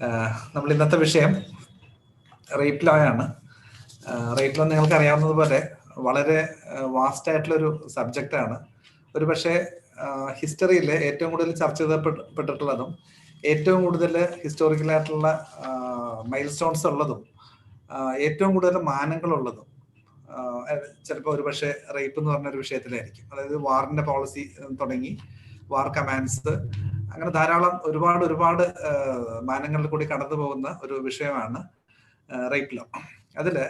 നമ്മൾ ഇന്നത്തെ വിഷയം റേപ്പ് ലോ ആണ്. റേപ്പ് ലോ നിങ്ങൾക്ക് അറിയാവുന്നതുപോലെ വളരെ വാസ്റ്റ് ആയിട്ടുള്ളൊരു സബ്ജക്റ്റാണ്. ഒരു പക്ഷേ ഹിസ്റ്ററിയിൽ ഏറ്റവും കൂടുതൽ ചർച്ച ചെയ്യപ്പെട്ടിട്ടുള്ളതും ഏറ്റവും കൂടുതൽ ഹിസ്റ്റോറിക്കലായിട്ടുള്ള മൈൽ സ്റ്റോൺസ് ഉള്ളതും ഏറ്റവും കൂടുതൽ മാനങ്ങളുള്ളതും ചിലപ്പോൾ ഒരു പക്ഷേ റേപ്പ് എന്ന് പറഞ്ഞൊരു വിഷയത്തിലായിരിക്കും. അതായത് വാറിന്റെ പോളിസി തുടങ്ങി വാർ കമാൻഡ്സ്, അങ്ങനെ ധാരാളം ഒരുപാട് മാനങ്ങളിൽ കൂടി കടന്നു പോകുന്ന ഒരു വിഷയമാണ് റേപ്പ് ലോ. അതില്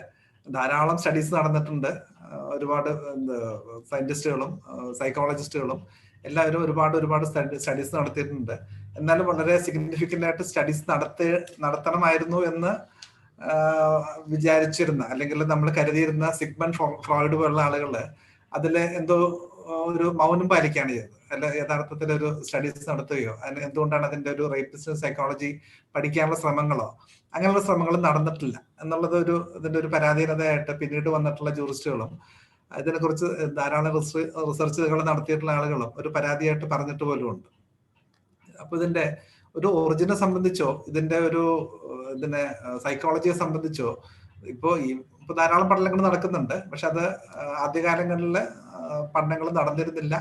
ധാരാളം സ്റ്റഡീസ് നടന്നിട്ടുണ്ട്. ഒരുപാട് സയന്റിസ്റ്റുകളും സൈക്കോളജിസ്റ്റുകളും എല്ലാവരും ഒരുപാട് സ്റ്റഡീസ് നടത്തിയിട്ടുണ്ട്. എന്നാലും വളരെ സിഗ്നിഫിക്കന്റ് ആയിട്ട് സ്റ്റഡീസ് നടത്തണമായിരുന്നു എന്ന് വിചാരിച്ചിരുന്ന, അല്ലെങ്കിൽ നമ്മൾ കരുതിയിരുന്ന സിഗ്മണ്ട് ഫ്രോയിഡ് പോലുള്ള ആളുകൾ അതില് എന്തോ ഒരു മൗനം പാലിക്കുകയാണ് ചെയ്തത്. അല്ല, യഥാർത്ഥത്തിൽ ഒരു സ്റ്റഡീസ് നടത്തുകയോ അതിന് എന്തുകൊണ്ടാണ് അതിന്റെ ഒരു റേപ്പിസ്റ്റ് സൈക്കോളജി പഠിക്കാനുള്ള ശ്രമങ്ങളോ അങ്ങനെയുള്ള ശ്രമങ്ങളും നടന്നിട്ടില്ല എന്നുള്ളത് ഇതിന്റെ ഒരു പരാധീനതയായിട്ട് പിന്നീട് വന്നിട്ടുള്ള ജൂറിസ്റ്റുകളും ഇതിനെക്കുറിച്ച് ധാരാളം റിസർച്ചുകൾ നടത്തിയിട്ടുള്ള ആളുകളും ഒരു പരാതിയായിട്ട് പറഞ്ഞിട്ട് പോലും ഉണ്ട്. അപ്പൊ ഇതിന്റെ ഒരു ഒറിജിനെ സംബന്ധിച്ചോ ഇതിനെ സൈക്കോളജിയെ സംബന്ധിച്ചോ ഇപ്പോ ധാരാളം പഠനങ്ങൾ നടക്കുന്നുണ്ട്. പക്ഷെ അത് ആദ്യകാലങ്ങളിലെ പഠനങ്ങൾ നടന്നിരുന്നില്ല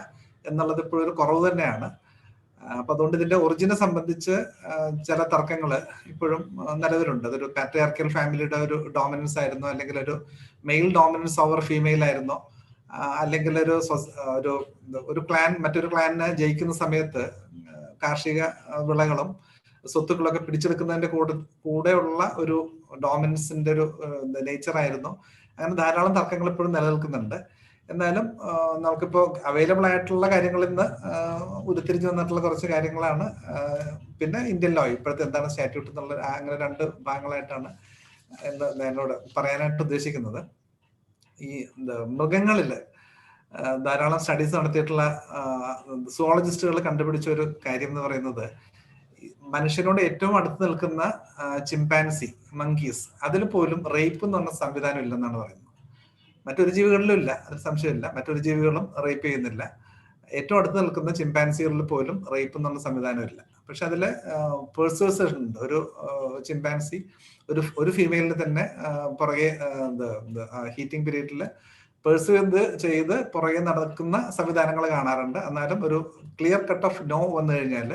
എന്നുള്ളത് ഇപ്പോഴും ഒരു കുറവ് തന്നെയാണ്. അപ്പൊ അതുകൊണ്ട് ഇതിന്റെ ഒറിജിനെ സംബന്ധിച്ച് ചില തർക്കങ്ങൾ ഇപ്പോഴും നിലവിലുണ്ട്. അതൊരു പാട്രിയാർക്കൽ ഫാമിലിയുടെ ഒരു ഡോമിനൻസ് ആയിരുന്നോ, അല്ലെങ്കിൽ ഒരു മെയിൽ ഡോമിനൻസ് ഓവർ ഫീമെയിൽ ആയിരുന്നോ, അല്ലെങ്കിൽ ഒരു ക്ലാൻ മറ്റൊരു ക്ലാനിനെ ജയിക്കുന്ന സമയത്ത് കാർഷിക വിളകളും സ്വത്തുക്കളൊക്കെ പിടിച്ചെടുക്കുന്നതിന്റെ കൂടെയുള്ള ഒരു ഡോമിനൻസിന്റെ ഒരു നേച്ചർ ആയിരുന്നു. അങ്ങനെ ധാരാളം തർക്കങ്ങൾ ഇപ്പോഴും നിലനിൽക്കുന്നുണ്ട്. എന്നാലും നമുക്കിപ്പോ അവൈലബിൾ ആയിട്ടുള്ള കാര്യങ്ങളിൽ നിന്ന് ഉരുത്തിരിഞ്ഞു വന്നിട്ടുള്ള കുറച്ച് കാര്യങ്ങളാണ്. പിന്നെ ഇന്ത്യൻ ലോ ഇപ്പോഴത്തെ എന്താണ് സ്റ്റാറ്റ്യൂട്ട് എന്നുള്ള അങ്ങനെ രണ്ട് ഭാഗങ്ങളായിട്ടാണ് എന്നോട് പറയാനായിട്ട് ഉദ്ദേശിക്കുന്നത്. ഈ മൃഗങ്ങളില് ധാരാളം സ്റ്റഡീസ് നടത്തിയിട്ടുള്ള സുവോളജിസ്റ്റുകൾ കണ്ടുപിടിച്ച ഒരു കാര്യം എന്ന് പറയുന്നത്, മനുഷ്യനോട് ഏറ്റവും അടുത്ത് നിൽക്കുന്ന ചിമ്പാൻസി, മങ്കീസ്, അതിൽ പോലും റേപ്പ് എന്ന് പറഞ്ഞ സംവിധാനം ഇല്ലെന്നാണ് പറയുന്നത്. മറ്റൊരു ജീവികളിലും ഇല്ല, അതിൽ സംശയമില്ല. മറ്റൊരു ജീവികളും റേപ്പ് ചെയ്യുന്നില്ല. ഏറ്റവും അടുത്ത് നിൽക്കുന്ന ചിമ്പാൻസികളിൽ പോലും റേപ്പ് എന്നുള്ള സംവിധാനം ഇല്ല. പക്ഷെ അതില് പെർസുവേഷൻ ഉണ്ട്. ഒരു ചിമ്പാൻസി ഒരു ഫീമെയിലിന് തന്നെ പുറകെ ഹീറ്റിംഗ് പീരീഡില് പെർസ്യൂവ് ചെയ്ത് പുറകെ നടക്കുന്ന സംവിധാനങ്ങൾ കാണാറുണ്ട്. എന്നാലും ഒരു ക്ലിയർ കട്ട് ഓഫ് നോ വന്നു കഴിഞ്ഞാൽ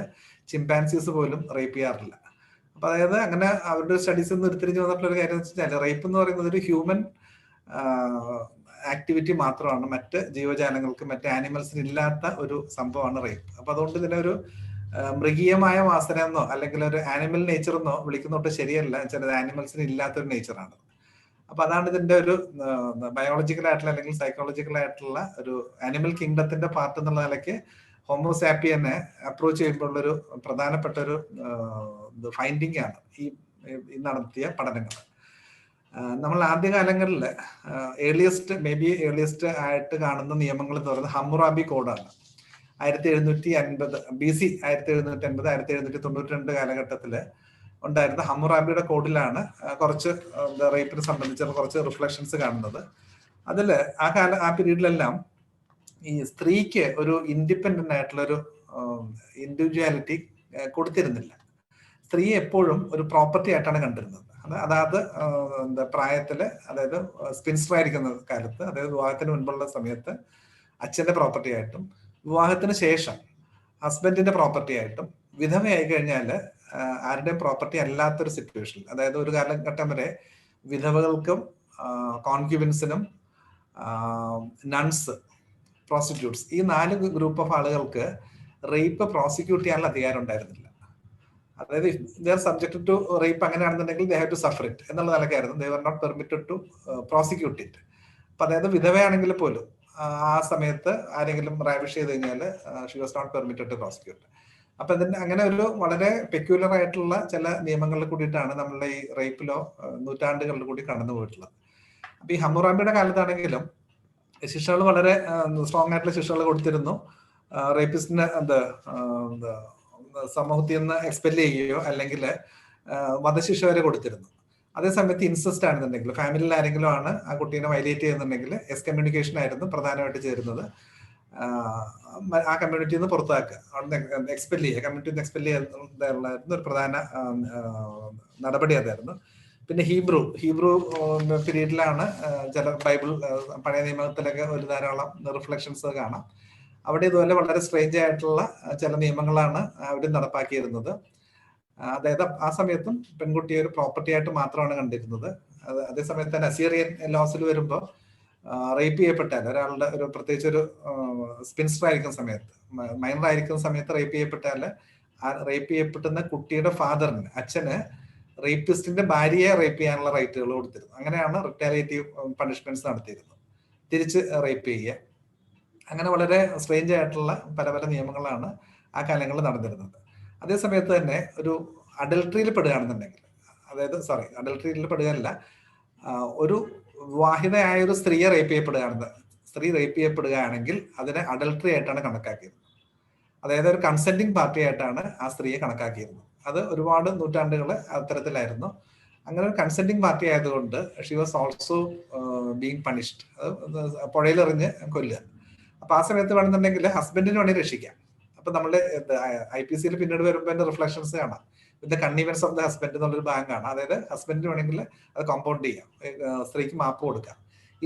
ചിമ്പാൻസീസ് പോലും റേപ്പ് ചെയ്യാറില്ല. അപ്പൊ അതായത് അങ്ങനെ അവരുടെ സ്റ്റഡീസിൽ നിന്ന് ഉരുത്തിരിഞ്ഞു വന്നിട്ടുള്ള ഒരു കാര്യം എന്ന് വെച്ചാൽ, റേപ്പ് എന്ന് പറയുന്നത് ഒരു ഹ്യൂമൻ ആക്ടിവിറ്റി മാത്രമാണ്. മറ്റ് ജീവജാലങ്ങൾക്ക്, മറ്റ് ആനിമൽസിന് ഇല്ലാത്ത ഒരു സംഭവമാണ് റേപ്പ്. അപ്പൊ അതുകൊണ്ട് ഇതിനെ ഒരു മൃഗീയമായ വാസന എന്നോ അല്ലെങ്കിൽ ഒരു ആനിമൽ നേച്ചർ എന്നോ വിളിക്കുന്നോട്ട് ശരിയല്ല. ചില ആനിമൽസിന് ഇല്ലാത്തൊരു നേച്ചറാണ്. അപ്പൊ അതാണ് ഇതിന്റെ ഒരു ബയോളജിക്കൽ ആയിട്ടുള്ള അല്ലെങ്കിൽ സൈക്കോളജിക്കൽ ആയിട്ടുള്ള ഒരു ആനിമൽ കിങ്ഡത്തിന്റെ പാർട്ട് എന്നുള്ള നിലയ്ക്ക് ഹോമോസാപ്പിയനെ അപ്രോച്ച് ചെയ്യുമ്പോൾ ഒരു പ്രധാനപ്പെട്ട ഒരു ഫൈൻഡിങ് ആണ് ഈ നടത്തിയ പഠനങ്ങൾ. നമ്മൾ ആദ്യകാലങ്ങളിൽ ഏർലിയസ്റ്റ് ആയിട്ട് കാണുന്ന നിയമങ്ങൾ എന്ന് പറയുന്നത് ഹമ്മുറാബി കോഡാണ്. 1750 BC 1750 1792 കാലഘട്ടത്തില് ഉണ്ടായിരുന്ന ഹമ്മുറാബിയുടെ കോഡിലാണ് കുറച്ച് റേപ്പിനെ സംബന്ധിച്ചുള്ള കുറച്ച് റിഫ്ലക്ഷൻസ് കാണുന്നത്. അതില് ആ പീരീഡിലെല്ലാം ഈ സ്ത്രീക്ക് ഒരു ഇൻഡിപെൻഡന്റ് ആയിട്ടുള്ളൊരു ഇൻഡിവിജ്വാലിറ്റി കൊടുത്തിരുന്നില്ല. സ്ത്രീ എപ്പോഴും ഒരു പ്രോപ്പർട്ടി ആയിട്ടാണ് കണ്ടിരുന്നത്. അതായത് പ്രായത്തില്, അതായത് സ്പിൻസ്റ്റർ ആയിരിക്കുന്ന കാലത്ത്, അതായത് വിവാഹത്തിന് മുൻപുള്ള സമയത്ത് അച്ഛന്റെ പ്രോപ്പർട്ടി ആയിട്ടും, വിവാഹത്തിന് ശേഷം ഹസ്ബൻഡിന്റെ പ്രോപ്പർട്ടി ആയിട്ടും, വിധവയായി കഴിഞ്ഞാല് ആരുടെയും പ്രോപ്പർട്ടി അല്ലാത്തൊരു സിറ്റുവേഷൻ. അതായത് ഒരു കാലഘട്ടം വരെ വിധവകൾക്കും കോൺക്യൂബൻസിനും നൺസ്, പ്രോസ്റ്റിറ്റ്യൂട്ട്സ്, ഈ 4 ഗ്രൂപ്പ് ഓഫ് ആളുകൾക്ക് റേപ്പ് പ്രോസിക്യൂട്ട് ചെയ്യാനുള്ള അധികാരം ഉണ്ടായിരുന്നില്ല. അതായത് they are subjected to rape അങ്ങനെയാണെന്നുണ്ടെങ്കിൽ they have to suffer it എന്നുള്ള നിലക്കായിരുന്നു. They were not permitted to prosecute it. അപ്പൊ അതായത് വിധവയാണെങ്കിൽ പോലും ആ സമയത്ത് ആരെങ്കിലും റാവിഷ് ചെയ്ത് കഴിഞ്ഞാൽ she was not permitted to prosecute. അപ്പൊ ഇതിന്റെ അങ്ങനെ ഒരു വളരെ പെക്യുലർ ആയിട്ടുള്ള ചില നിയമങ്ങളിൽ കൂടിയിട്ടാണ് നമ്മളുടെ ഈ റേപ്പ് ലോ നൂറ്റാണ്ടുകളിൽ കൂടി കടന്നു പോയിട്ടുള്ളത്. അപ്പൊ ഈ ഹമ്മുറാബിയുടെ കാലത്താണെങ്കിലും ശിക്ഷകൾ വളരെ സ്ട്രോങ് ആയിട്ടുള്ള ശിക്ഷകൾ കൊടുത്തിരുന്നു. റേപ്പിസ്റ്റിന് സമൂഹത്തിൽ നിന്ന് എക്സ്പെൽ ചെയ്യുകയോ അല്ലെങ്കിൽ വധശിക്ഷ വരെ കൊടുത്തിരുന്നു. അതേസമയത്ത് ഇൻസെസ്റ്റ് ആണെന്നുണ്ടെങ്കിൽ, ഫാമിലിയിൽ ആരെങ്കിലും ആണ് ആ കുട്ടീനെ വയലേറ്റ് ചെയ്യുന്നുണ്ടെങ്കിൽ എക്സ്കമ്മ്യൂണിക്കേഷൻ ആയിരുന്നു പ്രധാനമായിട്ട് ചേരുന്നത്. ആ കമ്മ്യൂണിറ്റിയിൽ നിന്ന് പുറത്താക്കുക, അവിടെ എക്സ്പെൽ ചെയ്യുക, കമ്മ്യൂണിറ്റി എക്സ്പെൽ ചെയ്യാറുള്ളായിരുന്നു ഒരു പ്രധാന നടപടി അതായിരുന്നു. പിന്നെ ഹീബ്രു പീരീഡിലാണ് ചില ബൈബിൾ പഴയ നിയമത്തിലൊക്കെ ഒരു ധാരാളം റിഫ്ലക്ഷൻസ് കാണാം. അവിടെ ഇതുപോലെ വളരെ സ്ട്രേഞ്ച് ആയിട്ടുള്ള ചില നിയമങ്ങളാണ് അവിടെ നടപ്പാക്കിയിരുന്നത്. അതായത് ആ സമയത്തും പെൺകുട്ടിയെ ഒരു പ്രോപ്പർട്ടി ആയിട്ട് മാത്രമാണ് കണ്ടിരുന്നത്. അതേസമയത്ത് തന്നെ അസീറിയൻ ലോസിൽ വരുമ്പോൾ റേപ്പ് ചെയ്യപ്പെട്ടാൽ ഒരാളുടെ ഒരു പ്രത്യേകിച്ച് ഒരു സ്പിൻസ്റ്റർ ആയിരിക്കുന്ന സമയത്ത്, മൈനർ ആയിരിക്കുന്ന സമയത്ത് റേപ്പ് ചെയ്യപ്പെട്ടാൽ ആ റേപ്പ് ചെയ്യപ്പെട്ടുന്ന കുട്ടിയുടെ ഫാദറിന്, അച്ഛന് റേപ്പിസ്റ്റിന്റെ ഭാര്യയെ റേപ്പ് ചെയ്യാനുള്ള റൈറ്റുകൾ കൊടുത്തിരുന്നു. അങ്ങനെയാണ് റിറ്റാലിയേറ്റീവ് പണിഷ്മെന്റ്സ് നടത്തിയിരുന്നത്, തിരിച്ച് റേപ്പ് ചെയ്യുക. അങ്ങനെ വളരെ സ്ട്രേഞ്ച് ആയിട്ടുള്ള പല പല നിയമങ്ങളാണ് ആ കാലങ്ങളിൽ നടന്നിരുന്നത്. അതേസമയത്ത് തന്നെ ഒരു അഡൽട്ടറിയിൽ പെടുകയാണെന്നുണ്ടെങ്കിൽ, അതായത് അഡൽട്ടറിയിൽ പെടുകയല്ല, ഒരു വിവാഹിതയായ ഒരു സ്ത്രീയെ സ്ത്രീ റേപ്പ് ചെയ്യപ്പെടുകയാണെങ്കിൽ അതിനെ അഡൽട്ടറി ആയിട്ടാണ് കണക്കാക്കിയത്. അതായത് ഒരു കൺസെന്റിങ് പാർട്ടി ആയിട്ടാണ് ആ സ്ത്രീയെ കണക്കാക്കിയിരുന്നത്. അത് ഒരുപാട് നൂറ്റാണ്ടുകൾ അത്തരത്തിലായിരുന്നു. അങ്ങനെ ഒരു കൺസെന്റിങ് പാർട്ടി ആയതുകൊണ്ട് she was also being punished, പുഴയിലെറിഞ്ഞ് കൊല്ലുക. അപ്പൊ ആ സമയത്ത് വേണമെന്നുണ്ടെങ്കിൽ ഹസ്ബൻഡിന് വേണമെങ്കിൽ രക്ഷിക്കാം. അപ്പൊ നമ്മള് IPCയിൽ പിന്നീട് വരുമ്പോൾ അതിന്റെ റിഫ്ലക്ഷൻസ് കാണാം. ഇതിന്റെ കൺവീനിയൻസ് ഓഫ് ദ ഹസ്ബൻഡ് എന്നുള്ളൊരു ബാങ്കാണ്. അതായത് ഹസ്ബൻഡിന് വേണമെങ്കിൽ അത് കോമ്പൗണ്ട് ചെയ്യാം, സ്ത്രീക്ക് മാപ്പ് കൊടുക്കാം.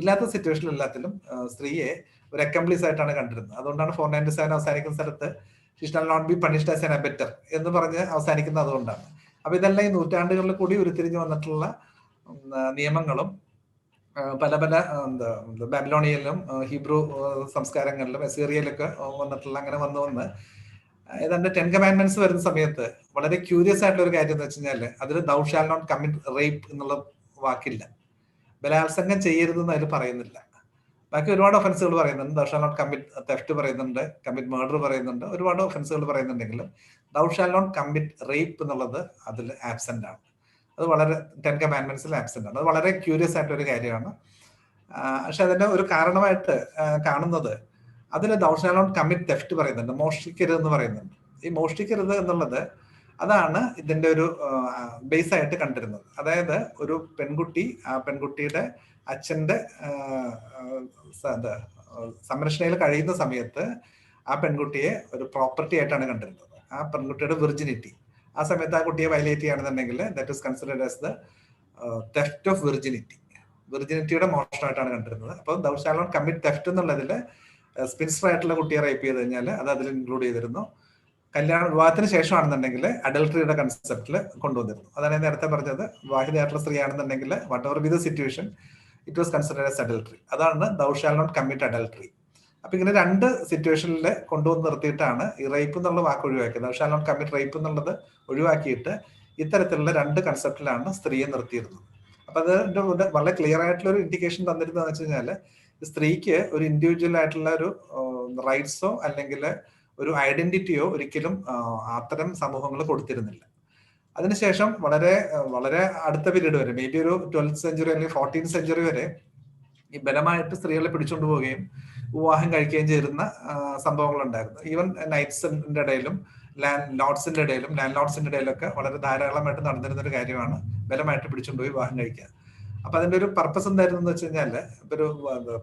ഇല്ലാത്ത സിറ്റുവേഷൻ എല്ലാത്തിലും സ്ത്രീയെ ഒരു അക്കംപ്ലീസ് ആയിട്ടാണ് കണ്ടിരുന്നത്. അതുകൊണ്ടാണ് 497 അവസാനിക്കുന്ന സ്ഥലത്ത് she shall not be punished as an abettor എന്ന് പറഞ്ഞ് അവസാനിക്കുന്നത് അതുകൊണ്ടാണ്. അപ്പൊ ഇതെല്ലാം ഈ നൂറ്റാണ്ടുകളിൽ കൂടി ഉരുത്തിരിഞ്ഞു വന്നിട്ടുള്ള നിയമങ്ങളും പല പല ബാബിലോണിയയിലും ഹീബ്രു സംസ്കാരങ്ങളിലും അസീറിയയിലൊക്കെ വന്നിട്ടുള്ള, അങ്ങനെ വന്ന് ഏതാണ്ട് 10 കമാൻഡ്മെന്റ്സ് വരുന്ന സമയത്ത് വളരെ ക്യൂരിയസ് ആയിട്ടുള്ള ഒരു കാര്യം എന്ന് വെച്ച് കഴിഞ്ഞാല് അതിൽ thou shall not commit rape എന്നുള്ള വാക്കില്ല. ബലാത്സംഗം ചെയ്യരുതെന്ന് അതിൽ പറയുന്നില്ല. ബാക്കി ഒരുപാട് ഒഫൻസുകൾ പറയുന്നുണ്ട്. Thou shall not commit theft പറയുന്നുണ്ട്, കമ്മിറ്റ് മർഡർ പറയുന്നുണ്ട്, ഒരുപാട് ഒഫൻസുകൾ പറയുന്നുണ്ടെങ്കിലും thou shall not commit rape എന്നുള്ളത് അതിൽ ആബ്സെന്റ് ആണ്. അത് വളരെ 10 കമാൻഡ്മെന്റ്സിൽ ആബ്സെന്റ് ആണ്. അത് വളരെ ക്യൂരിയസ് ആയിട്ടൊരു കാര്യമാണ്. പക്ഷെ അതിന്റെ ഒരു കാരണമായിട്ട് കാണുന്നത് അതിൽ thou shall not commit theft പറയുന്നുണ്ട്, മോഷ്ടിക്കരുത് എന്ന് പറയുന്നുണ്ട്. ഈ മോഷ്ടിക്കരുത് എന്നുള്ളത് അതാണ് ഇതിന്റെ ഒരു ബേസ് ആയിട്ട് കണ്ടിരുന്നത്. അതായത് ഒരു പെൺകുട്ടി, ആ പെൺകുട്ടിയുടെ അച്ഛന്റെ സംരക്ഷണയിൽ കഴിയുന്ന സമയത്ത് ആ പെൺകുട്ടിയെ ഒരു പ്രോപ്പർട്ടി ആയിട്ടാണ് കണ്ടിരുന്നത്. ആ പെൺകുട്ടിയുടെ വിർജിനിറ്റി ആ സമയത്ത് ആ കുട്ടിയെ വയലേറ്റ് ചെയ്യുകയാണെന്നുണ്ടെങ്കിൽ that is considered as the theft of virginity. വിർജിനിറ്റിയുടെ മോഷണമായിട്ടാണ് കണ്ടിരുന്നത്. അപ്പോൾ thou shall not commit theft എന്നുള്ളതിൽ സ്പിൻസ്റ്റർ ആയിട്ടുള്ള കുട്ടിയെ റേപ്പ് ചെയ്ത് കഴിഞ്ഞാൽ അത് അതിൽ ഇൻക്ലൂഡ് ചെയ്തിരുന്നു. വിവാഹത്തിന് ശേഷമാണെന്നുണ്ടെങ്കിൽ അഡൽട്ടറിയുടെ കൺസെപ്റ്റിൽ കൊണ്ടുവന്നിരുന്നു. അതാണ് ഞാൻ നേരത്തെ പറഞ്ഞത്, വിവാഹിതയായിട്ടുള്ള സ്ത്രീ ആണെന്നുണ്ടെങ്കിൽ whatever be the situation it was considered as adultery. അതാണ് thou shall not commit adultery. അപ്പൊ ഇങ്ങനെ രണ്ട് സിറ്റുവേഷനിൽ കൊണ്ടുവന്ന് നിർത്തിയിട്ടാണ് ഈ റേപ്പ് എന്നുള്ള വാക്ക് ഒഴിവാക്കിയത്. Thou shall not commit rape എന്നുള്ളത് ഒഴിവാക്കിയിട്ട് ഇത്തരത്തിലുള്ള രണ്ട് കൺസെപ്റ്റിലാണ് സ്ത്രീയെ നിർത്തിയിരുന്നത്. അപ്പൊ അത് വളരെ ക്ലിയർ ആയിട്ടുള്ള ഒരു ഇൻഡിക്കേഷൻ തന്നിരുന്നതെന്ന് വെച്ച് കഴിഞ്ഞാൽ സ്ത്രീക്ക് ഒരു ഇൻഡിവിജ്വൽ ആയിട്ടുള്ള ഒരു റൈറ്റ്സോ അല്ലെങ്കിൽ ഒരു ഐഡന്റിറ്റിയോ ഒരിക്കലും അത്തരം സമൂഹങ്ങൾ കൊടുത്തിരുന്നില്ല. അതിനുശേഷം വളരെ വളരെ അടുത്ത പീരീഡ് വരെ, മേ ബി ഒരു 12th സെഞ്ചുറി അല്ലെങ്കിൽ 14th സെഞ്ചുറി വരെ ഈ ബലമായിട്ട് സ്ത്രീകളെ പിടിച്ചുകൊണ്ടു പോവുകയും വിവാഹം കഴിക്കുകയും ചെയ്യുന്ന സംഭവങ്ങൾ ഉണ്ടായിരുന്നു. ഈവൻ നൈറ്റ്സിന്റെ ഇടയിലും ലാൻഡ് ലോർഡ്സിന്റെ ഇടയിലൊക്കെ വളരെ ധാരാളമായിട്ട് നടന്നിരുന്ന ഒരു കാര്യമാണ് ബലമായിട്ട് പിടിച്ചുകൊണ്ടുപോയി വിവാഹം കഴിക്കുക. അപ്പൊ അതിന്റെ ഒരു പർപ്പസ് എന്തായിരുന്നു എന്ന് വെച്ച് കഴിഞ്ഞാല്, ഇപ്പൊ ഒരു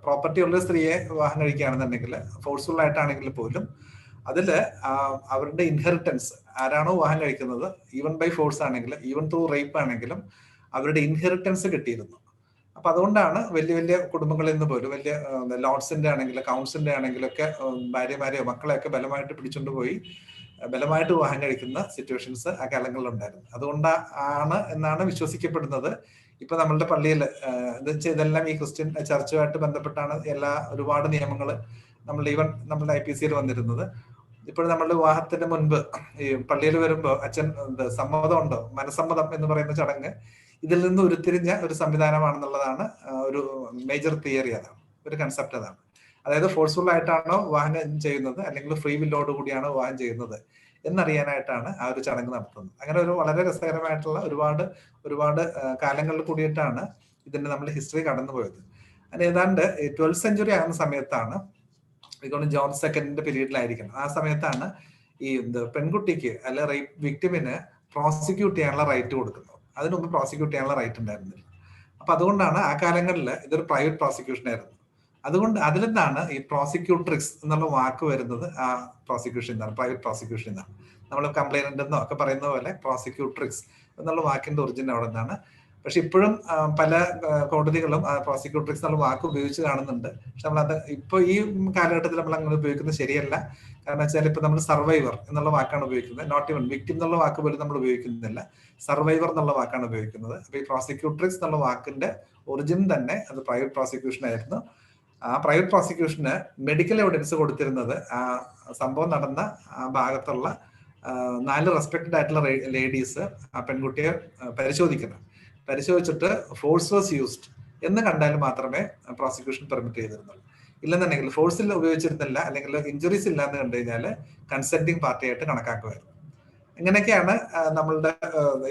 പ്രോപ്പർട്ടി ഉള്ള സ്ത്രീയെ വിവാഹം കഴിക്കുകയാണെന്നുണ്ടെങ്കിൽ ഫോഴ്സ്ഫുൾ ആയിട്ടാണെങ്കിൽ പോലും അതില് അവരുടെ ഇൻഹെറിറ്റൻസ്, ആരാണോ വിവാഹം കഴിക്കുന്നത്, ഈവൻ ബൈ ഫോഴ്സ് ആണെങ്കിലും ഈവൻ ത്രൂ റേപ്പ് ആണെങ്കിലും അവരുടെ ഇൻഹെറിറ്റൻസ് കിട്ടിയിരുന്നു. അപ്പൊ അതുകൊണ്ടാണ് വലിയ വലിയ കുടുംബങ്ങളിൽ നിന്ന് പോലും, വലിയ ലോർഡ്സിന്റെ ആണെങ്കിലും കൗൺസിലിന്റെ ആണെങ്കിലൊക്കെ ഭാര്യമാരെയോ മക്കളെയൊക്കെ ബലമായിട്ട് പിടിച്ചുകൊണ്ടുപോയി ബലമായിട്ട് വിവാഹം കഴിക്കുന്ന സിറ്റുവേഷൻസ് ആ കാലങ്ങളിൽ ഉണ്ടായിരുന്നു. അതുകൊണ്ടാണ് എന്നാണ് വിശ്വസിക്കപ്പെടുന്നത്. ഇപ്പൊ നമ്മളുടെ പള്ളിയിൽ ഇതെല്ലാം ഈ ക്രിസ്ത്യൻ ചർച്ചുമായിട്ട് ബന്ധപ്പെട്ടാണ് ഒരുപാട് നിയമങ്ങൾ നമ്മളുടെ IPCയിൽ വന്നിരുന്നത്. ഇപ്പോൾ നമ്മളുടെ വിവാഹത്തിന് മുൻപ് ഈ പള്ളിയിൽ വരുമ്പോൾ അച്ഛൻ സമ്മതം ഉണ്ടോ, മനസ്സമ്മതം എന്ന് പറയുന്ന ചടങ്ങ് ഇതിൽ നിന്ന് ഉരുത്തിരിഞ്ഞ ഒരു സംവിധാനമാണെന്നുള്ളതാണ് ഒരു മേജർ തിയറി. അതാണ് ഒരു കൺസെപ്റ്റ്. അതാണ് അതായത് ഫോഴ്സ്ഫുൾ ആയിട്ടാണോ വിവാഹം ചെയ്യുന്നത് അല്ലെങ്കിൽ ഫ്രീ വില്ലോട് കൂടിയാണോ വിവാഹം ചെയ്യുന്നത് എന്നറിയാനായിട്ടാണ് ആ ഒരു ചടങ്ങ് നടത്തുന്നത്. അങ്ങനെ ഒരു വളരെ രസകരമായിട്ടുള്ള ഒരുപാട് കാലങ്ങളിൽ കൂടിയിട്ടാണ് ഇതിന്റെ നമ്മൾ ഹിസ്റ്ററി കടന്നുപോയത്. അതിന് ഏതാണ്ട് 12th സെഞ്ചുറി ആകുന്ന സമയത്താണ്, ഇതുകൊണ്ട് ജോൺ സെക്കൻഡിന്റെ പീരീഡിലായിരിക്കണം, ആ സമയത്താണ് ഈ പെൺകുട്ടിക്ക് അല്ലെ റേപ്പ് വിക്ടിമിന് പ്രോസിക്യൂട്ട് ചെയ്യാനുള്ള റൈറ്റ് കൊടുക്കുന്നത്. അതിനു മുമ്പ് പ്രോസിക്യൂട്ട് ചെയ്യാനുള്ള റൈറ്റ് ഉണ്ടായിരുന്നില്ല. അപ്പൊ അതുകൊണ്ടാണ് ആ കാലങ്ങളിൽ ഇതൊരു പ്രൈവറ്റ് പ്രോസിക്യൂഷൻ ആയിരുന്നു. അതുകൊണ്ട് അതിൽ നിന്നാണ് ഈ പ്രോസിക്യൂട്രിക്സ് എന്നുള്ള വാക്ക് വരുന്നത്. ആ പ്രോസിക്യൂഷൻ എന്നാണ്, പ്രൈവറ്റ് പ്രോസിക്യൂഷൻ എന്നാണ്. നമ്മൾ കംപ്ലൈനന്റ് എന്നോ ഒക്കെ പറയുന്ന പോലെ പ്രോസിക്യൂട്രിക്സ് എന്നുള്ള വാക്കിന്റെ ഒറിജിൻ അവിടെ നിന്നാണ്. പക്ഷെ ഇപ്പോഴും പല കോടതികളും പ്രോസിക്യൂട്രിക്സ് എന്നുള്ള വാക്ക് ഉപയോഗിച്ച് കാണുന്നുണ്ട്. പക്ഷെ നമ്മളത് ഇപ്പൊ ഈ കാലഘട്ടത്തിൽ നമ്മൾ അങ്ങനെ ഉപയോഗിക്കുന്നത് ശരിയല്ല. കാരണം വെച്ചാൽ ഇപ്പൊ നമ്മൾ സർവൈവർ എന്നുള്ള വാക്കാണ് ഉപയോഗിക്കുന്നത്. നോട്ട് ഈവൻ വിക്ടിം എന്നുള്ള വാക്ക് പോലും നമ്മൾ ഉപയോഗിക്കുന്നില്ല, സർവൈവർ എന്നുള്ള വാക്കാണ് ഉപയോഗിക്കുന്നത്. അപ്പൊ ഈ പ്രോസിക്യൂട്രിക്സ് എന്നുള്ള വാക്കിന്റെ ഒറിജിൻ തന്നെ അത് പ്രൈവറ്റ് പ്രോസിക്യൂഷൻ ആയിരുന്നു. ആ പ്രൈവറ്റ് പ്രോസിക്യൂഷന് മെഡിക്കൽ എവിഡൻസ് കൊടുത്തിരുന്നത് ആ സംഭവം നടന്ന ആ ഭാഗത്തുള്ള 4 റെസ്പെക്റ്റഡ് ആയിട്ടുള്ള ലേഡീസ് ആ പെൺകുട്ടിയെ പരിശോധിച്ചിട്ട് ഫോഴ്സ് വാസ് യൂസ്ഡ് എന്ന് കണ്ടാൽ മാത്രമേ പ്രോസിക്യൂഷൻ പെർമിറ്റ് ചെയ്തിരുന്നുള്ളൂ. ഇല്ലെന്നുണ്ടെങ്കിൽ ഫോഴ്സിൽ ഉപയോഗിച്ചിരുന്നില്ല അല്ലെങ്കിൽ ഇഞ്ചുറീസ് ഇല്ല എന്ന് കണ്ടു കഴിഞ്ഞാൽ കൺസെന്റിങ് പാർട്ടിയായിട്ട് കണക്കാക്കുമായിരുന്നു. ഇങ്ങനെയൊക്കെയാണ് നമ്മളുടെ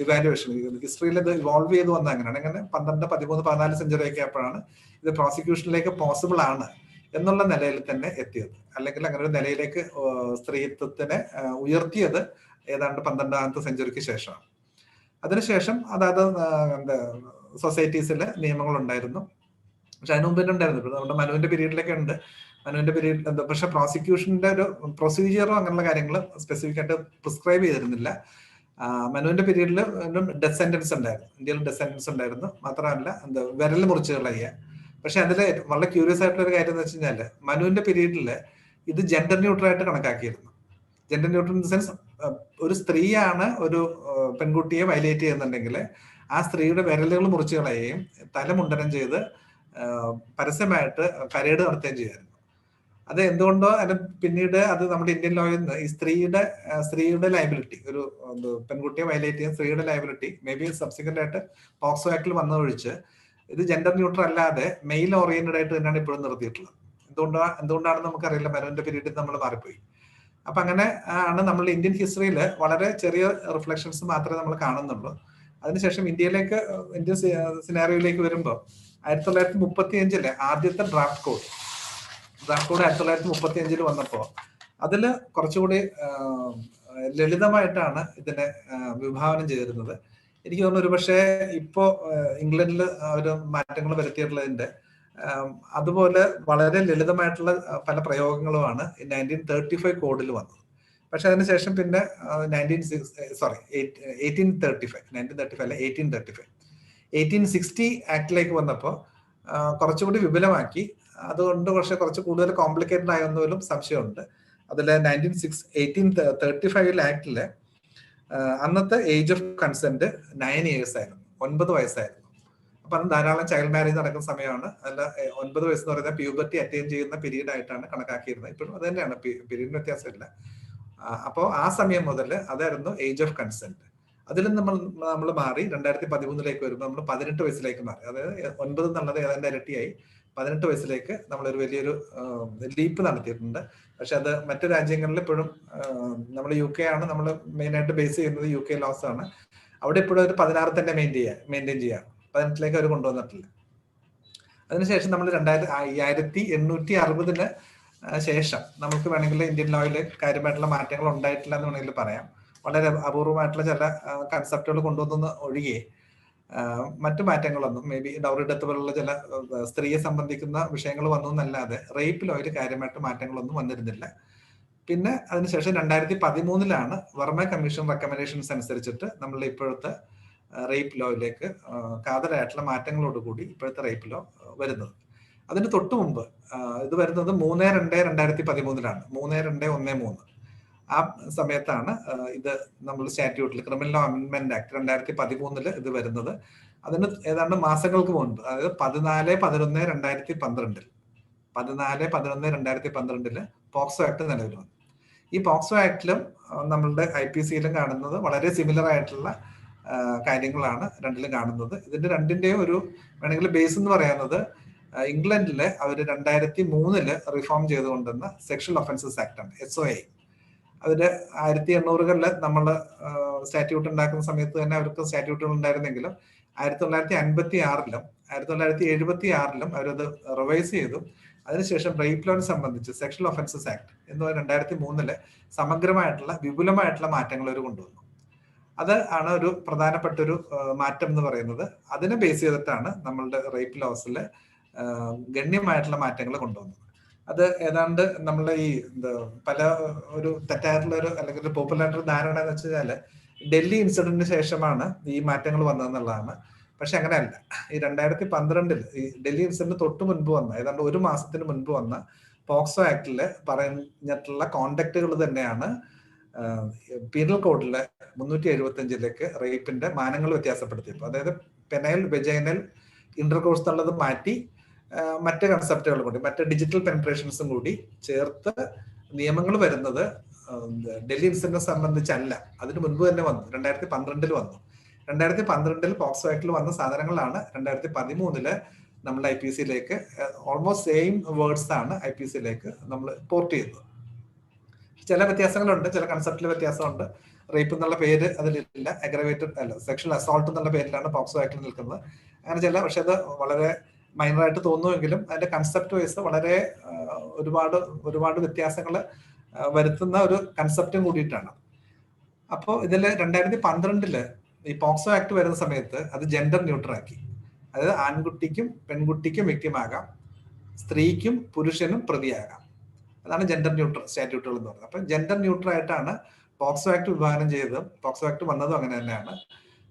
ഇവാലുവേഷൻ. ഹിസ്റ്ററിയിൽ ഇത് ഇവോൾവ് ചെയ്ത് വന്നത് അങ്ങനെയാണ്. അങ്ങനെ 12, 13, 14 സെഞ്ചുറി ഒക്കെ ആയപ്പോഴാണ് ഇത് പ്രോസിക്യൂഷനിലേക്ക് പോസിബിൾ ആണ് എന്നുള്ള നിലയിൽ തന്നെ എത്തിയത്. അല്ലെങ്കിൽ അങ്ങനെ ഒരു നിലയിലേക്ക് സ്ത്രീത്വത്തിനെ ഉയർത്തിയത് ഏതാണ്ട് 12ാമത്തെ സെഞ്ചുറിക്ക് ശേഷമാണ്. അതിനുശേഷം അതായത് സൊസൈറ്റീസിൽ നിയമങ്ങൾ ഉണ്ടായിരുന്നു. പക്ഷെ അതിന് മുമ്പ് ഉണ്ടായിരുന്നു. ഇപ്പൊ നമ്മുടെ മനുവിന്റെ പീരീഡിലൊക്കെ ഉണ്ട്. മനുവിന്റെ പീരീഡ് പക്ഷെ പ്രോസിക്യൂഷന്റെ ഒരു പ്രൊസീജിയറോ അങ്ങനെയുള്ള കാര്യങ്ങൾ സ്പെസിഫിക് ആയിട്ട് പ്രിസ്ക്രൈബ് ചെയ്തിരുന്നില്ല. മനുവിന്റെ പീരീഡിൽ ഡെത്ത് സെന്റൻസ് ഉണ്ടായിരുന്നു. ഇന്ത്യയിൽ ഡെത്ത് സെന്റൻസ് ഉണ്ടായിരുന്നു. മാത്രമല്ല വിരൽ മുറിച്ച് കളയുക. പക്ഷെ അതിൽ വളരെ ക്യൂരിയസ് ആയിട്ടുള്ള ഒരു കാര്യം എന്ന് വെച്ച് കഴിഞ്ഞാല് മനുവിന്റെ പീരീഡിൽ ഇത് ജെൻഡർ ന്യൂട്രൽ ആയിട്ട് കണക്കാക്കിയിരുന്നു. Gender neutral in the sense ഒരു സ്ത്രീയാണ് ഒരു പെൺകുട്ടിയെ വയലേറ്റ് ചെയ്യുന്നുണ്ടെങ്കിൽ ആ സ്ത്രീയുടെ വിരലുകൾ മുറിച്ച് കളയുകയും തലമുണ്ടനം ചെയ്ത് പരസ്യമായിട്ട് പരേഡ് നടത്തുകയും ചെയ്യുമായിരുന്നു. അത് എന്തുകൊണ്ടോ അത് പിന്നീട് അത് നമ്മുടെ ഇന്ത്യൻ ലോയിൽ നിന്ന് ഈ സ്ത്രീയുടെ ലയബിലിറ്റി, ഒരു പെൺകുട്ടിയെ വയലേറ്റ് ചെയ്യുന്ന സ്ത്രീയുടെ ലയബിലിറ്റി മേ ബി സബ്സിക്വന്റ് ആയിട്ട് പോക്സോ ആക്ടിൽ വന്നതൊഴിച്ച് ഇത് ജെൻഡർ ന്യൂട്രൽ അല്ലാതെ മെയിൽ ഓറിയന്റഡ് ആയിട്ട് തന്നെയാണ് ഇപ്പോഴും നിർത്തിയിട്ടുള്ളത്. എന്തുകൊണ്ടാണെന്ന് നമുക്കറിയില്ല. മനുവിന്റെ പീരീഡിൽ നമ്മൾ മാറിപ്പോയി. അപ്പൊ അങ്ങനെ ആണ് നമ്മൾ ഇന്ത്യൻ ഹിസ്റ്ററിയിൽ വളരെ ചെറിയ റിഫ്ലക്ഷൻസ് മാത്രമേ നമ്മൾ കാണുന്നുള്ളൂ. അതിനുശേഷം ഇന്ത്യൻ സിനാരിയോയിലേക്ക് വരുമ്പോൾ 1935 ആദ്യത്തെ ഡ്രാഫ്റ്റ് കോഡ് 1935 വന്നപ്പോൾ അതിൽ കുറച്ചുകൂടി ലളിതമായിട്ടാണ് ഇതിനെ വിഭാവനം ചെയ്തിരുന്നത്. എനിക്ക് തോന്നുന്നു ഒരു പക്ഷേ ഇപ്പോ ഇംഗ്ലണ്ടിൽ ഒരു മാറ്റങ്ങൾ വരുത്തിയിട്ടുള്ളതിന്റെ അതുപോലെ വളരെ ലളിതമായിട്ടുള്ള പല പ്രയോഗങ്ങളുമാണ് 1935 കോഡിൽ വന്നത്. പക്ഷെ അതിനുശേഷം പിന്നെ 1860 ആക്ടിലേക്ക് വന്നപ്പോൾ കുറച്ചുകൂടി വിപുലമാക്കി. അതുകൊണ്ട് പക്ഷെ കുറച്ച് കൂടുതൽ കോംപ്ലിക്കേറ്റഡ് ആയെന്നതിലും സംശയമുണ്ട്. അതിൽ 1835 ആക്ടില് അന്നത്തെ ഏജ് ഓഫ് കൺസെന്റ് 9 years ആയിരുന്നു, 9 വയസ്സായിരുന്നു. അപ്പൊ അത് ധാരാളം ചൈൽഡ് മാരേജ് നടക്കുന്ന സമയമാണ്. അല്ല 9 വയസ്സ് എന്ന് പറയുന്നത് പ്യൂബർട്ടി അറ്റൈൻ ചെയ്യുന്ന പീരീഡ് ആയിട്ടാണ് കണക്കാക്കിയിരുന്നത്. ഇപ്പോഴും അത് തന്നെയാണ്, പീരീഡിന് വ്യത്യാസമില്ല. അപ്പോൾ ആ സമയം മുതൽ അതായിരുന്നു ഏജ് ഓഫ് കൺസെന്റ്. അതിൽ നമ്മൾ മാറി 2013 വരുമ്പോൾ നമ്മൾ 18 വയസ്സിലേക്ക് മാറി. അതായത് 9 എന്നുള്ളത് ഏതാണ്ട് ഇരട്ടിയായി 18 വയസ്സിലേക്ക് നമ്മളൊരു വലിയൊരു ലീപ്പ് നടത്തിയിട്ടുണ്ട്. പക്ഷെ അത് മറ്റു രാജ്യങ്ങളിൽ ഇപ്പോഴും നമ്മൾ UK ആണ് നമ്മൾ മെയിനായിട്ട് ബേസ് ചെയ്യുന്നത്, UK ലോസ് ആണ്. അവിടെ ഇപ്പോഴും ഒരു 16 തന്നെ മെയിൻറ്റെയിൻ ചെയ്യാം. 18 അവർ കൊണ്ടുവന്നിട്ടില്ല. അതിനുശേഷം നമ്മൾ 1860 ശേഷം നമുക്ക് വേണമെങ്കിൽ ഇന്ത്യൻ ലോയിൽ കാര്യമായിട്ടുള്ള മാറ്റങ്ങൾ ഉണ്ടായിട്ടില്ല എന്ന് വേണമെങ്കിൽ പറയാം. വളരെ അപൂർവമായിട്ടുള്ള ചില കൺസെപ്റ്റുകൾ കൊണ്ടുവന്ന ഒഴികെ മറ്റു മാറ്റങ്ങളൊന്നും, മേ ബി ഡൗറി ഡെത്ത് പോലുള്ള ചില സ്ത്രീയെ സംബന്ധിക്കുന്ന വിഷയങ്ങൾ വന്നു എന്നല്ലാതെ റേപ്പ് ലോയിൽ കാര്യമായിട്ട് മാറ്റങ്ങളൊന്നും വന്നിരുന്നില്ല. പിന്നെ അതിനുശേഷം 2013 വർമ്മ കമ്മീഷൻ റെക്കമെൻഡേഷൻസ് അനുസരിച്ചിട്ട് നമ്മളുടെ ഇപ്പോഴത്തെ റേപ്പ് ലോയിലേക്ക് കാതലായിട്ടുള്ള മാറ്റങ്ങളോടുകൂടി ഇപ്പോഴത്തെ റേപ്പ് ലോ വരുന്നത്. അതിന് തൊട്ടു മുമ്പ് ഇത് വരുന്നത് 3/2/2013 3/2/13 ആ സമയത്താണ് ഇത് നമ്മൾ സ്റ്റാറ്റ്യൂട്ടിൽ ക്രിമിനൽ ലോ അമെൻഡ്മെന്റ് ആക്ട് 2013 ഇത് വരുന്നത്. അതിന് ഏതാണ്ട് മാസങ്ങൾക്ക് മുൻപ്, അതായത് 14/11/2012 പോക്സോ ആക്ട് നിലവിൽ വന്നു. ഈ പോക്സോ ആക്ടിലും നമ്മളുടെ IPCയിലും കാണുന്നത് വളരെ സിമിലർ ആയിട്ടുള്ള കാര്യങ്ങളാണ് രണ്ടിലും കാണുന്നത്. ഇതിന്റെ രണ്ടിന്റെയും ഒരു വേണമെങ്കിൽ ബേസ് എന്ന് പറയുന്നത് ഇംഗ്ലണ്ടില് അവർ 2003 റിഫോം ചെയ്തുകൊണ്ടുവന്ന സെക്ഷൽ ഒഫൻസസ് ആക്ട് ആണ്, SOA. അതില് 1800-കളില് നമ്മൾ സ്റ്റാറ്റ്യൂട്ട് ഉണ്ടാക്കുന്ന സമയത്ത് തന്നെ അവർക്ക് സ്റ്റാറ്റ്യൂട്ടുകൾ ഉണ്ടായിരുന്നെങ്കിലും 1956-ലും 1976-ലും അവരത് റിവൈസ് ചെയ്തു. അതിനുശേഷം റേപ്പ് ലോനെ സംബന്ധിച്ച് സെക്ഷൽ ഒഫൻസസ് ആക്ട് എന്ന് 2003 സമഗ്രമായിട്ടുള്ള വിപുലമായിട്ടുള്ള മാറ്റങ്ങൾ അവർ കൊണ്ടുവന്നു. അത് ആണ് ഒരു പ്രധാനപ്പെട്ട ഒരു മാറ്റം എന്ന് പറയുന്നത്. അതിനെ ബേസ് ചെയ്തിട്ടാണ് നമ്മളുടെ റേപ്പ് ലോസിൽ ഗണ്യമായിട്ടുള്ള മാറ്റങ്ങൾ കൊണ്ടുവന്നത്. അത് ഏതാണ്ട് നമ്മളെ ഈ പല ഒരു തെറ്റായിട്ടുള്ള ഒരു അല്ലെങ്കിൽ ഒരു പോപ്പുലർ ആയിട്ടുള്ള ധാരണ എന്ന് വെച്ച് കഴിഞ്ഞാല് ഡൽഹി ഇൻസിഡന്റിന് ശേഷമാണ് ഈ മാറ്റങ്ങൾ വന്നതെന്നുള്ളതാണ്. പക്ഷെ അങ്ങനെയല്ല. ഈ 2012 ഈ ഡൽഹി ഇൻസിഡന്റ് തൊട്ട് മുൻപ് വന്ന ഏതാണ്ട് ഒരു മാസത്തിന് മുൻപ് വന്ന പോക്സോ ആക്ടില് പറഞ്ഞിട്ടുള്ള കോണ്ടക്റ്റുകൾ തന്നെയാണ് പീനൽ കോഡിലെ 375 റേപ്പിന്റെ മാനങ്ങൾ വ്യത്യാസപ്പെടുത്തിയപ്പോൾ. അതായത് പെനൈൽ വെജൈനൽ ഇന്റർകോഴ്സ് എന്നുള്ളത് മാറ്റി മറ്റ് കൺസെപ്റ്റുകൾ കൂടി മറ്റ് ഡിജിറ്റൽ പെനിട്രേഷൻസും കൂടി ചേർത്ത് നിയമങ്ങൾ വരുന്നത് ഡൽഹി ഇൻസിഡന്റിനെ സംബന്ധിച്ചല്ല, അതിന് മുൻപ് തന്നെ വന്നു. 2012 വന്നു. 2012 പോക്സോ ആക്ടിൽ വന്ന സാധനങ്ങളാണ് 2013 നമ്മൾ IPC-യിലേക്ക് ഓൾമോസ്റ്റ് സെയിം വേർഡ്സ് ആണ് IPC-യിലേക്ക് നമ്മൾ പോർട്ട് ചെയ്യുന്നത്. ചില വ്യത്യാസങ്ങളുണ്ട്, ചില കൺസെപ്റ്റിൽ വ്യത്യാസമുണ്ട്. റേപ്പ് എന്നുള്ള പേര് അതിലില്ല, അഗ്രവേറ്റഡ് അല്ല സെക്ഷൽ അസോൾട്ട് എന്നുള്ള പേരിലാണ് പോക്സോ ആക്ടിൽ നിൽക്കുന്നത്. അങ്ങനെ ചില, പക്ഷെ അത് വളരെ മൈനറായിട്ട് തോന്നുമെങ്കിലും അതിന്റെ കൺസെപ്റ്റ് വൈസ് വളരെ ഒരുപാട് വ്യത്യാസങ്ങൾ വരുത്തുന്ന ഒരു കൺസെപ്റ്റും കൂടിയിട്ടാണ്. അപ്പോൾ ഇതിൽ 2012 ഈ പോക്സോ ആക്ട് വരുന്ന സമയത്ത് അത് ജെൻഡർ ന്യൂട്രൽ ആക്കി. അതായത് ആൺകുട്ടിക്കും പെൺകുട്ടിക്കും വിക്ടിമാകാം, സ്ത്രീക്കും പുരുഷനും പ്രതിയാകാം. അതാണ് ജെൻഡർ ന്യൂട്രൽ സ്റ്റാറ്റ്യൂട്ടുകൾ എന്ന് പറയുന്നത്. അപ്പൊ ജെൻഡർ ന്യൂട്രൽ ആയിട്ടാണ് പോക്സോ ആക്ട് വിഭാവനം ചെയ്തതും പോക്സോ ആക്ട് വന്നതും അങ്ങനെ തന്നെയാണ്.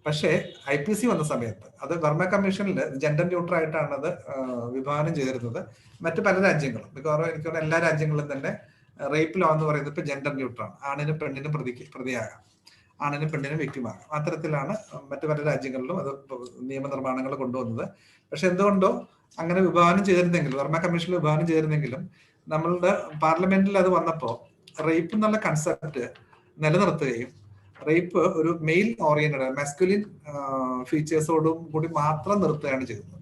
പക്ഷേ IPC വന്ന സമയത്ത് അത് ബർമ കമ്മീഷനിൽ ജെൻഡർ ന്യൂട്രൽ ആയിട്ടാണ് അത് വിഭാവനം ചെയ്തിരുന്നത്. മറ്റു പല രാജ്യങ്ങളും, മിക്കവാറും എനിക്ക് തോന്നുന്നു എല്ലാ രാജ്യങ്ങളിലും തന്നെ റേപ്പ് ലോ എന്ന് പറയുന്നത് ഇപ്പൊ ജെൻഡർ ന്യൂട്രൽ ആണ്. ആണിനും പെണ്ണിനും പ്രതിയാകാം, ആണിനും പെണ്ണിനും വ്യക്തിമാകാം. അത്തരത്തിലാണ് മറ്റു പല രാജ്യങ്ങളിലും അത് നിയമനിർമ്മാണങ്ങൾ കൊണ്ടുവന്നത്. പക്ഷെ എന്തുകൊണ്ടോ അങ്ങനെ വിഭാവനം ചെയ്തിരുന്നെങ്കിലും, ബർമ കമ്മീഷനിൽ വിഭാവനം ചെയ്തിരുന്നെങ്കിലും നമ്മളുടെ പാർലമെന്റിൽ അത് വന്നപ്പോൾ റേപ്പ് എന്നുള്ള കൺസെപ്റ്റ് നിലനിർത്തുകയും റേപ്പ് ഒരു മെയിൽ ഓറിയന്റഡ് മാസ്കുലിൻ ഫീച്ചേഴ്സോടും കൂടി മാത്രം നിർത്തുകയാണ് ചെയ്തത്.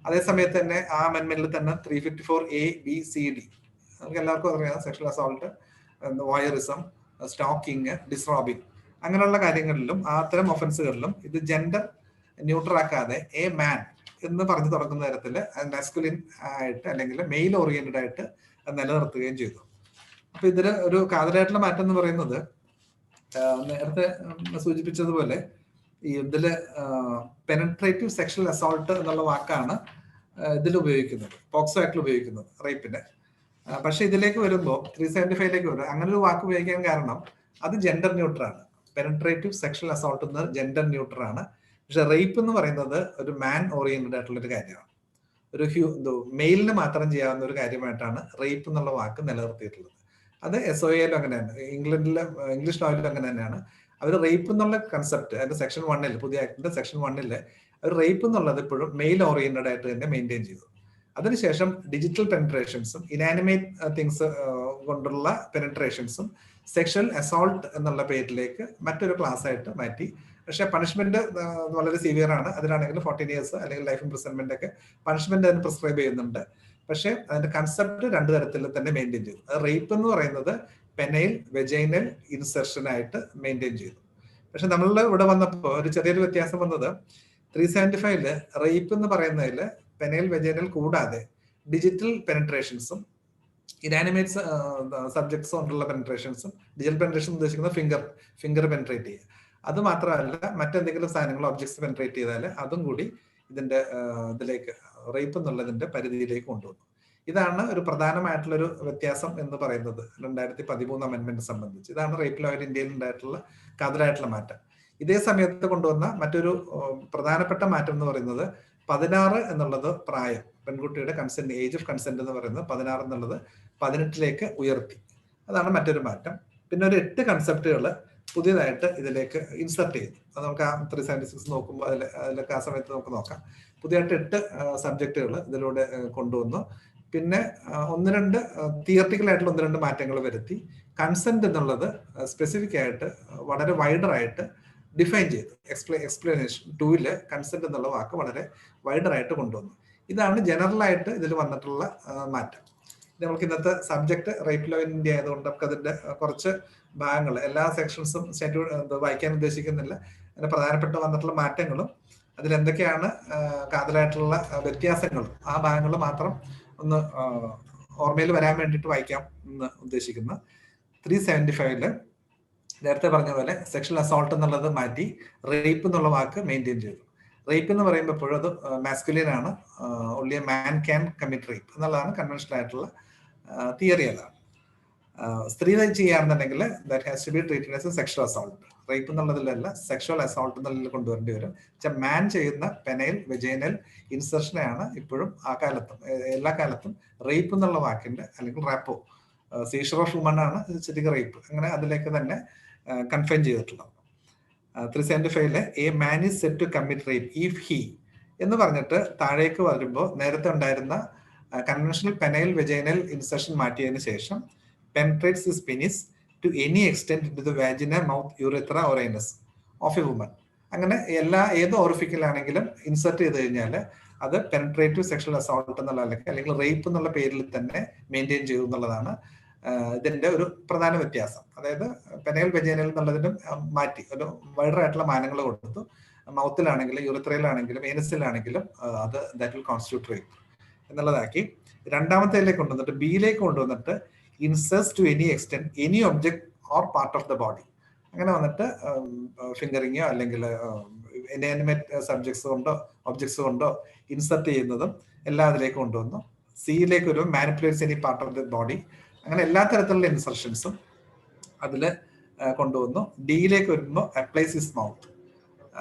അതേസമയത്ത് തന്നെ ആ അമെന്റ്മെന്റിൽ തന്നെ 354A, B, C, D നമുക്ക് എല്ലാവർക്കും അറിയാം, സെക്ഷൽ അസോൾട്ട്, വോയറിസം, സ്റ്റോക്കിംഗ്, ഡിസ്റോബിംഗ് അങ്ങനെയുള്ള കാര്യങ്ങളിലും അത്തരം ഒഫൻസുകളിലും ഇത് ജെൻഡർ ന്യൂട്രൽ ആക്കാതെ എ മാൻ എന്ന് പറഞ്ഞു തുടങ്ങുന്ന തരത്തിൽ മാസ്കുലിൻ ആയിട്ട് അല്ലെങ്കിൽ മെയിൽ ഓറിയന്റഡ് ആയിട്ട് നിലനിർത്തുകയും ചെയ്തു. അപ്പൊ ഇതിന് ഒരു കാതലായിട്ടുള്ള മാറ്റം എന്ന് പറയുന്നത് നേരത്തെ സൂചിപ്പിച്ചതുപോലെ ഈ ഇതില് പെനട്രേറ്റീവ് സെക്ഷൽ അസോൾട്ട് എന്നുള്ള വാക്കാണ് ഇതിൽ ഉപയോഗിക്കുന്നത്, പോക്സോ ആക്ടിൽ ഉപയോഗിക്കുന്നത് റേപ്പിന്റെ. പക്ഷെ ഇതിലേക്ക് വരുമ്പോൾ 375 വരുമ്പോൾ അങ്ങനെ ഒരു വാക്ക് ഉപയോഗിക്കാൻ കാരണം അത് ജെൻഡർ ന്യൂട്രൽ ആണ്. പെനട്രേറ്റീവ് സെക്ഷൽ അസോൾട്ട് എന്നത് ജെൻഡർ ന്യൂട്രൽ ആണ്. പക്ഷെ റേപ്പ് എന്ന് പറയുന്നത് ഒരു മാൻ ഓറിയന്റഡ് ആയിട്ടുള്ള ഒരു കാര്യമാണ്. ഒരു മെയിലിന് മാത്രം ചെയ്യാവുന്ന ഒരു കാര്യമായിട്ടാണ് റേപ്പ് എന്നുള്ള വാക്ക് നിലനിർത്തിയിട്ടുള്ളത്. അത് SOAയിലും അങ്ങനെയാണ്, ഇംഗ്ലീഷ് ലോയിലും അങ്ങനെ തന്നെയാണ്. അവർ റേപ്പ് എന്നുള്ള കൺസെപ്റ്റ് അതിന്റെ സെക്ഷൻ 1 പുതിയ ആക്ടിന്റെ സെക്ഷൻ 1 അവർ റേപ്പ് എന്നുള്ളത് ഇപ്പോഴും മെയിൽ ഓറിയന്റഡ് ആയിട്ട് തന്നെ മെയിൻറ്റെയിൻ ചെയ്തു. അതിനുശേഷം ഡിജിറ്റൽ പെനിട്രേഷൻസും ഇനാനിമേറ്റ് തിങ്സ് കൊണ്ടുള്ള പെനിട്രേഷൻസും സെക്ഷൽ അസോൾട്ട് എന്നുള്ള പേരിലേക്ക് മറ്റൊരു ക്ലാസ് ആയിട്ട് മാറ്റി. പക്ഷെ പണിഷ്മെന്റ് വളരെ സിവിയർ ആണ്. അതിനാണെങ്കിൽ 14 years അല്ലെങ്കിൽ ലൈഫ് ഇംപ്രിസൺമെന്റ് ഒക്കെ പണിഷ്മെന്റ് അതിന് പ്രിസ്ക്രൈബ് ചെയ്യുന്നുണ്ട്. പക്ഷെ അതിന്റെ കൺസെപ്റ്റ് രണ്ടു തരത്തിൽ തന്നെ മെയിൻറ്റെയിൻ ചെയ്തു. റേപ്പ് എന്ന് പറയുന്നത് പെനൈൽ വെജൈനൽ ഇൻസെർഷൻ ആയിട്ട് മെയിൻറ്റെയിൻ ചെയ്തു. പക്ഷെ നമ്മളുടെ ഇവിടെ വന്നപ്പോൾ ഒരു ചെറിയൊരു വ്യത്യാസം വന്നത് 375 റേപ്പ് എന്ന് പറയുന്നതിൽ പെനൈൽ വെജൈനൽ കൂടാതെ ഡിജിറ്റൽ പെനിട്രേഷൻസും ഇനാനിമേറ്റ് സബ്ജക്ട്സ് കൊണ്ടുള്ള പെനിട്രേഷൻസും, ഡിജിറ്റൽ പെനിട്രേഷൻ ഉദ്ദേശിക്കുന്നത് ഫിംഗർ പെനിട്രേറ്റ് ചെയ്യുക, അത് മാത്രമല്ല മറ്റെന്തെങ്കിലും സാധനങ്ങൾ ഒബ്ജക്ട്സ് പെനിട്രേറ്റ് ചെയ്താൽ അതും കൂടി ഇതിന്റെ ഇതിലേക്ക് റേപ്പ് എന്നുള്ളതിന്റെ പരിധിയിലേക്ക് കൊണ്ടുവന്നു. ഇതാണ് ഒരു പ്രധാനമായിട്ടുള്ളൊരു വ്യത്യാസം എന്ന് പറയുന്നത് 2013 അമെന്റ്മെന്റ് സംബന്ധിച്ച്. ഇതാണ് റേപ്പ് ലോയിൽ ഇന്ത്യയിൽ ഉണ്ടായിട്ടുള്ള കാതലായിട്ടുള്ള മാറ്റം. ഇതേ സമയത്ത് കൊണ്ടുവന്ന മറ്റൊരു പ്രധാനപ്പെട്ട മാറ്റം എന്ന് പറയുന്നത് 16 എന്നുള്ളത് പ്രായം, പെൺകുട്ടിയുടെ കൺസെന്റ്, ഏജ് ഓഫ് കൺസെന്റ് എന്ന് പറയുന്നത് 16 എന്നുള്ളത് 18 ഉയർത്തി. അതാണ് മറ്റൊരു മാറ്റം. പിന്നെ ഒരു 8 കൺസെപ്റ്റുകൾ പുതിയതായിട്ട് ഇതിലേക്ക് ഇൻസർട്ട് ചെയ്തു. അത് നമുക്ക് ആ 376 നോക്കുമ്പോൾ അതിലൊക്കെ ആ സമയത്ത് നമുക്ക് നോക്കാം. പുതിയതായിട്ട് 8 സബ്ജക്റ്റുകൾ ഇതിലൂടെ കൊണ്ടുവന്നു. പിന്നെ 1-2 തിയറട്ടിക്കൽ ആയിട്ടുള്ള 1-2 മാറ്റങ്ങൾ വരുത്തി. കൺസെന്റ് എന്നുള്ളത് സ്പെസിഫിക് ആയിട്ട് വളരെ വൈഡറായിട്ട് ഡിഫൈൻ ചെയ്തു. എക്സ്പ്ലനേഷൻ 2 കൺസെന്റ് എന്നുള്ള വാക്ക് വളരെ വൈഡറായിട്ട് കൊണ്ടുവന്നു. ഇതാണ് ജനറൽ ആയിട്ട് ഇതിൽ വന്നിട്ടുള്ള മാറ്റം. നമുക്ക് ഇന്നത്തെ subject rape law in India ആയതുകൊണ്ട് നമുക്ക് അതിന്റെ കുറച്ച് ഭാഗങ്ങൾ, എല്ലാ സെക്ഷൻസും സ്റ്റാറ്റ്യൂട്ട് വായിക്കാൻ ഉദ്ദേശിക്കുന്നില്ല. അതിന് പ്രധാനപ്പെട്ട വന്നിട്ടുള്ള മാറ്റങ്ങളും അതിലെന്തൊക്കെയാണ് കാതലായിട്ടുള്ള വ്യത്യാസങ്ങളും ആ ഭാഗങ്ങൾ മാത്രം ഒന്ന് ഓർമ്മയിൽ വരാൻ വേണ്ടിയിട്ട് വായിക്കാം എന്ന് ഉദ്ദേശിക്കുന്നു. 375 നേരത്തെ പറഞ്ഞ പോലെ സെക്ഷൽ അസോൾട്ട് എന്നുള്ളത് മാറ്റി റേപ്പ് എന്നുള്ള വാക്ക് മെയിൻറ്റെയിൻ ചെയ്തു. റേപ്പ് എന്ന് പറയുമ്പോൾ എപ്പോഴും അത് മാസ്കുലിൻ ആണ്, only a man can commit rape എന്നുള്ളതാണ് കൺവെൻഷണൽ ആയിട്ടുള്ള തിയറി. അതാണ് സ്ത്രീ ചെയ്യുകയാണെന്നുണ്ടെങ്കിൽ that has to be treated as a sexual assault. Rape എന്നുള്ളതിലല്ല, സെക്ഷൽ അസോൾട്ട് എന്നുള്ളതിൽ കൊണ്ടുവരേണ്ടി വരും. മാൻ ചെയ്യുന്ന പെനൈൽ വെജൈനൽ ഇൻസർഷനെയാണ് ഇപ്പോഴും ആ കാലത്തും എല്ലാ കാലത്തും റേപ്പ് എന്നുള്ള വാക്കിന്റെ, അല്ലെങ്കിൽ റാപ്പോ സീഷർ ഓഫ് വുമൺ ആണ് ശരിക്കും റേപ്പ്, അങ്ങനെ അതിലേക്ക് തന്നെ കൺഫൈൻ ചെയ്തിട്ടുള്ളത്. 375 a man is said to commit rape if he എന്ന് പറഞ്ഞിട്ട് താഴേക്ക് വരുമ്പോൾ നേരത്തെ ഉണ്ടായിരുന്ന കൺവെൻഷണൽ പെനൈൽ വെജൈനൽ ഇൻസർഷൻ മാറ്റിയതിനു ശേഷം penetrates his penis to any extent into the vagina, mouth, urethra or anus of a woman. അങ്ങനെ ഏത് ഓറിഫിക്കലാണെങ്കിലും ഇൻസർട്ട് ചെയ്ത് കഴിഞ്ഞാൽ അത് പെനട്രേറ്റീവ് സെക്ഷൽ അസോൾട്ട് എന്നുള്ള അല്ലെങ്കിൽ റേപ്പ് എന്നുള്ള പേരിൽ തന്നെ മെയിൻറ്റെയിൻ ചെയ്തു എന്നുള്ളതാണ് ഇതിന്റെ ഒരു പ്രധാന വ്യത്യാസം. അതായത് പെനൈൽ വെജൈനൽ എന്നുള്ളതിനും മാറ്റി ഒരു വൈഡറായിട്ടുള്ള മാനങ്ങൾ കൊടുത്തു. മൗത്തിലാണെങ്കിലും യൂറിത്രയിലാണെങ്കിലും ഏനസിലാണെങ്കിലും അത് ദാറ്റ് വിൽ കോൺസ്റ്റിറ്റ്യൂട്ട് റേപ്പ് എന്നുള്ളതാക്കി. രണ്ടാമത്തേലേക്ക് കൊണ്ടുവന്നിട്ട് ബിയിലേക്ക് കൊണ്ടുവന്നിട്ട് incest to any extent any object or part of the body, അങ്ങനെ വന്നിട്ട് ഫിംഗറിങ്ങോ അല്ലെങ്കിൽ ഇനാനിമേറ്റ് സബ്ജക്ട്സ് കൊണ്ടോ ഒബ്ജക്ട്സ് കൊണ്ടോ ഇൻസർട്ട് ചെയ്യുന്നതും എല്ലാം അതിലേക്ക് കൊണ്ടുവന്നു. സിയിലേക്ക് ഒരു manipulates any part of the body, അങ്ങനെ എല്ലാ തരത്തിലുള്ള ഇൻസർഷൻസും അതിൽ കൊണ്ടുവന്നു. ഡിയിലേക്ക് വരുമ്പോൾ അപ്ലൈസ് ഹിസ് മൗത്ത്,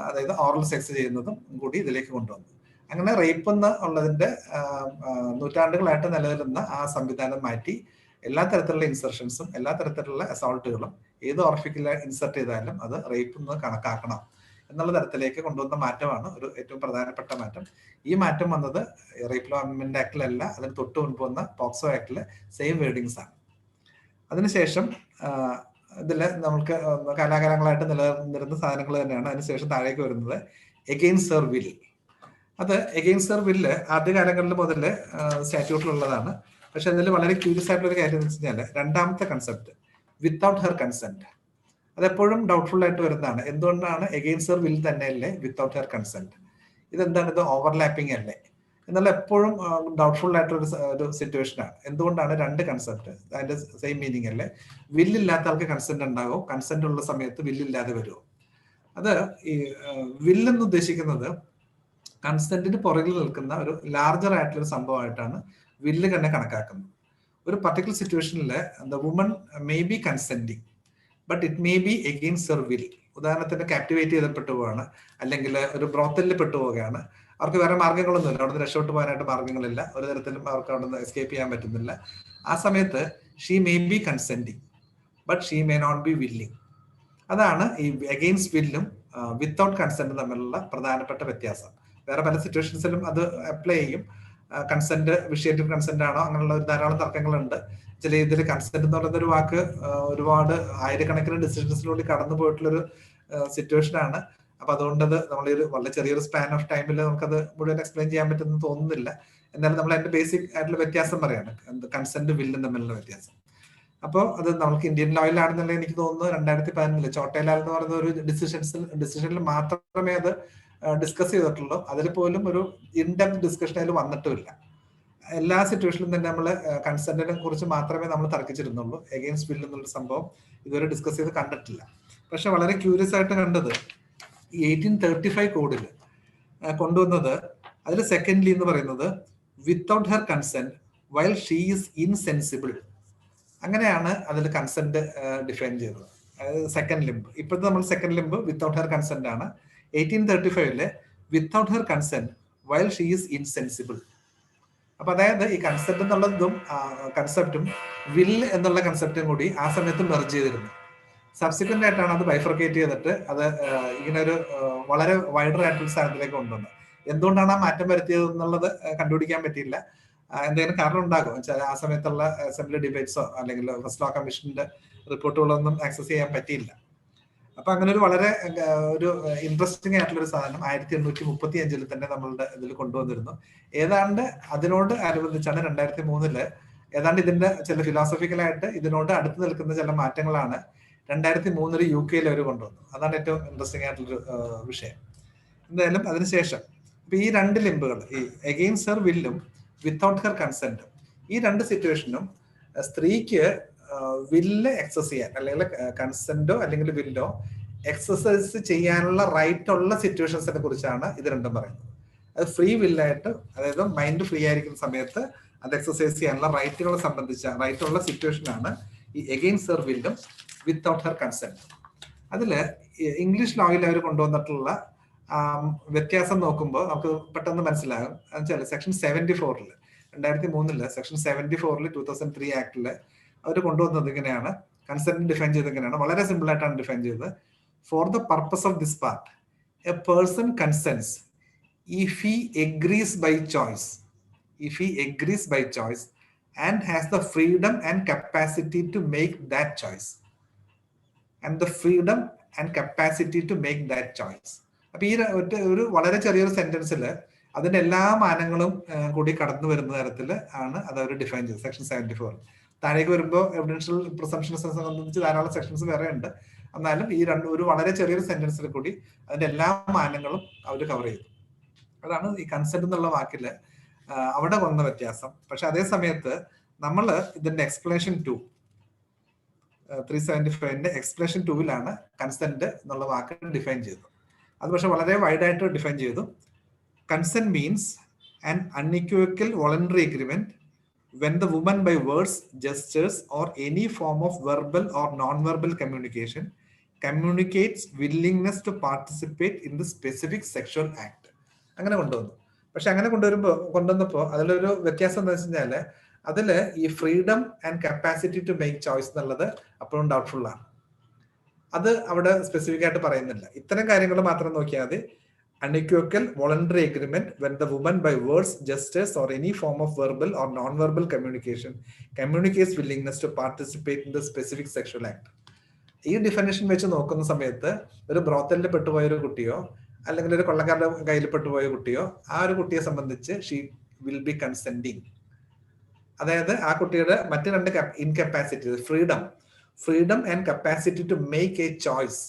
അതായത് ഓറൽ സെക്സ് ചെയ്യുന്നതും കൂടി ഇതിലേക്ക് കൊണ്ടുവന്നു. അങ്ങനെ റേപ്പ് എന്ന് ഉള്ളതിന്റെ നൂറ്റാണ്ടുകളായിട്ട് നിലനിൽക്കുന്ന ആ സംവിധാനം മാറ്റി എല്ലാ തരത്തിലുള്ള ഇൻസർഷൻസും എല്ലാ തരത്തിലുള്ള അസോൾട്ടുകളും ഏത് ഓർഫിക്കൽ ഇൻസർട്ട് ചെയ്താലും അത് റേപ്പ് എന്ന് കണക്കാക്കണം എന്നുള്ള തരത്തിലേക്ക് കൊണ്ടുവന്ന മാറ്റമാണ് ഒരു ഏറ്റവും പ്രധാനപ്പെട്ട മാറ്റം. ഈ മാറ്റം വന്നത് റേപ്പ് ലോ അമെൻമെന്റ് ആക്ടിലല്ല, അതിന് തൊട്ട് മുൻപ് വന്ന പോക്സോ ആക്ടിലെ സെയിം വേർഡിങ്സ് ആണ്. അതിനുശേഷം ഇതിൽ നമുക്ക് കാലാകാലങ്ങളായിട്ട് നിലനിന്നിരുന്ന സാധനങ്ങൾ തന്നെയാണ് അതിനുശേഷം താഴേക്ക് വരുന്നത് എഗെയിൻസ്റ്റ് ഹെർ വിൽ. അത് എഗെയിൻസ്റ്റ് ഹെർ വില്ല് ആദ്യകാലങ്ങളിൽ മുതൽ സ്റ്റാറ്റ്യൂട്ടിലുള്ളതാണ്. പക്ഷെ അതിൽ വളരെ ക്യൂരിയസ് ആയിട്ടുള്ള ഒരു കാര്യം എന്ന് വെച്ച് കഴിഞ്ഞാൽ രണ്ടാമത്തെ കൺസെപ്റ്റ് വിത്തൗട്ട് ഹെർ കൺസെന്റ് അതെപ്പോഴും ഡൗട്ട്ഫുൾ ആയിട്ട് വരുന്നതാണ്. എന്തുകൊണ്ടാണ് എഗെയിൻസ്റ്റ് ഹെർ വിൽ തന്നെയല്ലേ വിത്തൗട്ട് ഹെർ കൺസെന്റ്? ഇതെന്താണ്, ഇത് ഓവർലാപ്പിംഗ് അല്ലേ എന്നുള്ള എപ്പോഴും ഡൗട്ട്ഫുൾ ആയിട്ടൊരു ഒരു സിറ്റുവേഷനാണ്. എന്തുകൊണ്ടാണ് രണ്ട് കൺസെപ്റ്റ് അതിന്റെ സെയിം മീനിങ് അല്ലേ? വില്ലില്ലാത്ത ആൾക്ക് കൺസെന്റ് ഉണ്ടാകും, കൺസെന്റ് ഉള്ള സമയത്ത് വില്ലില്ലാതെ വരുമോ? അത് ഈ വില്ലെന്ന് ഉദ്ദേശിക്കുന്നത് കൺസെന്റിന് പുറകിൽ നിൽക്കുന്ന ഒരു ലാർജർ ആയിട്ടുള്ള ഒരു സംഭവമായിട്ടാണ് വില്ല് തന്നെ കണക്കാക്കുന്നത്. ഒരു പർട്ടിക്കുലർ സിറ്റുവേഷനിൽ the woman may be consenting but it may be against her will. ഉദാഹരണത്തിന് കാപ്റ്റിവേറ്റ് ചെയ്തപ്പെട്ടു പോവുകയാണ്, അല്ലെങ്കിൽ ഒരു ബ്രോത്തലിൽ പെട്ടുപോവുകയാണ്, അവർക്ക് വേറെ മാർഗ്ഗങ്ങളൊന്നുമില്ല, അവിടെ നിന്ന് രക്ഷപ്പെട്ടു പോകാനായിട്ട് മാർഗ്ഗങ്ങളില്ല, ഒരു തരത്തിലും അവർക്ക് അവിടെ നിന്ന് എസ്കേപ്പ് ചെയ്യാൻ പറ്റുന്നില്ല. ആ സമയത്ത് she may be consenting but she may not be willing. അതാണ് ഈ എഗെയിൻസ്റ്റ് വില്ലും വിത്തൗട്ട് കൺസെന്റും തമ്മിലുള്ള പ്രധാനപ്പെട്ട വ്യത്യാസം. വേറെ പല സിറ്റുവേഷൻസിലും അത് അപ്ലൈ ചെയ്യും. കൺസെന്റ് വിഷയേറ്റീവ് കൺസെന്റ് ആണോ, അങ്ങനെയുള്ള ഒരു ധാരാളം തർക്കങ്ങളുണ്ട്. ചില ഇതിൽ കൺസെന്റ് എന്ന് പറയുന്ന ഒരു വാക്ക് ഒരുപാട് ആയിരക്കണക്കിന് ഡിസിഷൻസിലൂടെ കടന്നു പോയിട്ടുള്ളൊരു സിറ്റുവേഷൻ ആണ്. അപ്പൊ അതുകൊണ്ട് അത് നമ്മൾ ഒരു വളരെ ചെറിയൊരു സ്പാൻ ഓഫ് ടൈമിൽ നമുക്കത് മുഴുവൻ എക്സ്പ്ലെയിൻ ചെയ്യാൻ പറ്റുമെന്ന് തോന്നുന്നില്ല. എന്നാലും നമ്മൾ അതിന്റെ ബേസിക് ആയിട്ടുള്ള വ്യത്യാസം പറയാണ്, കൺസെന്റ് വില്ലും തമ്മിലുള്ള വ്യത്യാസം. അപ്പോൾ അത് നമുക്ക് ഇന്ത്യൻ ലോയിലാണെന്നുണ്ടെങ്കിൽ എനിക്ക് തോന്നുന്നു 2011 ചോട്ടേലാൽ എന്ന് പറയുന്ന ഒരു ഡിസിഷനിൽ മാത്രമേ അത് ഡിസ്കസ് ചെയ്തിട്ടുള്ളൂ. അതിൽ പോലും ഒരു ഇൻഡെപ്ത് ഡിസ്കഷൻ അതിൽ വന്നിട്ടുമില്ല. എല്ലാ സിറ്റുവേഷനിലും തന്നെ നമ്മൾ കൺസെന്റിനെ കുറിച്ച് മാത്രമേ നമ്മൾ തർക്കിച്ചിരുന്നുള്ളൂ. എഗെയിൻസ്റ്റ് വിൽ എന്നുള്ള സംഭവം ഇതുവരെ ഡിസ്കസ് ചെയ്ത് കണ്ടിട്ടില്ല. പക്ഷെ വളരെ ക്യൂരിയസ് ആയിട്ട് കണ്ടത് 1835 കോഡിൽ കൊണ്ടുവന്നത് അതിൽ സെക്കൻഡ്ലി എന്ന് പറയുന്നത് without her consent while she is insensible. അങ്ങനെയാണ് അതിൽ കൺസെന്റ് ഡിഫൈൻ ചെയ്തത്. അതായത് സെക്കൻഡ് ലിംബ്. ഇപ്പോഴത്തെ നമ്മൾ second limb without her consent ആണ്. 1835 without her consent while she is insensible. അപ്പൊ അതായത് ഈ കൺസെപ്റ്റ് എന്നുള്ളതും കൺസെപ്റ്റും വില്ല് എന്നുള്ള കൺസെപ്റ്റും കൂടി ആ സമയത്ത് മെർജ് ചെയ്തിരുന്നു. സബ്സിക്വന്റ് ആയിട്ടാണ് അത് ബൈഫർക്കേറ്റ് ചെയ്തിട്ട് അത് ഇങ്ങനെ ഒരു വളരെ വൈഡർ ആയിട്ടുള്ള സ്ഥാനത്തിലേക്ക് കൊണ്ടുവന്നത്. എന്തുകൊണ്ടാണ് ആ മാറ്റം വരുത്തിയത് എന്നുള്ളത് കണ്ടുപിടിക്കാൻ പറ്റിയില്ല. എന്തെങ്കിലും കാരണം ഉണ്ടാകും. ആ സമയത്തുള്ള അസംബ്ലി ഡിബേറ്റ്സോ അല്ലെങ്കിൽ ഫസ്റ്റ് ലോ കമ്മീഷന്റെ റിപ്പോർട്ടുകളൊന്നും ആക്സസ് ചെയ്യാൻ പറ്റിയില്ല. അപ്പൊ അങ്ങനെ ഒരു വളരെ ഒരു ഇൻട്രസ്റ്റിംഗ് ആയിട്ടുള്ള ഒരു സാധനം 1835 തന്നെ നമ്മളുടെ ഇതിൽ കൊണ്ടുവന്നിരുന്നു. ഏതാണ്ട് അതിനോട് അനുബന്ധിച്ചാണ് 2003 ഏതാണ്ട് ഇതിന്റെ ചില ഫിലോസഫിക്കലായിട്ട് ഇതിനോട് അടുത്ത് നിൽക്കുന്ന ചില മാറ്റങ്ങളാണ് 2003 UK അവർ കൊണ്ടുവന്നു. അതാണ് ഏറ്റവും ഇൻട്രസ്റ്റിംഗ് ആയിട്ടുള്ളൊരു വിഷയം. എന്തായാലും അതിനുശേഷം ഇപ്പൊ ഈ രണ്ട് ലിംബുകൾ, ഈ എഗെയിൻസ്റ്റ് ഹെർ വില്ലും വിത്തൗട്ട് ഹെർ കൺസെന്റും, ഈ രണ്ട് സിറ്റുവേഷനും സ്ത്രീക്ക് വില്ല് എക്സസ് ചെയ്യാൻ അല്ലെങ്കിൽ കൺസെന്റോ അല്ലെങ്കിൽ വില്ലോ എക്സസൈസ് ചെയ്യാനുള്ള റൈറ്റ് ഉള്ള സിറ്റുവേഷൻസിനെ കുറിച്ചാണ് ഇത് രണ്ടും പറയുന്നത്. അത് ഫ്രീ വില്ലായിട്ട്, അതായത് മൈൻഡ് ഫ്രീ ആയിരിക്കുന്ന സമയത്ത് അത് എക്സസൈസ് ചെയ്യാനുള്ള റൈറ്റുകളെ സംബന്ധിച്ച റൈറ്റ് ഉള്ള സിറ്റുവേഷനാണ് ഈ എഗെയിൻസ്റ്റ് ഹെർ വില്ലും വിത്തൗട്ട് ഹെർ കൺസെന്റ്. അതില് ഇംഗ്ലീഷ് ലോയിൽ അവർ കൊണ്ടുവന്നിട്ടുള്ള വ്യത്യാസം നോക്കുമ്പോൾ നമുക്ക് പെട്ടെന്ന് മനസ്സിലാകും. എന്നുവെച്ചാൽ സെക്ഷൻ 74 2003 സെക്ഷൻ 74 2003 ആക്ടില് അവർ കൊണ്ടുവന്നത് ഇങ്ങനെയാണ്, കൺസെന്റ് ഡിഫൈൻ ചെയ്ത് ഇങ്ങനെയാണ്, വളരെ സിമ്പിൾ ആയിട്ടാണ് ഡിഫൈൻ ചെയ്തത്. For the purpose of this part, a person consents if he agrees by choice, if he agrees by choice and has the freedom and capacity to make that choice, and the freedom and capacity to make that choice. അപ്പൊ ഈ ഒരു വളരെ ചെറിയൊരു സെന്റൻസിൽ അതിന്റെ എല്ലാ മാനങ്ങളും കൂടി കടന്നു വരുന്ന തരത്തിൽ ആണ് അത് അവർ ഡിഫൈൻ ചെയ്തത് സെക്ഷൻ 74. താഴേക്ക് വരുമ്പോൾ എവിഡൻഷ്യൽ പ്രിസംപ്ഷൻസിനെ സംബന്ധിച്ച് ധാരാളം സെക്ഷൻസ് വേറെ ഉണ്ട്. എന്നാലും ഈ ഒരു വളരെ ചെറിയൊരു സെന്റൻസിൽ കൂടി അതിന്റെ എല്ലാ മാനങ്ങളും അവർ കവർ ചെയ്തു. അതാണ് ഈ കൺസെന്റ് എന്നുള്ള വാക്കില് അവിടെ വന്ന വ്യത്യാസം. പക്ഷെ അതേ സമയത്ത് നമ്മൾ ഇതിന്റെ എക്സ്പ്ലനേഷൻ 2 375 എക്സ്പ്ലനേഷൻ 2-ലാണ് കൺസെന്റ് എന്നുള്ള വാക്ക് ഡിഫൈൻ ചെയ്തത്. അത് പക്ഷെ വളരെ വൈഡ് ആയിട്ട് ഡിഫൈൻ ചെയ്തു. Consent means an unequivocal voluntary agreement when the woman by words, gestures or any form of verbal or non-verbal communication communicates willingness to participate in the specific sexual act. അങ്ങനെ കൊണ്ടുവന്നു. പക്ഷെ അങ്ങനെ കൊണ്ടുവന്നപ്പോ അതിലൊരു വ്യത്യാസം എന്താ വെച്ച് കഴിഞ്ഞാല് അതില് ഈ freedom and capacity to make choice എന്നുള്ളത് അപ്പോഴും ഡൗട്ട്ഫുൾ ആണ്. അത് അവിടെ സ്പെസിഫിക് ആയിട്ട് പറയുന്നില്ല. ഇത്തരം കാര്യങ്ങൾ മാത്രം നോക്കിയാൽ മതി. unequivocal voluntary agreement when the woman by words, gestures or any form of verbal or non-verbal communication communicates willingness to participate in the specific sexual act. ഈ ഡിഫിനിഷൻ വെച്ച് നോക്കുന്ന സമയത്ത് ഒരു ബ്രോത്തലിൽ പെട്ടുപോയ ഒരു കുട്ടിയോ അല്ലെങ്കിൽ ഒരു കൊള്ളക്കാരുടെ കയ്യിൽ പെട്ടുപോയ കുട്ടിയോ ആ ഒരു കുട്ടിയെ സംബന്ധിച്ച് ഷീ വിൽ ബി കൺസെന്റിങ്. അതായത് ആ കുട്ടിയുടെ മറ്റ് രണ്ട് incapacity, freedom and capacity to make a choice,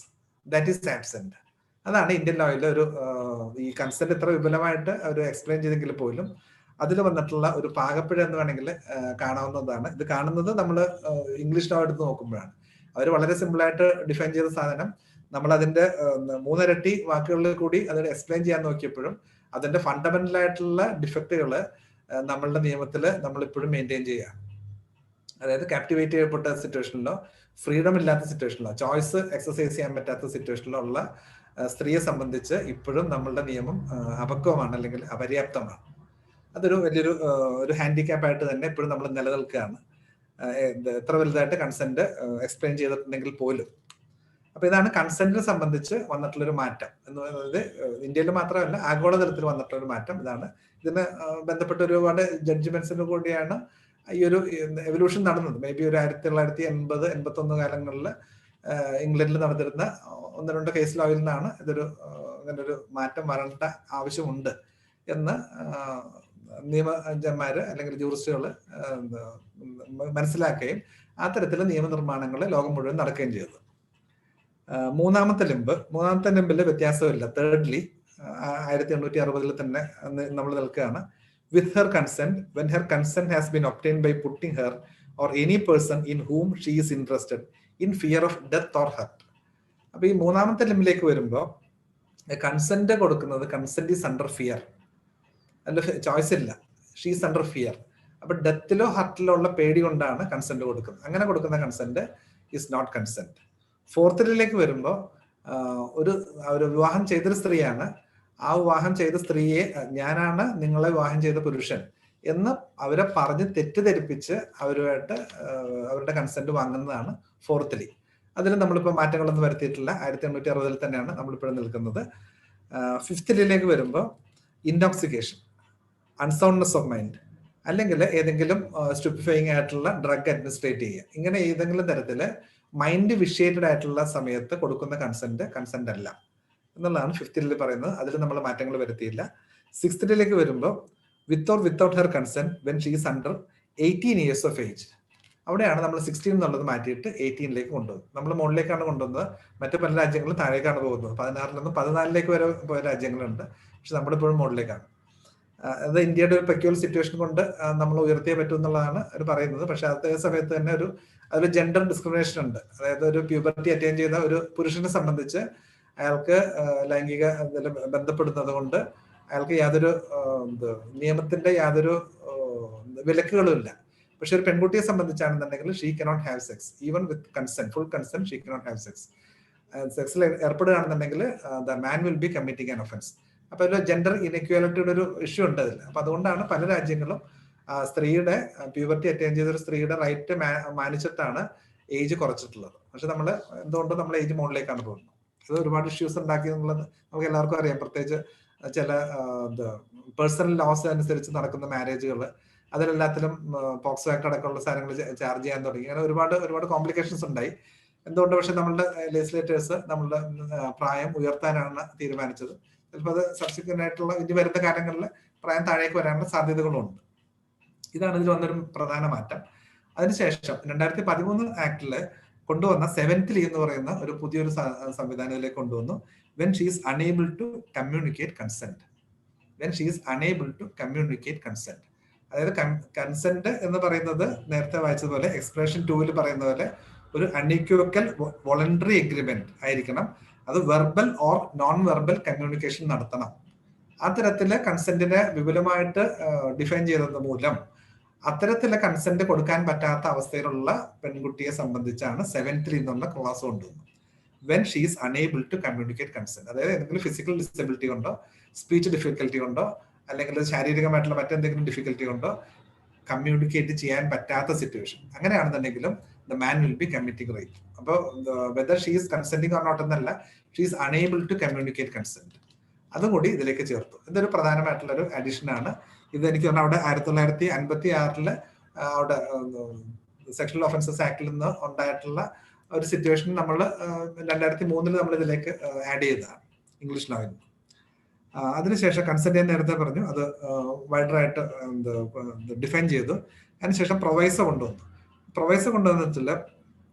that is absent. അതാണ് ഇന്ത്യൻ ലോയിൽ ഒരു ഈ കൺസെന്റ് ഇത്ര വിപുലമായിട്ട് അവർ എക്സ്പ്ലെയിൻ ചെയ്തെങ്കിൽ പോലും അതിൽ വന്നിട്ടുള്ള ഒരു പാകപ്പിഴ എന്ന് വേണമെങ്കിൽ കാണാവുന്നതാണ്. ഇത് കാണുന്നത് നമ്മൾ ഇംഗ്ലീഷ് ലോ എടുത്ത് നോക്കുമ്പോഴാണ്. അവർ വളരെ സിമ്പിളായിട്ട് ഡിഫൈൻ ചെയ്ത സാധനം നമ്മൾ അതിന്റെ 3 ഇരട്ടി വാക്കുകളിൽ കൂടി അത് എക്സ്പ്ലെയിൻ ചെയ്യാൻ നോക്കിയപ്പോഴും അതിന്റെ ഫണ്ടമെന്റൽ ആയിട്ടുള്ള ഡിഫക്റ്റുകൾ നമ്മളുടെ നിയമത്തിൽ നമ്മൾ ഇപ്പോഴും മെയിൻറ്റെയിൻ ചെയ്യുകയാണ്. അതായത് ക്യാപ്റ്റിവേറ്റ് ചെയ്യപ്പെട്ട സിറ്റുവേഷനിലോ ഫ്രീഡം ഇല്ലാത്ത സിറ്റുവേഷനിലോ ചോയ്സ് എക്സസൈസ് ചെയ്യാൻ പറ്റാത്ത സിറ്റുവേഷനിലോ ഉള്ള സ്ത്രീയെ സംബന്ധിച്ച് ഇപ്പോഴും നമ്മളുടെ നിയമം അപക്വമാണ് അല്ലെങ്കിൽ അപര്യാപ്തമാണ്. അതൊരു വലിയൊരു ഹാൻഡിക്യാപ്പായിട്ട് തന്നെ ഇപ്പോഴും നമ്മൾ നിലനിൽക്കുകയാണ്, എത്ര വലുതായിട്ട് കൺസെന്റ് എക്സ്പ്ലെയിൻ ചെയ്തിട്ടുണ്ടെങ്കിൽ പോലും. അപ്പൊ ഇതാണ് കൺസെന്റിനെ സംബന്ധിച്ച് വന്നിട്ടുള്ളൊരു മാറ്റം എന്ന് പറയുന്നത്. ഇന്ത്യയിൽ മാത്രമല്ല ആഗോളതലത്തിൽ വന്നിട്ടുള്ളൊരു മാറ്റം ഇതാണ്. ഇതിന് ബന്ധപ്പെട്ട ഒരുപാട് ജഡ്ജ്മെന്റ്സിന് കൂടിയാണ് ഈ ഒരു എവല്യൂഷൻ നടന്നത്. മേ ബി ഒരു 1980, 81 കാലങ്ങളിൽ ഇംഗ്ലണ്ടിൽ നടന്നിരുന്ന 1-2 കേസ് ലോയിൽ നിന്നാണ് ഇങ്ങനൊരു മാറ്റം വരേണ്ട ആവശ്യമുണ്ട് എന്ന് നിയമജ്ഞന്മാര് അല്ലെങ്കിൽ ജൂറിസ്റ്റുകൾ മനസ്സിലാക്കുകയും ആ തരത്തിൽ നിയമനിർമ്മാണങ്ങൾ ലോകം മുഴുവൻ നടക്കുകയും ചെയ്തത്. മൂന്നാമത്തെ ലിമ്പിൽ വ്യത്യാസമില്ല. തേർഡ്ലി 1860 തന്നെ നമ്മൾ നിൽക്കുകയാണ്. With her consent, when her consent has been obtained by putting her or any person in whom she is interested in fear of death or hurt. അപ്പൊ ഈ മൂന്നാമത്തെ ലിമ്പിലേക്ക് വരുമ്പോൾ കൺസെന്റ് കൊടുക്കുന്നത് കൺസെന്റ് ഈസ് അണ്ടർ ഫിയർ, അല്ല ചോയ്സ് ഇല്ല, she is under fear. അപ്പൊ ഡെത്തിലോ ഹർട്ടിലോ ഉള്ള പേടി കൊണ്ടാണ് കൺസെന്റ് കൊടുക്കുന്നത്. അങ്ങനെ കൊടുക്കുന്ന കൺസെന്റ് ഈസ് നോട്ട് കൺസെന്റ്. ഫോർത്തിലേക്ക് വരുമ്പോൾ ഒരു വിവാഹം ചെയ്തൊരു സ്ത്രീയാണ്, ആ വിവാഹം ചെയ്ത സ്ത്രീയെ ഞാനാണ് നിങ്ങളെ വിവാഹം ചെയ്ത പുരുഷൻ എന്ന് അവരെ പറഞ്ഞ് തെറ്റിദ്ധരിപ്പിച്ച് അവരുമായിട്ട് അവരുടെ കൺസെന്റ് വാങ്ങുന്നതാണ് ഫോർത്തിലി. അതിൽ നമ്മളിപ്പോൾ മാറ്റങ്ങളൊന്നും വരുത്തിയിട്ടില്ല. 1860 തന്നെയാണ് നമ്മളിപ്പോഴും നിൽക്കുന്നത്. ഫിഫ്ത്തിലേക്ക് വരുമ്പോൾ ഇൻടോക്സിക്കേഷൻ, അൺസൗണ്ട്നെസ് ഓഫ് മൈൻഡ്, അല്ലെങ്കിൽ ഏതെങ്കിലും സ്റ്റുപ്പിഫൈങ് ആയിട്ടുള്ള ഡ്രഗ് അഡ്മിനിസ്ട്രേറ്റ് ചെയ്യുക, ഇങ്ങനെ ഏതെങ്കിലും തരത്തിൽ മൈൻഡ് വിഷയേറ്റഡ് ആയിട്ടുള്ള സമയത്ത് കൊടുക്കുന്ന കൺസെന്റ് അല്ല എന്നുള്ളതാണ് ഫിഫ്തിൽ പറയുന്നത്. അതിൽ നമ്മൾ മാറ്റങ്ങൾ വരുത്തിയില്ല. സിക്സ്തിലേക്ക് വരുമ്പോൾ without her consent when she is under 18 years of age, അവിടെയാണ് നമ്മൾ 16 എന്നുള്ളത് മാറ്റിയിട്ട് 18 കൊണ്ടുവന്നത്. നമ്മൾ മുകളിലേക്കാണ് കൊണ്ടുവന്നത്. മറ്റു പല രാജ്യങ്ങളും താഴേക്കാണ് പോകുന്നത്. 16 നിന്നും 14 വരെ പോയ രാജ്യങ്ങളുണ്ട്. പക്ഷെ നമ്മളിപ്പോഴും മുകളിലേക്കാണ്. അത് ഇന്ത്യയുടെ ഒരു പെക്യുലർ സിറ്റുവേഷൻ കൊണ്ട് നമ്മൾ ഉയർത്തിയേ പറ്റൂ എന്നുള്ളതാണ് അവർ പറയുന്നത്. പക്ഷെ അതേ സമയത്ത് തന്നെ ഒരു അതിൽ ജെൻഡർ ഡിസ്ക്രിമിനേഷൻ ഉണ്ട്. അതായത് ഒരു പ്യൂബർട്ടി അറ്റൈൻ ചെയ്ത ഒരു പുരുഷനെ സംബന്ധിച്ച് അയാൾക്ക് ലൈംഗിക ബന്ധപ്പെടുന്നത് കൊണ്ട് അയാൾക്ക് യാതൊരു നിയമത്തിന്റെ യാതൊരു വിലക്കുകളും ഇല്ല. പക്ഷെ ഒരു പെൺകുട്ടിയെ സംബന്ധിച്ചാണെന്നുണ്ടെങ്കിൽ she cannot have sex even with consent, full consent she cannot have sex. സെക്സിൽ ഏർപ്പെടുകയാണെന്നുണ്ടെങ്കിൽ the man will be committing an offence. അപ്പൊ ഒരു ജെൻഡർ ഇനക്വാലിറ്റിയുടെ ഒരു ഇഷ്യൂ ഉണ്ട് അതിൽ. അപ്പൊ അതുകൊണ്ടാണ് പല രാജ്യങ്ങളും സ്ത്രീയുടെ പ്യൂബർട്ടി അറ്റൈൻ ചെയ്ത ഒരു സ്ത്രീയുടെ റൈറ്റ് മാനിച്ചിട്ടാണ് ഏജ് കുറച്ചിട്ടുള്ളത്. പക്ഷെ നമ്മൾ എന്തുകൊണ്ടും നമ്മൾ ഏജ് മുകളിലേക്കാണ് പോകുന്നത്. അത് ഒരുപാട് ഇഷ്യൂസ് ഉണ്ടാക്കി എന്നുള്ളത് നമുക്ക് എല്ലാവർക്കും അറിയാം. പ്രത്യേകിച്ച് ചില പേഴ്സണൽ ലോസ് അനുസരിച്ച് നടക്കുന്ന മാരേജുകൾ, അതിലെല്ലാത്തിലും പോക്സോ ആക്ട് അടക്കമുള്ള സാധനങ്ങൾ ചാർജ് ചെയ്യാൻ തുടങ്ങി. അങ്ങനെ ഒരുപാട് കോംപ്ലിക്കേഷൻസ് ഉണ്ടായി. എന്തുകൊണ്ട് പക്ഷെ നമ്മളുടെ ലെജിസ്ലേറ്റേഴ്സ് നമ്മളുടെ പ്രായം ഉയർത്താനാണ് തീരുമാനിച്ചത്. ചിലപ്പോൾ അത് സബ്സിക്വന്റ് ആയിട്ടുള്ള ഇനി വരുന്ന കാലങ്ങളിൽ പ്രായം താഴേക്ക് വരാനുള്ള സാധ്യതകളുണ്ട്. ഇതാണ് ഇതിൽ വന്നൊരു പ്രധാന മാറ്റം. അതിനുശേഷം 2013 ആക്ടില് കൊണ്ടുവന്ന 7th ലീ എന്ന് പറയുന്ന ഒരു പുതിയൊരു സംവിധാനത്തിലേക്ക് കൊണ്ടുവന്നു. When she is unable to communicate consent. When she is unable to communicate consent, അതായത് കൺസെന്റ് എന്ന് പറയുന്നത് നേരത്തെ വായിച്ചതുപോലെ എക്സ്പ്രഷൻ 2-ൽ പറയുന്ന പോലെ ഒരു അൺഇക്വോക്കൽ വോളണ്ടറി എഗ്രിമെന്റ് ആയിരിക്കണം. അത് verbal or non verbal communication നടത്തണം. ആ തരത്തില് കൺസെന്റിനെ വിപുലമായിട്ട് ഡിഫൈൻ ചെയ്തത് മൂലം അത്തരത്തിലെ കൺസെന്റ് കൊടുക്കാൻ പറ്റാത്ത അവസ്ഥയിലുള്ള പെൺകുട്ടിയെ സംബന്ധിച്ചാണ് 7th ലീ എന്നുള്ള ക്ലാസ് കൊണ്ടുവന്നത്. When she is unable to communicate consent, അതായത് എന്തെങ്കിലും ഫിസിക്കൽ ഡിസബിലിറ്റി കൊണ്ടോ സ്പീച്ച് ഡിഫിക്കൽറ്റി കൊണ്ടോ അല്ലെങ്കിൽ ശാരീരികമായിട്ടുള്ള മറ്റെന്തെങ്കിലും ഡിഫിക്കൽറ്റി കൊണ്ടോ കമ്മ്യൂണിക്കേറ്റ് ചെയ്യാൻ പറ്റാത്ത സിറ്റുവേഷൻ, അങ്ങനെയാണെന്നുണ്ടെങ്കിലും the man will be committing rape. അപ്പോൾ whether she is consenting or not എന്നല്ല, she is unable to communicate consent, അതും കൂടി ഇതിലേക്ക് ചേർത്തു. ഇതൊരു പ്രധാനമായിട്ടുള്ള ഒരു അഡീഷൻ ആണ്. ഇത് എനിക്ക് പറഞ്ഞാൽ അവിടെ 1956 അവിടെ സെക്ഷൽ ഒഫൻസസ് ആക്ടിൽ നിന്ന് ഉണ്ടായിട്ടുള്ള ഒരു സിറ്റുവേഷൻ നമ്മൾ 2003 നമ്മൾ ഇതിലേക്ക് ആഡ് ചെയ്തതാണ് ഇംഗ്ലീഷ് ലോയിൽ. അതിനുശേഷം കൺസെന്റ് ഞാൻ നേരത്തെ പറഞ്ഞു, അത് വൈഡറായിട്ട് ഡിഫൈൻ ചെയ്തു. അതിനുശേഷം പ്രൊവൈസോ കൊണ്ടുവന്നു. പ്രൊവൈസോ കൊണ്ടുവന്നിട്ടില്ല,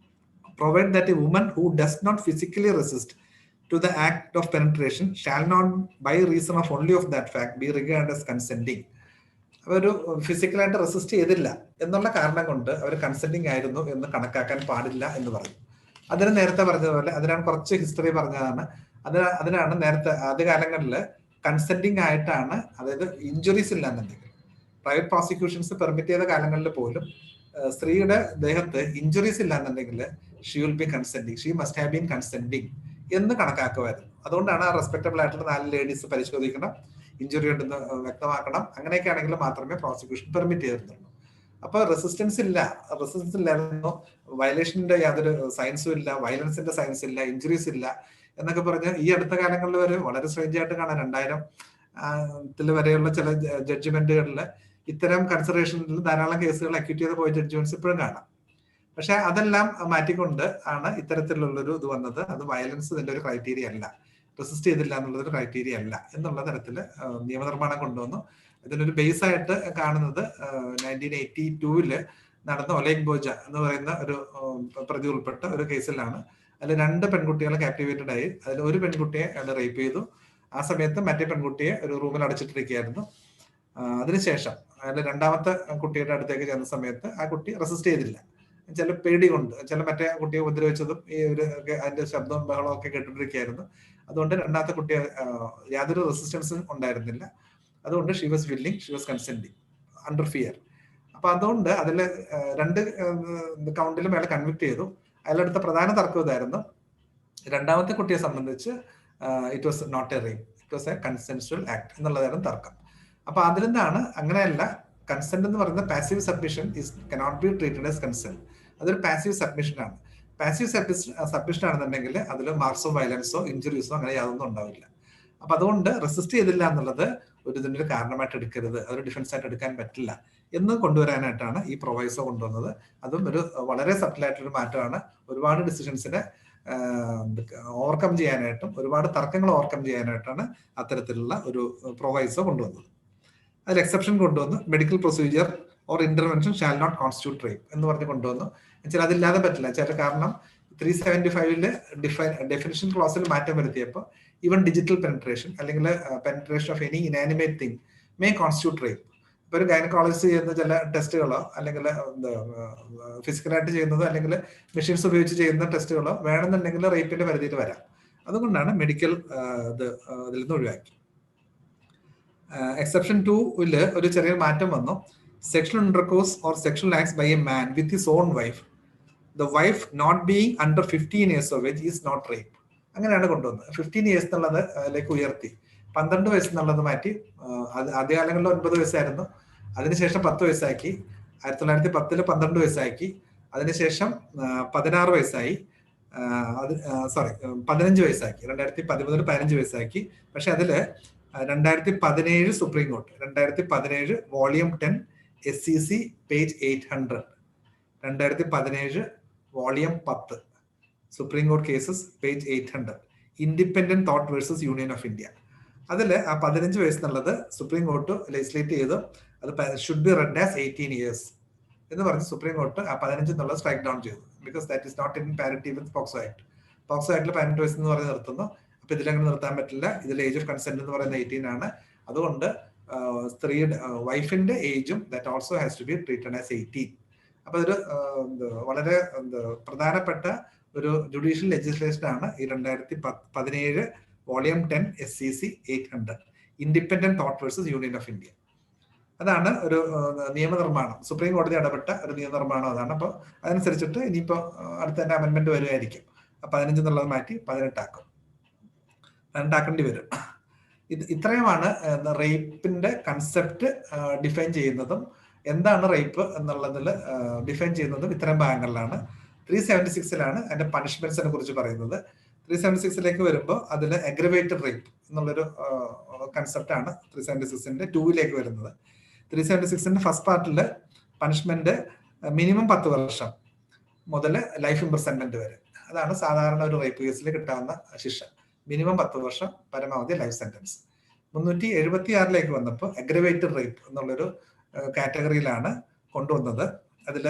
provided that a woman who does not physically resist to the act of penetration shall not by reason of only of that fact be regarded as consenting. അവർ ഫിസിക്കലായിട്ട് റെസിസ്റ്റ് ചെയ്തില്ല എന്നുള്ള കാരണം കൊണ്ട് അവർ കൺസെന്റിങ് ആയിരുന്നു എന്ന് കണക്കാക്കാൻ പാടില്ല എന്ന് പറഞ്ഞു. അതിന് നേരത്തെ പറഞ്ഞതുപോലെ അതിനാണ് കുറച്ച് ഹിസ്റ്ററി പറഞ്ഞതാണ്. അതിനാണ് നേരത്തെ ആദ്യകാലങ്ങളിൽ കൺസെന്റിങ് ആയിട്ടാണ്, അതായത് ഇഞ്ചുറീസ് ഇല്ല എന്നുണ്ടെങ്കിൽ പ്രൈവറ്റ് പ്രോസിക്യൂഷൻസ് പെർമിറ്റ് ചെയ്ത കാലങ്ങളിൽ പോലും സ്ത്രീയുടെ ദേഹത്ത് ഇഞ്ചുറീസ് ഇല്ല എന്നുണ്ടെങ്കിൽ she will be consenting, she must have been consenting എന്ന് കണക്കാക്കുമായിരുന്നു. അതുകൊണ്ടാണ് ആ റെസ്പെക്ടബിൾ ആയിട്ടുള്ള 4 ലേഡീസ് പരിശോധിക്കണം, ഇഞ്ചുറി ഉണ്ടെന്ന് വ്യക്തമാക്കണം, അങ്ങനെയൊക്കെ ആണെങ്കിൽ മാത്രമേ പ്രോസിക്യൂഷൻ പെർമിറ്റ് ചെയ്തിരുന്നുള്ളൂ. അപ്പൊ റെസിസ്റ്റൻസ് ഇല്ലായിരുന്നു, വയലേഷന്റെ യാതൊരു സയൻസും ഇല്ല, വയലൻസിന്റെ സയൻസ് ഇല്ല, ഇഞ്ചുറീസ് ഇല്ല എന്നൊക്കെ പറഞ്ഞ് ഈ അടുത്ത കാലങ്ങളിൽ വരെ വളരെ സ്ട്രേഞ്ച് ആയിട്ട് കാണാൻ 2000 വരെയുള്ള ചില ജഡ്ജ്മെന്റുകളിൽ ഇത്തരം കൺസിഡറേഷനിൽ ധാരാളം കേസുകൾ അക്യൂട്ട് ചെയ്ത് പോയ ജഡ്ജ്മെന്റ്സ് ഇപ്പോഴും കാണാം. പക്ഷെ അതെല്ലാം മാറ്റിക്കൊണ്ട് ആണ് ഇത്തരത്തിലുള്ളൊരു ഇത് വന്നത്. അത് വയലൻസ് ഇതിന്റെ ഒരു ക്രൈറ്റീരിയ അല്ല, റെസിസ്റ്റ് ചെയ്തില്ല എന്നുള്ളതൊരു ക്രൈറ്റീരിയ അല്ല എന്നുള്ള തരത്തിൽ നിയമനിർമ്മാണം കൊണ്ടുവന്നു. ഇതിനൊരു ബേസ് ആയിട്ട് കാണുന്നത് 1982 നടന്ന ഒലേഗ് ബോജ എന്ന് പറയുന്ന ഒരു പ്രതി ഉൾപ്പെട്ട ഒരു കേസിലാണ്. അതിൽ 2 പെൺകുട്ടികളെ ക്യാപ്റ്റിവേറ്റഡ് ആയി. അതിൽ ഒരു പെൺകുട്ടിയെ അയാൾ റേപ്പ് ചെയ്തു. ആ സമയത്ത് മറ്റേ പെൺകുട്ടിയെ ഒരു റൂമിൽ അടച്ചിട്ടിരിക്കുകയായിരുന്നു. അതിനുശേഷം അയാൾ 2ാമത്തെ കുട്ടിയുടെ അടുത്തേക്ക് ചെന്ന സമയത്ത് ആ കുട്ടി റെസിസ്റ്റ് ചെയ്തില്ല. ചില പേടി കൊണ്ട്, ചില മറ്റേ കുട്ടിയെ ഉപദ്രവിച്ചതും ഈ ഒരു അതിന്റെ ശബ്ദവും ബഹളവും ഒക്കെ കേട്ടിട്ടിരിക്കുകയായിരുന്നു. അതുകൊണ്ട് 2ാമത്തെ കുട്ടിയെ യാതൊരു റെസിസ്റ്റൻസും ഉണ്ടായിരുന്നില്ല. അതുകൊണ്ട് she was willing, she was consenting under fear. അപ്പൊ അതുകൊണ്ട് അതിൽ 2 കൗണ്ടിലും അയാൾ കൺവിക്ട് ചെയ്തു. അയാളെടുത്ത പ്രധാന തർക്കം ഇതായിരുന്നു, 2ാമത്തെ കുട്ടിയെ സംബന്ധിച്ച് it was not a rape, it was a consensual act എന്നുള്ളതായിരുന്നു തർക്കം. അപ്പൊ അതിൽ നിന്നാണ് അങ്ങനെയല്ല, കൺസെന്റ് എന്ന് പറയുന്ന passive submission cannot be treated as consent. അതൊരു പാസീവ് സബ്മിഷൻ ആണ്. പാസീവ് സബ്മിഷൻ ആണെന്നുണ്ടെങ്കിൽ അതിൽ മാർക്സോ വയലൻസോ ഇഞ്ചുറീസോ അങ്ങനെ യാതൊന്നും ഉണ്ടാവില്ല. അപ്പൊ അതുകൊണ്ട് റെസിസ്റ്റ് ചെയ്തില്ല എന്നുള്ളത് ഇതിന്റെ ഒരു കാരണമായിട്ട് എടുക്കരുത്, അതൊരു ഡിഫൻസ് ആയിട്ട് എടുക്കാൻ പറ്റില്ല എന്ന് കൊണ്ടുവരാനായിട്ടാണ് ഈ പ്രൊവൈസോ കൊണ്ടുവന്നത്. അതും ഒരു വളരെ സബ്റ്റിലായിട്ടൊരു മാറ്റമാണ്. ഒരുപാട് ഡിസിഷൻസിനെ ഓവർകം ചെയ്യാനായിട്ടും ഒരുപാട് തർക്കങ്ങൾ ഓവർകം ചെയ്യാനായിട്ടാണ് അത്തരത്തിലുള്ള ഒരു പ്രൊവൈസോ കൊണ്ടുവന്നത്. അതിൽ എക്സെപ്ഷൻ കൊണ്ടുവന്നു, medical procedure or intervention shall not constitute rape എന്ന് പറഞ്ഞ് കൊണ്ടുവന്നു. എന്നുവെച്ചാൽ അതില്ലാതെ പറ്റില്ല. കാരണം 375 ഡെഫിനിഷൻ ക്ലോസിൽ മാറ്റം വരുത്തിയപ്പോൾ ഈവൻ ഡിജിറ്റൽ പെനിട്രേഷൻ അല്ലെങ്കിൽ penetration of any inanimate thing may constitute rape. ഇപ്പൊ ഒരു ഗൈനക്കോളജിസ്റ്റ് ചെയ്യുന്ന ചില ടെസ്റ്റുകളോ അല്ലെങ്കിൽ ഫിസിക്കലായിട്ട് ചെയ്യുന്നതോ അല്ലെങ്കിൽ മെഷീൻസ് ഉപയോഗിച്ച് ചെയ്യുന്ന ടെസ്റ്റുകളോ വേണമെന്നുണ്ടെങ്കിൽ റേപ്പിന്റെ പരിധിയിൽ വരാം. അതുകൊണ്ടാണ് മെഡിക്കൽ ഇതിൽ നിന്ന് ഒഴിവാക്കി. എക്സെപ്ഷൻ 2 ഒരു ചെറിയ മാറ്റം വന്നു. Sexual intercourse or sexual acts by a man with his own wife, the wife not being under 15 years of age is not rape. അങ്ങനെയാണ് കൊണ്ടുവന്നത്. 15 years എന്നുള്ളത് അതിലേക്ക് ഉയർത്തി. 12 വയസ്സ് എന്നുള്ളത് മാറ്റി. ആദ്യകാലങ്ങളിൽ 9 വയസ്സായിരുന്നു. അതിനുശേഷം 10 വയസ്സാക്കി. 1910 12 വയസ്സാക്കി. അതിനുശേഷം 16 വയസ്സായി. 15 വയസ്സാക്കി. 2013 15 വയസ്സാക്കി. പക്ഷെ അതില് 2017 supreme court 2017 volume 10 SCC page 800 2017 volume 10 supreme court cases page 800 independent thought versus union of India. അതിൽ ആ 15 വയസ്സെന്നുള്ളത് സുപ്രീം കോർട്ട് ലെജിസ്ലേറ്റ് ചെയ്തു. അത് should be read as 18 years എന്ന് പറഞ്ഞ് സുപ്രീം കോർട്ട് ആ 15 എന്നുള്ളത് സ്ട്രൈക്ക് ഡൗൺ ചെയ്തു. Because that is not in parity with POCSO act. POCSO ആക്ടിൽ 18 വയസ്സ് എന്ന് പറഞ്ഞ് നിർത്തുന്നു. അപ്പൊ ഇതിലങ്ങനെ നിർത്താൻ പറ്റില്ല. ഇതിൽ ഏജ് ഓഫ് കൺസെന്റ് എന്ന് പറയുന്നത് 18 ആണ്. അതുകൊണ്ട് സ്ത്രീയുടെ വൈഫിന്റെ ഏജും that also has to be treated as 18. അപ്പൊ ഇതൊരു വളരെ പ്രധാനപ്പെട്ട ഒരു ജുഡീഷ്യൽ ലെജിസ്ലേഷൻ ആണ് ഈ 2017 volume 10 SCC 800 independent thought versus union of India. അതാണ് ഒരു നിയമനിർമ്മാണം, സുപ്രീം കോടതി ഇടപെട്ട ഒരു നിയമനിർമ്മാണം അതാണ്. അപ്പോൾ അതനുസരിച്ചിട്ട് ഇനിയിപ്പോ അടുത്ത തന്നെ അമെന്റ്മെന്റ് വരുമായിരിക്കും. 15 എന്നുള്ളത് മാറ്റി 18 ആക്കും. 18 ആക്കേണ്ടി വരും. ഇത്രയുമാണ് റേപ്പിന്റെ കൺസെപ്റ്റ് ഡിഫൈൻ ചെയ്യുന്നതും എന്താണ് റേപ്പ് എന്നുള്ളതിൽ ഡിഫൈൻ ചെയ്യുന്നതും ഇത്തരം ഭാഗങ്ങളിലാണ്. 376 അതിന്റെ പണിഷ്മെന്റ്സിനെ കുറിച്ച് പറയുന്നത്. 376 വരുമ്പോൾ അതിൽ അഗ്രവേറ്റഡ് റേപ്പ് എന്നുള്ളൊരു കൺസെപ്റ്റ് ആണ് 376 2 വരുന്നത്. 376 ഫസ്റ്റ് പാർട്ടില് പണിഷ്മെന്റ് മിനിമം 10 വർഷം മുതൽ ലൈഫ് ഇംപ്രിസൺമെന്റ് വരെ. അതാണ് സാധാരണ ഒരു റേപ്പ് കേസിൽ കിട്ടാവുന്ന ശിക്ഷ. മിനിമം 10 വർഷം, പരമാവധി ലൈഫ് സെന്റൻസ്. 376 വന്നപ്പോൾ അഗ്രവേറ്റഡ് റേപ്പ് എന്നുള്ളൊരു കാറ്റഗറിയിലാണ് കൊണ്ടുവന്നത്. അതിൽ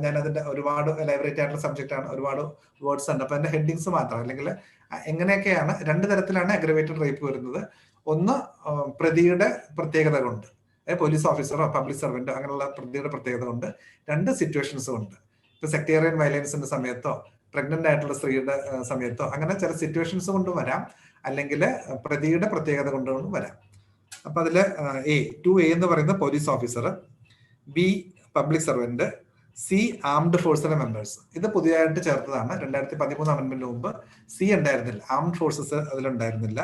ഞാൻ അതിന്റെ ഒരുപാട് എലാബറേറ്റ് ആയിട്ടുള്ള സബ്ജക്റ്റ് ആണ്, ഒരുപാട് വേർഡ്സ് ഉണ്ട്. അപ്പൊ അതിന്റെ ഹെഡിങ്സ് മാത്രം, അല്ലെങ്കിൽ എങ്ങനെയൊക്കെയാണ് 2 തരത്തിലാണ് അഗ്രവേറ്റഡ് റേപ്പ് വരുന്നത്. ഒന്ന് പ്രതിയുടെ പ്രത്യേകത കൊണ്ട്, പോലീസ് ഓഫീസറോ പബ്ലിക് സർവന്റോ അങ്ങനെയുള്ള പ്രതിയുടെ പ്രത്യേകത കൊണ്ട്. 2 സിറ്റുവേഷൻസും ഉണ്ട്. ഇപ്പൊ സെക്ടേറിയൻ വയലൻസിന്റെ സമയത്തോ പ്രഗ്നന്റ് ആയിട്ടുള്ള സ്ത്രീയുടെ സമയത്തോ അങ്ങനെ ചില സിറ്റുവേഷൻസ് കൊണ്ടും വരാം, അല്ലെങ്കിൽ പ്രതിയുടെ പ്രത്യേകത കൊണ്ടും വരാം. അപ്പൊ അതില് A എന്ന് പറയുന്നത് police officer, B public servant, C armed ഫോഴ്സിലെ മെമ്പേഴ്സ്. ഇത് പുതിയതായിട്ട് ചേർത്തതാണ്. 2013 അമെന്റ്മെന്റിന് മുമ്പ് C ഉണ്ടായിരുന്നില്ല, ആംഡ് ഫോഴ്സസ് അതിലുണ്ടായിരുന്നില്ല.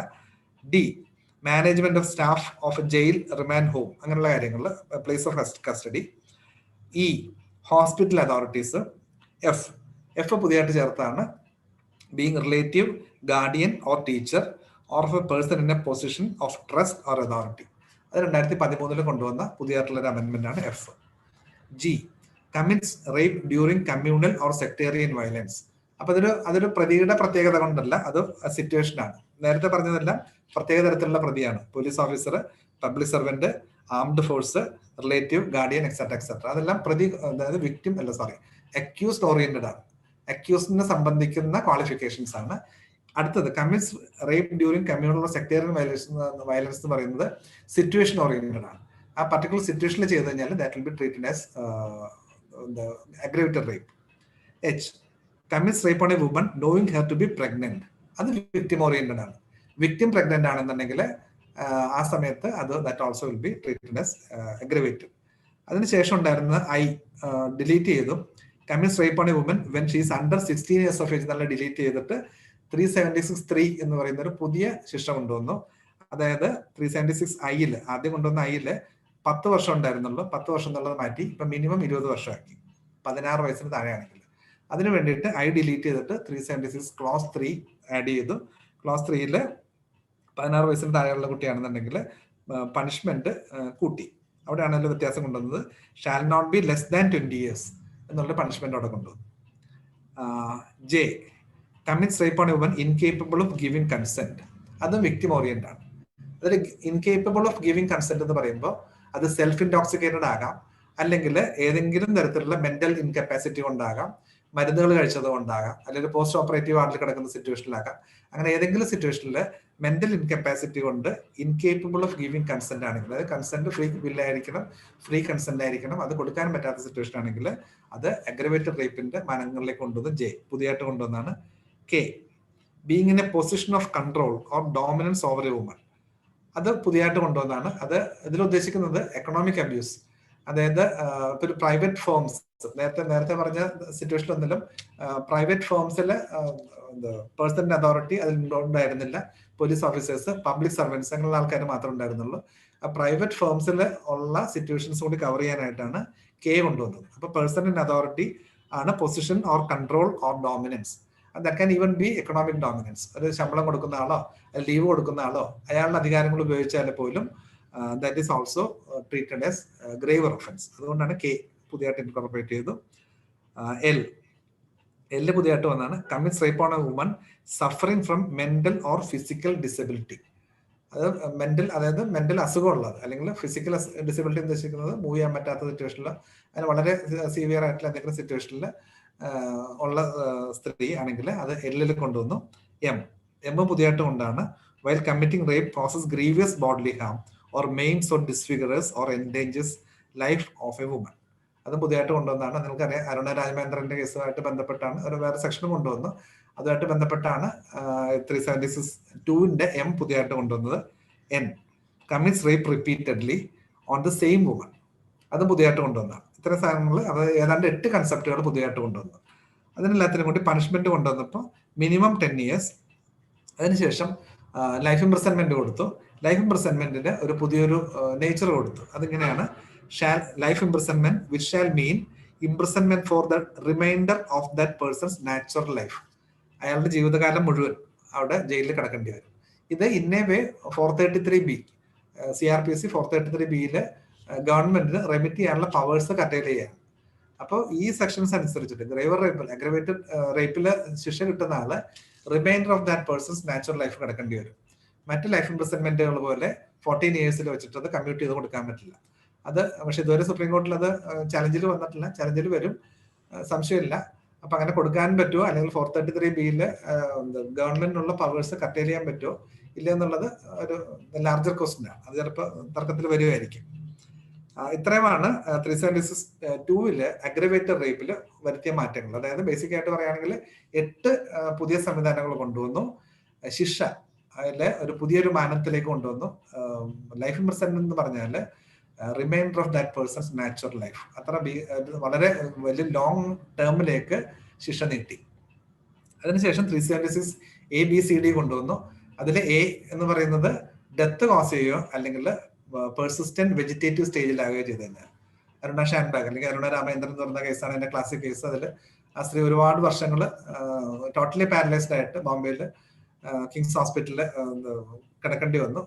D management of staff of jail, remand home അങ്ങനെയുള്ള കാര്യങ്ങൾ, place of custody. E hospital authorities. F പുതിയതായിട്ട് ചേർത്താണ് being relative, guardian or teacher or of a person in a position of trust or authority. അത് 2013 കൊണ്ടുവന്ന പുതിയതായിട്ടുള്ള ഒരു amendment ആണ് F. G commits rape during communal or sectarian violence. അപ്പൊ അതൊരു പ്രതിയുടെ പ്രത്യേകത കൊണ്ടല്ല, അത് സിറ്റുവേഷൻ ആണ്. നേരത്തെ പറഞ്ഞതെല്ലാം പ്രത്യേക തരത്തിലുള്ള പ്രതിയാണ്. Police officer, public servant, armed force, relative, guardian etcetera etcetera. അതെല്ലാം പ്രതി, അതായത് വിക്ടിം അക്യൂസ്ഡ് ഓറിയന്റഡ് ആണ്. അക്യൂസ്ഡിനെ സംബന്ധിക്കുന്ന ക്വാളിഫിക്കേഷൻസ് ആണ്. അടുത്തത് commits rape during communal or sectarian violence എന്ന് പറയുന്നത് സിറ്റുവേഷൻ ഓറിയന്റഡ് ആണ്. ആ പർട്ടിക്കുലർ സിറ്റുവേഷനിൽ ചെയ്ത് കഴിഞ്ഞാൽ that will be treated as aggravated rape. H commits rape on a woman knowing her to be pregnant. അത് വിക്ടിം ഓറിയന്റഡ് ആണ്. വിക്ടിം പ്രഗ്നന്റ് ആണെന്നുണ്ടെങ്കിൽ ആ സമയത്ത് അത് that also will be treated as aggravated. അതിനുശേഷം ഉണ്ടായിരുന്ന I ഡിലീറ്റ് ചെയ്തു. Commits rape on a woman when she is under 16 years of age എന്നുള്ള ഡിലീറ്റ് ചെയ്തിട്ട് 376(3) എന്ന് പറയുന്ന ഒരു പുതിയ ശിക്ഷ കൊണ്ടുവന്നു. അതായത് 376I ആദ്യം കൊണ്ടുവന്ന I 10 വർഷം ഉണ്ടായിരുന്നുള്ളൂ. 10 വർഷം എന്നുള്ളത് മാറ്റി ഇപ്പൊ മിനിമം 20 വർഷമാക്കി, 16 വയസ്സിന് താഴെയാണെങ്കിൽ. അതിന് വേണ്ടിയിട്ട് I ഡിലീറ്റ് ചെയ്തിട്ട് 376 ക്ലോസ് 3 ആഡ് ചെയ്തു. ക്ലോസ് 3 16 വയസ്സിന് താഴെയുള്ള കുട്ടിയാണെന്നുണ്ടെങ്കിൽ പണിഷ്മെന്റ് കൂട്ടി. അവിടെയാണല്ലോ വ്യത്യാസം കൊണ്ടുവന്നത്. Shall not be less than 20 years എന്നുള്ള പണിഷ്മെന്റ് അവിടെ കൊണ്ടുവന്നു. J commits rape on a woman incapable of giving consent. അതും വിക്ടിം ഓറിയന്റഡ് ആണ്. അതിൽ ഇൻകേപ്പബിൾ ഓഫ് ഗിവിംഗ് കൺസെന്റ് എന്ന് പറയുമ്പോൾ അത് സെൽഫ് ഇൻടോക്സിക്കേറ്റഡ് ആകാം, അല്ലെങ്കിൽ ഏതെങ്കിലും തരത്തിലുള്ള മെന്റൽ ഇൻകപ്പാസിറ്റി കൊണ്ടാകാം, മരുന്നുകൾ കഴിച്ചത് കൊണ്ടാകാം, അല്ലെങ്കിൽ പോസ്റ്റ് ഓപ്പറേറ്റീവ് വാർഡിൽ കിടക്കുന്ന സിറ്റുവേഷനിലാകാം. അങ്ങനെ ഏതെങ്കിലും സിറ്റുവേഷനിൽ മെന്റൽ ഇൻകപ്പാസിറ്റി കൊണ്ട് ഇൻകേപ്പബിൾ ഓഫ് ഗിവിംഗ് കൺസെന്റ് ആണെങ്കിൽ, അതായത് കൺസെന്റ് ഫ്രീ ബില്ലായിരിക്കണം, ഫ്രീ കൺസെന്റ് ആയിരിക്കണം, അത് കൊടുക്കാൻ പറ്റാത്ത സിറ്റുവേഷൻ ആണെങ്കിൽ അത് അഗ്രവേറ്റഡ് റേപ്പിന്റെ മാനങ്ങളിലേക്ക് കൊണ്ടുവന്ന് ജെ. പുതിയതായിട്ട് കൊണ്ടുവന്നാണ് K. Being in a position of control or dominance over a woman, അത് പുതിയതായിട്ട് കൊണ്ടുവന്നാണ്. അത് ഇതിൽ ഉദ്ദേശിക്കുന്നത് എക്കണോമിക് അബ്യൂസ്. അതായത് ഇപ്പൊ ഒരു പ്രൈവറ്റ് ഫേംസ്, നേരത്തെ പറഞ്ഞ സിറ്റുവേഷൻ ഒന്നിലും പ്രൈവറ്റ് ഫേംസിൽ പേഴ്സണൽ അതോറിറ്റി അതിൽ ഉണ്ടായിരുന്നില്ല. പോലീസ് ഓഫീസേഴ്സ്, പബ്ലിക് സർവൻസ് അങ്ങനെയുള്ള ആൾക്കാർ മാത്രമേ ഉണ്ടായിരുന്നുള്ളൂ. പ്രൈവറ്റ് ഫേംസിൽ ഉള്ള സിറ്റുവേഷൻസ് കൂടി കവർ ചെയ്യാനായിട്ടാണ് കെ കൊണ്ടുവന്നത്. അപ്പൊ പേഴ്സണൽ അതോറിറ്റി ആണ് position or control or dominance. That can even B economic dominance. ഒരു ശമ്പളം കൊടുക്കുന്ന ആളോ ലീവ് കൊടുക്കുന്ന ആളോ അയാളുടെ അധികാരങ്ങൾ ഉപയോഗിച്ചാൽ പോലും that is also treated as graver offence. അതുകൊണ്ടാണ് കെ പുതിയതായിട്ട് ഇൻകോർപ്പറേറ്റ് ചെയ്തു. എൽ പുതിയതായിട്ട് വന്നാണ് commits rape on a woman suffering from mental or physical disability. അത് മെന്റൽ, അതായത് മെന്റൽ അസുഖമുള്ളത് അല്ലെങ്കിൽ ഫിസിക്കൽ ഡിസബിലിറ്റി ഉദ്ദേശിക്കുന്നത് മൂവ് ചെയ്യാൻ പറ്റാത്ത സിറ്റുവേഷനിൽ, അതിന് വളരെ സീവിയർ ആയിട്ടുള്ള എന്തെങ്കിലും സിറ്റുവേഷനിൽ ഉള്ള സ്ത്രീ ആണെങ്കിൽ അത് എല്ലിൽ കൊണ്ടുവന്നു. എം പുതിയതായിട്ട് കൊണ്ടാണ് while committing rape process grievous bodily harm or maims or disfigures or endangers life of a woman. അതും പുതിയതായിട്ട് കൊണ്ടുവന്നാണ്. നിങ്ങൾക്കറിയാം അരുണ രാജമേന്ദ്രന്റെ കേസുമായിട്ട് ബന്ധപ്പെട്ടാണ് ഒരു വേറെ സെക്ഷനും കൊണ്ടുവന്നു. അതുമായിട്ട് ബന്ധപ്പെട്ടാണ് 376(2) എം പുതിയതായിട്ട് കൊണ്ടുവന്നത്. N commits rape repeatedly on the same woman, അതും പുതിയതായിട്ട് കൊണ്ടുവന്നതാണ്. ഇത്തരം സാധനങ്ങൾ, അത് ഏതാണ്ട് 8 കൺസെപ്റ്റുകൾ പുതിയതായിട്ട് കൊണ്ടുവന്നു. അതിനെല്ലാത്തിനും കൂടി പണിഷ്മെന്റ് കൊണ്ടുവന്നപ്പോൾ മിനിമം 10 years, അതിനുശേഷം ലൈഫ് ഇംപ്രിസൺമെന്റ് കൊടുത്തു. ലൈഫ് ഇംപ്രിസൺമെന്റിന് ഒരു പുതിയൊരു നേച്ചർ കൊടുത്തു. അതിങ്ങനെയാണ്: life imprisonment which shall mean imprisonment for the reminder of that person's natural life. അയാളുടെ ജീവിതകാലം മുഴുവൻ അവിടെ ജയിലിൽ കിടക്കേണ്ടി വരും. ഇത് ഇന്നേ വേ 433B CRPC 433Bയില് ഗവൺമെന്റിന് റെമിറ്റ് ചെയ്യാനുള്ള പവേഴ്സ് കട്ടയിൽ ചെയ്യാൻ. അപ്പോൾ ഈ സെക്ഷൻസ് അനുസരിച്ചിട്ട് ഗ്രേവർ റേപ്പിൽ, അഗ്രവേറ്റഡ് റേപ്പില് ശിക്ഷ കിട്ടുന്ന ആള് remainder of that person's natural life കിടക്കേണ്ടി വരും. മറ്റ് ലൈഫ് ഇംപ്രിസൺമെന്റുകൾ പോലെ 14 years വെച്ചിട്ട് അത് കമ്മ്യൂട്ട് ചെയ്ത് കൊടുക്കാൻ പറ്റില്ല. അത് പക്ഷെ ഇതുവരെ സുപ്രീം കോർട്ടിൽ അത് ചലഞ്ചിൽ വന്നിട്ടില്ല. ചലഞ്ചിൽ വരും, സംശയമില്ല. അപ്പൊ അങ്ങനെ കൊടുക്കാൻ പറ്റുമോ, അല്ലെങ്കിൽ 433Bയില് ഗവൺമെന്റിനുള്ള പവേഴ്സ് കട്ടയിൽ ചെയ്യാൻ പറ്റുമോ ഇല്ല എന്നുള്ളത് ഒരു ലാർജർ ക്വസ്റ്റ്യൻ ആണ്. അത് ചിലപ്പോൾ തർക്കത്തിൽ വരുമായിരിക്കും. ഇത്രയുമാണ് 376(2) അഗ്രവേറ്റഡ് റേപ്പിൽ വരുത്തിയ മാറ്റങ്ങൾ. അതായത് ബേസിക് ആയിട്ട് പറയുകയാണെങ്കിൽ 8 പുതിയ സംവിധാനങ്ങൾ കൊണ്ടുവന്നു. ശിക്ഷ അതിലെ ഒരു പുതിയൊരു മാനത്തിലേക്ക് കൊണ്ടുവന്നു. ലൈഫ് ഇംപ്രിസൺമെന്റ് എന്ന് പറഞ്ഞാൽ remainder of that person's natural life, അത്ര വളരെ വലിയ ലോങ് ടേമിലേക്ക് ശിക്ഷ നീട്ടി. അതിനുശേഷം 376(a)(b)(c)(d) കൊണ്ടുവന്നു. അതിൽ എ എന്ന് പറയുന്നത് ഡെത്ത് കോസ് ചെയ്യുകയോ അല്ലെങ്കിൽ പെർസിസ്റ്റന്റ് വെജിറ്റേറ്റീവ് സ്റ്റേജിലാകുകയോ ചെയ്ത് കഴിഞ്ഞാൽ, അരുണ ഷാൻബാഗ് അല്ലെങ്കിൽ അരുണ രാമേന്ദ്രൻ എന്ന് പറയുന്ന കേസാണ് എന്റെ ക്ലാസിക് കേസ്. അതിൽ ആ സ്ത്രീ ഒരുപാട് വർഷങ്ങൾ ടോട്ടലി പാരലൈസ്ഡ് ആയിട്ട് ബോംബെയിൽ കിങ്സ് ഹോസ്പിറ്റലിൽ കിടക്കേണ്ടി വന്നു.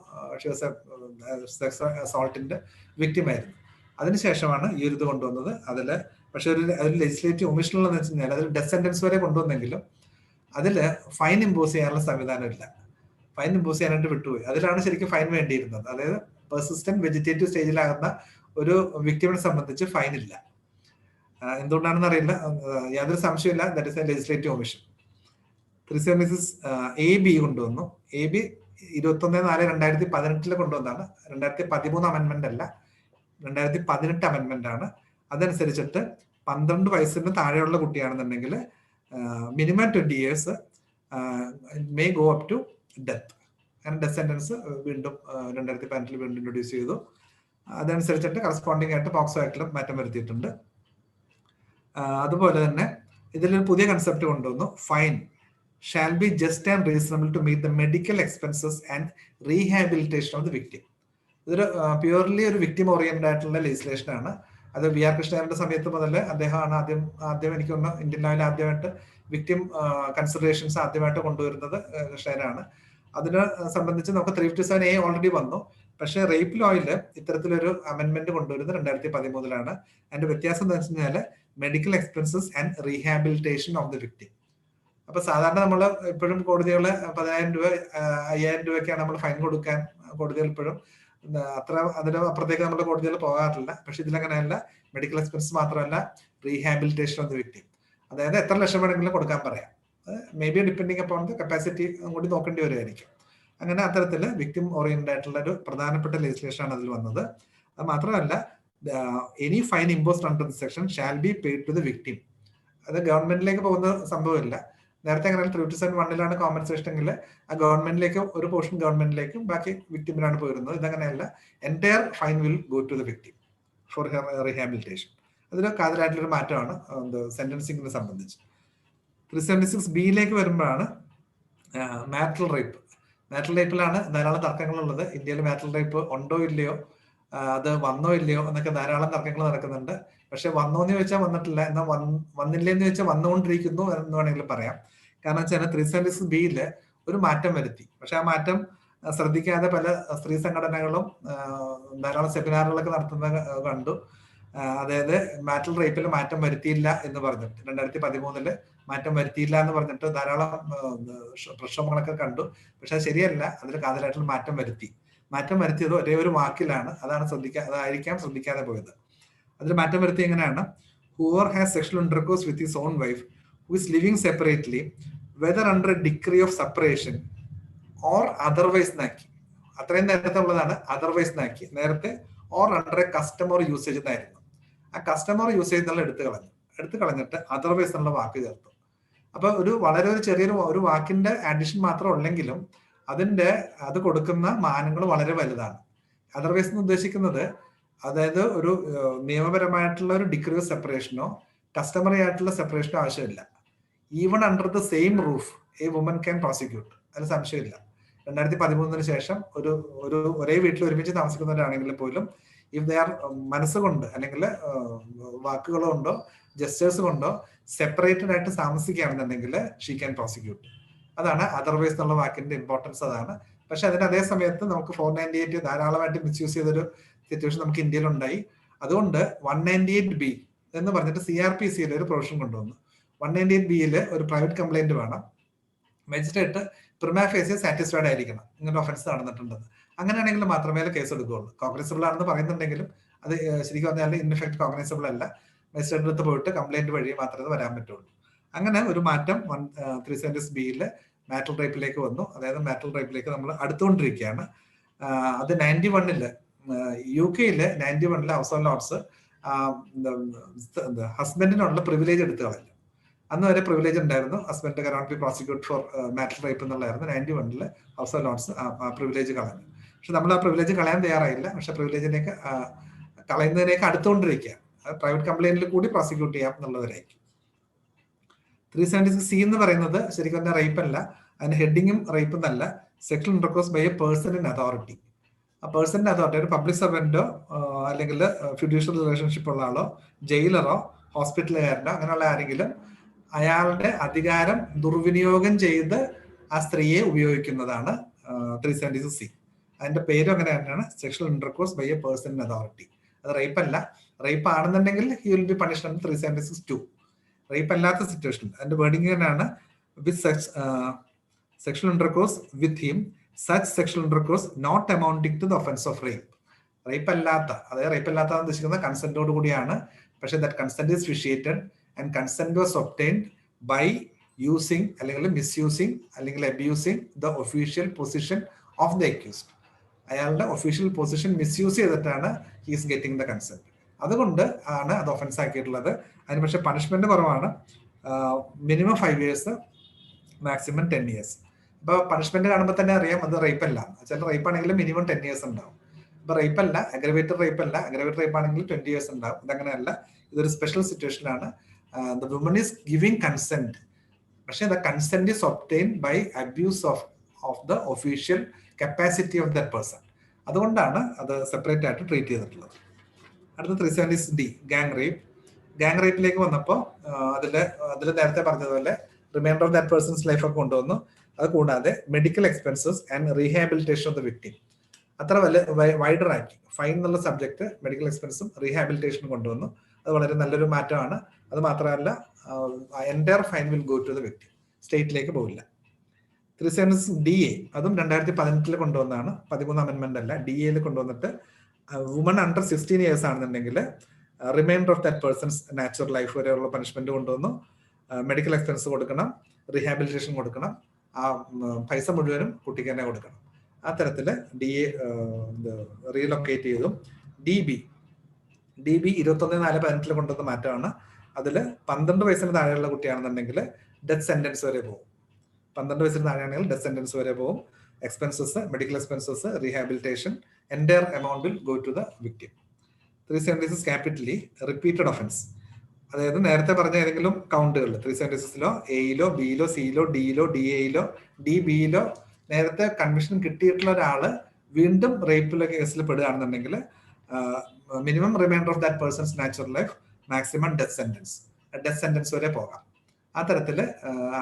സെക്സ് അസോൾട്ടിന്റെ വിക്ടിം ആയിരുന്നു. അതിനുശേഷമാണ് ഈ ഒരു ഇത് കൊണ്ടുവന്നത്. അതില് പക്ഷെ ഒരു ലെജിസ്ലേറ്റീവ് ഒമിഷൻ എന്ന് വെച്ച് കഴിഞ്ഞാൽ അതിൽ ഡെത്ത് സെന്റൻസ് വരെ കൊണ്ടുവന്നെങ്കിലും അതിൽ ഫൈൻ ഇമ്പോസ് ചെയ്യാനുള്ള സംവിധാനം ഇല്ല. ഫൈൻ ഇമ്പോസ് ചെയ്യാനായിട്ട് വിട്ടുപോയി. അതിലാണ് ശരിക്കും ഫൈൻ വേണ്ടിയിരുന്നത്. അതായത് പെർസിസ്റ്റന്റ് വെജിറ്റേറ്റീവ് സ്റ്റേജിലാകുന്ന ഒരു വിക്ടിമിനെ സംബന്ധിച്ച് ഫൈൻ ഇല്ല. എന്തുകൊണ്ടാണെന്ന് അറിയില്ല, യാതൊരു സംശയമില്ല. That is A legislative omission. 376(a)(b) കൊണ്ടുവന്നു. A)(b) 21/4/2018 കൊണ്ടുവന്നാണ്. 2013 അമെന്റ്മെന്റ് അല്ല, 2018 അമെന്റ്മെന്റ് ആണ്. അതനുസരിച്ചിട്ട് 12 വയസ്സിന് താഴെയുള്ള കുട്ടിയാണെന്നുണ്ടെങ്കിൽ minimum 20 years may go up to death. അങ്ങനെ ഡെത്ത് സെന്റൻസ് വീണ്ടും 2018 വീണ്ടും ഇൻട്രൊഡ്യൂസ് ചെയ്തു. അതനുസരിച്ചിട്ട് കറസ്പോണ്ടിങ് ആയിട്ട് പോക്സോ ആക്ടിലും മാറ്റം വരുത്തിയിട്ടുണ്ട്. അതുപോലെ തന്നെ ഇതിലൊരു പുതിയ കൺസെപ്റ്റ് കൊണ്ടുവന്നു. Fine shall be just and reasonable to meet the medical expenses and rehabilitation of the victim. ഇതൊരു പ്യൂർലി ഒരു വിക്ടിം ഓറിയന്റഡ് ആയിട്ടുള്ള ലെജിസ്ലേഷൻ ആണ്. അത് വി ആർ കൃഷ്ണന്റെ സമയത്ത് മുതൽ അദ്ദേഹമാണ് ആദ്യം എനിക്ക് തോന്നുന്നു ഇന്ത്യൻ ലോയിൽ ആദ്യമായിട്ട് വിക്ടിം കൺസിഡറേഷൻസ് ആദ്യമായിട്ട് കൊണ്ടുവരുന്നത് കൃഷ്ണനാണ്. അതിനെ സംബന്ധിച്ച് നമുക്ക് 357A ഓൾറെഡി വന്നു. പക്ഷെ റേപ്പ് ലോയില് ഇത്തരത്തിലൊരു അമെന്റ്മെന്റ് കൊണ്ടുവരുന്നത് 2013 അതിന്റെ വ്യത്യാസം എന്ന് വെച്ച് കഴിഞ്ഞാൽ medical expenses and rehabilitation of the victim. അപ്പൊ സാധാരണ നമ്മൾ ഇപ്പോഴും കോടതികള് 10,000 രൂപ 5,000 രൂപയ്ക്കാണ് നമ്മൾ ഫൈൻ കൊടുക്കാൻ കോടതികൾ ഇപ്പോഴും അത്ര അതിന് അപ്പുറത്തേക്ക് നമ്മുടെ കോടതികൾ പോകാറില്ല. പക്ഷെ ഇതിലങ്ങനെയല്ല. മെഡിക്കൽ എക്സ്പെൻസ് മാത്രമല്ല, റീഹാബിലിറ്റേഷൻ ഓഫ് ദി വിക്ടിം. അതായത് എത്ര ലക്ഷം വേണമെങ്കിലും കൊടുക്കാൻ പറയാം. May be depending upon the capacity കൂടി നോക്കേണ്ടി വരുമായിരിക്കും. അങ്ങനെ അത്തരത്തിൽ വിക്ടിം ഓറിയന്റഡ് ആയിട്ടുള്ള ഒരു പ്രധാനപ്പെട്ട ലെജിസ്ലേഷൻ ആണ് അതിൽ വന്നത്. അത് മാത്രമല്ല, any fine imposed under the section shall be paid to the victim. അത് ഗവൺമെന്റിലേക്ക് പോകുന്ന സംഭവമില്ല. നേരത്തെ അങ്ങനെ 327(1) കോമ്പൻസേഷൻ എങ്കിൽ ആ ഗവൺമെന്റിലേക്ക് ഒരു പോർഷൻ ഗവൺമെന്റിലേക്കും ബാക്കി വിക്ടിമിനാണ് പോയിരുന്നത്. ഇതങ്ങനെയല്ല, entire fine will go to the victim for rehabilitation. അതിൽ കാതലായിട്ടുള്ളൊരു മാറ്റമാണ് സെന്റൻസിങ്ങിനെ സംബന്ധിച്ച്. 376(b) വരുമ്പോഴാണ് മാരിറ്റൽ റേപ്പ്. മാരിറ്റൽ റേപ്പിലാണ് ധാരാളം തർക്കങ്ങളുള്ളത്. ഇന്ത്യയിൽ മാരിറ്റൽ റേപ്പ് ഉണ്ടോ ഇല്ലയോ, അത് വന്നോ ഇല്ലയോ എന്നൊക്കെ ധാരാളം തർക്കങ്ങൾ നടക്കുന്നുണ്ട്. പക്ഷെ വന്നോന്ന് ചോദിച്ചാൽ വന്നിട്ടില്ല, എന്നാൽ വന്നില്ലേന്ന് ചോദിച്ചാൽ വന്നുകൊണ്ടിരിക്കുന്നു എന്ന് വേണമെങ്കിൽ പറയാം. കാരണം വെച്ചാൽ 376(b) ഒരു മാറ്റം വരുത്തി. പക്ഷെ ആ മാറ്റം ശ്രദ്ധിക്കാതെ പല സ്ത്രീ സംഘടനകളും ധാരാളം സെമിനാറുകളൊക്കെ നടത്തുന്നത് കണ്ടു. അതായത് മാരിറ്റൽ റേപ്പിൽ മാറ്റം വരുത്തിയില്ല എന്ന് പറഞ്ഞിട്ട് 2013 മാറ്റം വരുത്തിയില്ല എന്ന് പറഞ്ഞിട്ട് ധാരാളം പ്രക്ഷോഭങ്ങളൊക്കെ കണ്ടു. പക്ഷെ അത് ശരിയല്ല, അതിൽ കാതലായിട്ടുള്ള മാറ്റം വരുത്തി. മാറ്റം വരുത്തിയത് ഒരേ ഒരു വാക്കിലാണ്. അതായിരിക്കാം ശ്രദ്ധിക്കാതെ പോയത്. അതിൽ മാറ്റം വരുത്തി എങ്ങനെയാണ്: whoever has sexual intercourse with his own wife who is living separately whether under a degree of separation or otherwise നാക്കി. അത്രയും നേരത്തെ ഉള്ളതാണ് അതർവൈസ് നാക്കി. നേരത്തെ or under a customer usage എന്നായിരുന്നു. ആ കസ്റ്റമർ യൂസേജ് എന്നുള്ള എടുത്തു കളഞ്ഞിട്ട് അതർവൈസ് എന്നുള്ള വാക്ക് ചേർത്തു. അപ്പൊ വളരെ ചെറിയൊരു ഒരു വാക്കിന്റെ അഡിഷൻ മാത്രം ഉള്ളെങ്കിലും അത് കൊടുക്കുന്ന മാനങ്ങൾ വളരെ വലുതാണ്. അതർവൈസ് എന്ന് ഉദ്ദേശിക്കുന്നത് അതായത് ഒരു നിയമപരമായിട്ടുള്ള ഒരു ഡിഗ്രി ഓഫ് സെപ്പറേഷനോ കസ്റ്റമറി ആയിട്ടുള്ള സെപ്പറേഷനോ ആവശ്യമില്ല. Even under the same roof a woman can prosecute. അതിന് സംശയമില്ല. 2013 ശേഷം ഒരേ വീട്ടിൽ ഒരുമിച്ച് താമസിക്കുന്നവരാണെങ്കിൽ പോലും ഇഫ് ദേ ആർ മനസ്സുകൊണ്ട് അല്ലെങ്കിൽ വാക്കുകൾ കൊണ്ടോ ജസ്റ്റേഴ്സ് കൊണ്ടോ സെപ്പറേറ്റഡ് ആയിട്ട് താമസിക്കുകയാണെന്നുണ്ടെങ്കിൽ ഷീ ക്യാൻ പ്രോസിക്യൂട്ട്. അതാണ് അതർവൈസ് എന്നുള്ള വാക്കിന്റെ ഇമ്പോർട്ടൻസ്, അതാണ്. പക്ഷെ അതിന് അതേ സമയത്ത് നമുക്ക് 498 ധാരാളമായിട്ട് മിസ്യൂസ് ചെയ്തൊരു സിറ്റുവേഷൻ നമുക്ക് ഇന്ത്യയിൽ ഉണ്ടായി. അതുകൊണ്ട് 198(b) എന്ന് പറഞ്ഞിട്ട് CRPC ഒരു പ്രൊവിഷൻ കൊണ്ടുവന്നു. 198(b) ഒരു പ്രൈവറ്റ് കംപ്ലൈന്റ് വേണം. മജിസ്ട്രേറ്റ് പ്രിമാ ഫേസി സാറ്റിസ്ഫൈഡ് ആയിരിക്കണം ഇങ്ങനെ ഒഫൻസ് നടന്നിട്ടുണ്ടെന്ന്. അങ്ങനെയാണെങ്കിൽ മാത്രമേ കേസ് എടുക്കുകയുള്ളൂ. കോഗ്നൈസബിൾ ആണെന്ന് പറയുന്നുണ്ടെങ്കിലും അത് ശരിക്കും പറഞ്ഞാൽ ഇൻഎഫക്ട് കോഗ്നൈസബിൾ അല്ല. മജിസ്ട്രേറ്റിന്റെ അടുത്ത് പോയിട്ട് കംപ്ലൈന്റ് വഴി മാത്രമേ വരാൻ പറ്റുള്ളൂ. അങ്ങനെ ഒരു മാറ്റം 376(b) മാരിറ്റൽ റേപ്പിലേക്ക് വന്നു. അതായത് മാരിറ്റൽ റേപ്പിലേക്ക് നമ്മൾ അടുത്തുകൊണ്ടിരിക്കുകയാണ്. അത് 91 UK 91 ഹൗസ് ഓഫ് ലോർഡ്സ് ഹസ്ബൻഡിനുള്ള പ്രിവിലേജ് എടുത്തു കളഞ്ഞു. അന്ന് വരെ പ്രിവിലേജ് ഉണ്ടായിരുന്നു, husband cannot be prosecute for marital rape എന്നുള്ളതായിരുന്നു. 91 ഹൗസ് ഓഫ് ലോർഡ്സ് ആ പ്രിവിലേജ് കളഞ്ഞു. പക്ഷെ നമ്മൾ ആ പ്രിവിലേജ് കളയാൻ തയ്യാറായില്ല. പക്ഷെ പ്രിവിലേജിലേക്ക് കളയുന്നതിനേക്ക് അടുത്തുകൊണ്ടിരിക്കുക. പ്രൈവറ്റ് കംപ്ലൈന്റിൽ കൂടി പ്രോസിക്യൂട്ട് ചെയ്യാം എന്നുള്ളവരായിരിക്കും. 376(c) എന്ന് പറയുന്നത് ശരിക്കും പറഞ്ഞാൽ റേപ്പ് അല്ല. അതിന്റെ ഹെഡിങ്ങും റേപ്പ് എന്നല്ല. Sexual intercourse by a person in authority. ആ പേഴ്സണിന്റെ അതോറിറ്റി ഒരു പബ്ലിക് സർവന്റോ അല്ലെങ്കിൽ ഫിഡ്യൂഷ്യൽ റിലേഷൻഷിപ്പ് ഉള്ള ആളോ ജയിലറോ ഹോസ്പിറ്റലുകാരനോ അങ്ങനെയുള്ള ആരെങ്കിലും അയാളുടെ അധികാരം ദുർവിനിയോഗം ചെയ്ത് ആ സ്ത്രീയെ ഉപയോഗിക്കുന്നതാണ് 376(c). അതിന്റെ പേരും അങ്ങനെ തന്നെയാണ്, sexual intercourse by a person in authority. അത് റേപ്പ് അല്ല. റേപ്പ് ആണെന്നുണ്ടെങ്കിൽ he will be punished under 376(2). Rape അല്ലാത്ത സിറ്റുവേഷൻ അതിന്റെ വേർഡിംഗ് തന്നെയാണ് with sexual intercourse with him such sexual intercourse not amounting to the offense of rape. Rape അല്ലാത്ത, അതായത് rape അല്ലാത്ത ഉദ്ദേശിക്കുന്നത് കൺസെന്റോട് കൂടിയാണ്. പക്ഷേ that consent is vitiated and consent was obtained by using അല്ലെങ്കിൽ മിസ്യൂസിങ് അല്ലെങ്കിൽ abusing the official position of the accused. അയാളുടെ ഒഫീഷ്യൽ പൊസിഷൻ മിസ്യൂസ് ചെയ്തിട്ടാണ് ഹീസ് ഗെറ്റിംഗ് ദ കൺസെന്റ്. അതുകൊണ്ട് ആണ് അത് ഒഫൻസ് ആക്കിയിട്ടുള്ളത്. അതിന് പക്ഷേ പണിഷ്മെന്റ് കുറവാണ്. Minimum 5 years, maximum 10 years. ഇപ്പൊ പണിഷ്മെന്റ് കാണുമ്പോൾ തന്നെ അറിയാം അത് റേപ്പ് അല്ല. ചില റേപ്പ് ആണെങ്കിലും മിനിമം 10 years ഉണ്ടാവും. ഇപ്പൊ റേപ്പ് അല്ല, അഗ്രവേറ്റഡ് റേപ്പ് അല്ല. അഗ്രവേറ്റഡ് റേപ്പ് ആണെങ്കിൽ 20 years ഉണ്ടാവും. ഇതങ്ങനെയല്ല, ഇതൊരു സ്പെഷ്യൽ സിറ്റുവേഷനാണ്. The woman is giving consent, പക്ഷേ the consent is obtained by abuse of the official capacity of that person. അതുകൊണ്ടാണ് അത് സെപ്പറേറ്റ് ആയിട്ട് ട്രീറ്റ് ചെയ്തിട്ടുള്ളത്. അടുത്ത 376(d) ഗാങ് റേപ്പ്. ഗാങ് റേപ്പിലേക്ക് വന്നപ്പോൾ അതിൽ നേരത്തെ പറഞ്ഞതുപോലെ remainder of that person's life ഒക്കെ കൊണ്ടുവന്നു. അത് കൂടാതെ medical expenses and rehabilitation of the victim അത്ര വൈഡർ ആക്കി. ഫൈൻ എന്നുള്ള സബ്ജക്ട് മെഡിക്കൽ എക്സ്പെൻസും റീഹാബിലിറ്റേഷനും കൊണ്ടുവന്നു. അത് വളരെ നല്ലൊരു മാറ്റമാണ്. അത് മാത്രമല്ല, entire fine will go to the victim, സ്റ്റേറ്റിലേക്ക് പോകില്ല. 376(da) അതും 2018 കൊണ്ടുവന്നതാണ്. 13 അമെന്റ്മെന്റ് അല്ല, DA കൊണ്ടുവന്നിട്ട് വുമൺ അണ്ടർ 16 years ആണെന്നുണ്ടെങ്കിൽ remainder of that person's natural life വരെയുള്ള പണിഷ്മെന്റ് കൊണ്ടുവന്നു. മെഡിക്കൽ എക്സ്പെൻസ് കൊടുക്കണം, റീഹാബിലിറ്റേഷൻ കൊടുക്കണം, ആ പൈസ മുഴുവനും കുട്ടിക്ക് തന്നെ കൊടുക്കണം. ആ തരത്തിൽ DA റീലൊക്കേറ്റ് ചെയ്തു. DB 21/4/18 കൊണ്ടുവന്ന മാറ്റമാണ്. അതിൽ 12 വയസ്സിന് താഴെയുള്ള കുട്ടിയാണെന്നുണ്ടെങ്കിൽ ഡെത്ത് സെന്റൻസ് വരെ പോകും. 12 വയസ്സിന് താഴെയാണെങ്കിൽ ഡെത്ത് സെന്റൻസ് വരെ പോകും. Expenses, medical expenses, rehabilitation, entire amount will go to the victim. 376 capitally repeated offence, അതായത് നേരത്തെ പറഞ്ഞ ഏതെങ്കിലും കൗണ്ടുകൾ 376 എയിലോ ബിയിലോ സിയിലോ ഡിയിലോ DAയിലോ DBയിലോ നേരത്തെ കൺവിഷൻ കിട്ടിയിട്ടുള്ള ഒരാള് വീണ്ടും റേപ്പിലെ കേസിൽ പെടുകയാണെന്നുണ്ടെങ്കിൽ minimum remainder of that person's natural life, maximum death sentence വരെ പോകാം. ആ തരത്തിൽ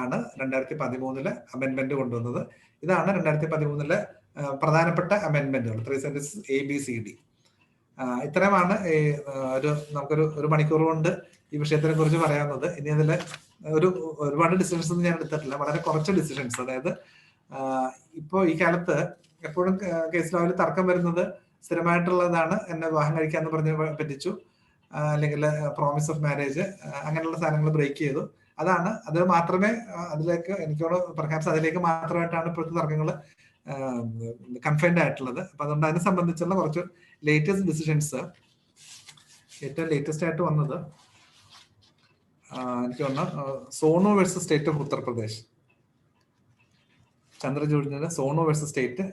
ആണ് 2013 അമെന്റ്മെന്റ് കൊണ്ടുവന്നത്. ഇതാണ് 2013 പ്രധാനപ്പെട്ട അമെന്റ്മെന്റുകൾ 376 ABCD. ഇത്രയുമാണ് നമുക്കൊരു മണിക്കൂർ കൊണ്ട് ഈ വിഷയത്തിനെ കുറിച്ച് പറയാവുന്നത്. ഇനി അതിൽ ഒരുപാട് ഡിസിഷൻസ് ഒന്നും ഞാൻ എടുത്തിട്ടില്ല, വളരെ കുറച്ച് ഡിസിഷൻസ്. അതായത് ഇപ്പോൾ ഈ കാലത്ത് എപ്പോഴും കേസ് ലോയിൽ തർക്കം വരുന്നത് സ്ഥിരമായിട്ടുള്ളതാണ്. എന്നെ വിവാഹം കഴിക്കാന്ന് പറഞ്ഞ് പറ്റിച്ചു, അല്ലെങ്കിൽ പ്രോമിസ് ഓഫ് മാരേജ്, അങ്ങനെയുള്ള സാധനങ്ങൾ ബ്രേക്ക് ചെയ്തു. അത് മാത്രമേ അതിലേക്ക് എനിക്കോട് പെർഹാപ്സ് അതിലേക്ക് മാത്രമായിട്ടാണ് ഇപ്പോഴത്തെ തർക്കങ്ങൾ കൺഫൈൻഡ് ആയിട്ടുള്ളത്. അപ്പൊ അതുകൊണ്ട് അതിനെ സംബന്ധിച്ചുള്ള കുറച്ച് ലേറ്റസ്റ്റ് ഡിസിഷൻസ്, ഏറ്റവും ലേറ്റസ്റ്റ് ആയിട്ട് വന്നത് എനിക്ക് തോന്നുന്നു Sonu versus state of Uttar Pradesh, ചന്ദ്രചൂഡിന്റെ Sonu versus state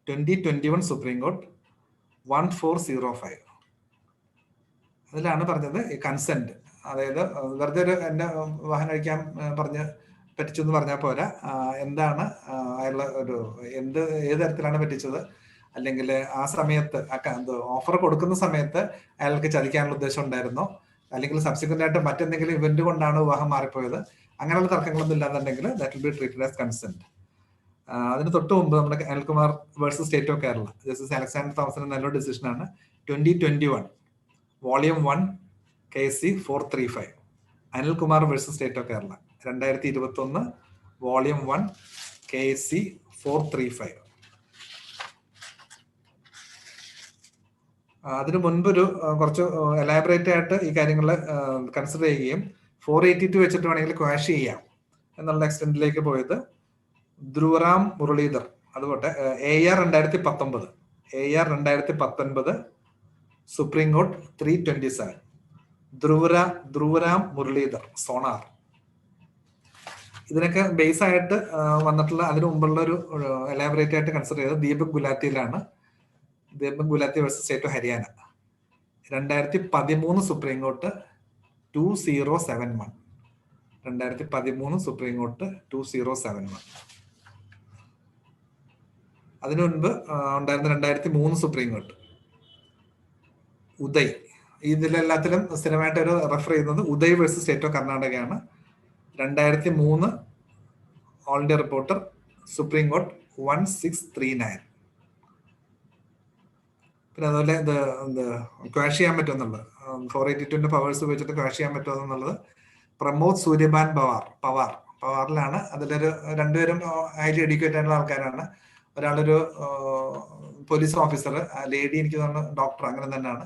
2021 supreme court 1405. അതിലാണ് പറഞ്ഞത് കൺസെന്റ്, അതായത് വെറുതെ എന്റെ വിവാഹം കഴിക്കാൻ പറ്റിച്ചു എന്ന് പറഞ്ഞാൽ പോരാ, എന്താണ് അയാളുടെ ഏത് തരത്തിലാണ് പറ്റിച്ചത്, അല്ലെങ്കിൽ ആ സമയത്ത് ഓഫർ കൊടുക്കുന്ന സമയത്ത് അയാൾക്ക് ചതിക്കാനുള്ള ഉദ്ദേശം ഉണ്ടായിരുന്നോ, അല്ലെങ്കിൽ സബ്സിക്വന്റ് ആയിട്ട് മറ്റെന്തെങ്കിലും ഇവന്റ് കൊണ്ടാണ് വിവാഹം മാറിപ്പോയത്, അങ്ങനെയുള്ള തർക്കങ്ങളൊന്നും ഇല്ലാന്നുണ്ടെങ്കിൽ that will be treated as consent. അതിന് തൊട്ട് മുമ്പ് നമ്മുടെ Anilkumar versus state of Kerala, justice Alexander തോമസിന്റെ നല്ലൊരു ഡിസിഷനാണ്. 2021 volume 1 KC 435, Anilkumar versus state of Kerala 2021 volume 1 KC 435. അതിനു മുൻപൊരു കുറച്ച് എലാബറേറ്റ് ആയിട്ട് ഈ കാര്യങ്ങൾ കൺസിഡർ ചെയ്യുകയും 482 വെച്ചിട്ട് വേണമെങ്കിൽ ക്വാഷ് ചെയ്യാം എന്നുള്ള എക്സ്റ്റെൻഡിലേക്ക് പോയത് ധ്രുവറാം മുരളീധർ. അതുകൊണ്ട് AR 2019 supreme court 327, Dhruvaram Muralidhar Sonar. ഇതിനൊക്കെ ബേസ് ആയിട്ട് വന്നിട്ടുള്ള അതിനു മുമ്പുള്ള ഒരു എലാബറേറ്റ് ആയിട്ട് കൺസിഡർ ചെയ്തത് ദീപക് ഗുലാത്തിയിലാണ്. Deepak Gulati versus state of Haryana 2013 supreme court 2071. 2013 supreme court 2071. അതിനു മുൻപ് ഉണ്ടായിരുന്ന 2003 സുപ്രീം കോർട്ട് ഉദയ്. ഇതിലെല്ലാത്തിലും സ്ഥിരമായിട്ട് ഒരു റെഫർ ചെയ്യുന്നത് ഉദയ് വേഴ്സസ് സ്റ്റേറ്റ് ഓഫ് കർണാടകയാണ്. 2003 all India reporter supreme court 1639. പിന്നെ അതുപോലെ ക്വാഷ് ചെയ്യാൻ പറ്റുമെന്നുള്ളത് 482 പവേഴ്സ് ഉപയോഗിച്ചിട്ട് ക്വാഷ് ചെയ്യാൻ പറ്റുമെന്നുള്ളത് പ്രമോദ് സൂര്യഭാൻ പവാറിലാണ്. അതിലൊരു രണ്ടുപേരും ഹൈലി എഡ്യൂക്കേറ്റഡ് ആയിട്ടുള്ള ആൾക്കാരാണ്. ഒരാളൊരു പോലീസ് ഓഫീസർ, ലേഡി എനിക്ക് തോന്നുന്നു ഡോക്ടർ, അങ്ങനെ തന്നെയാണ്.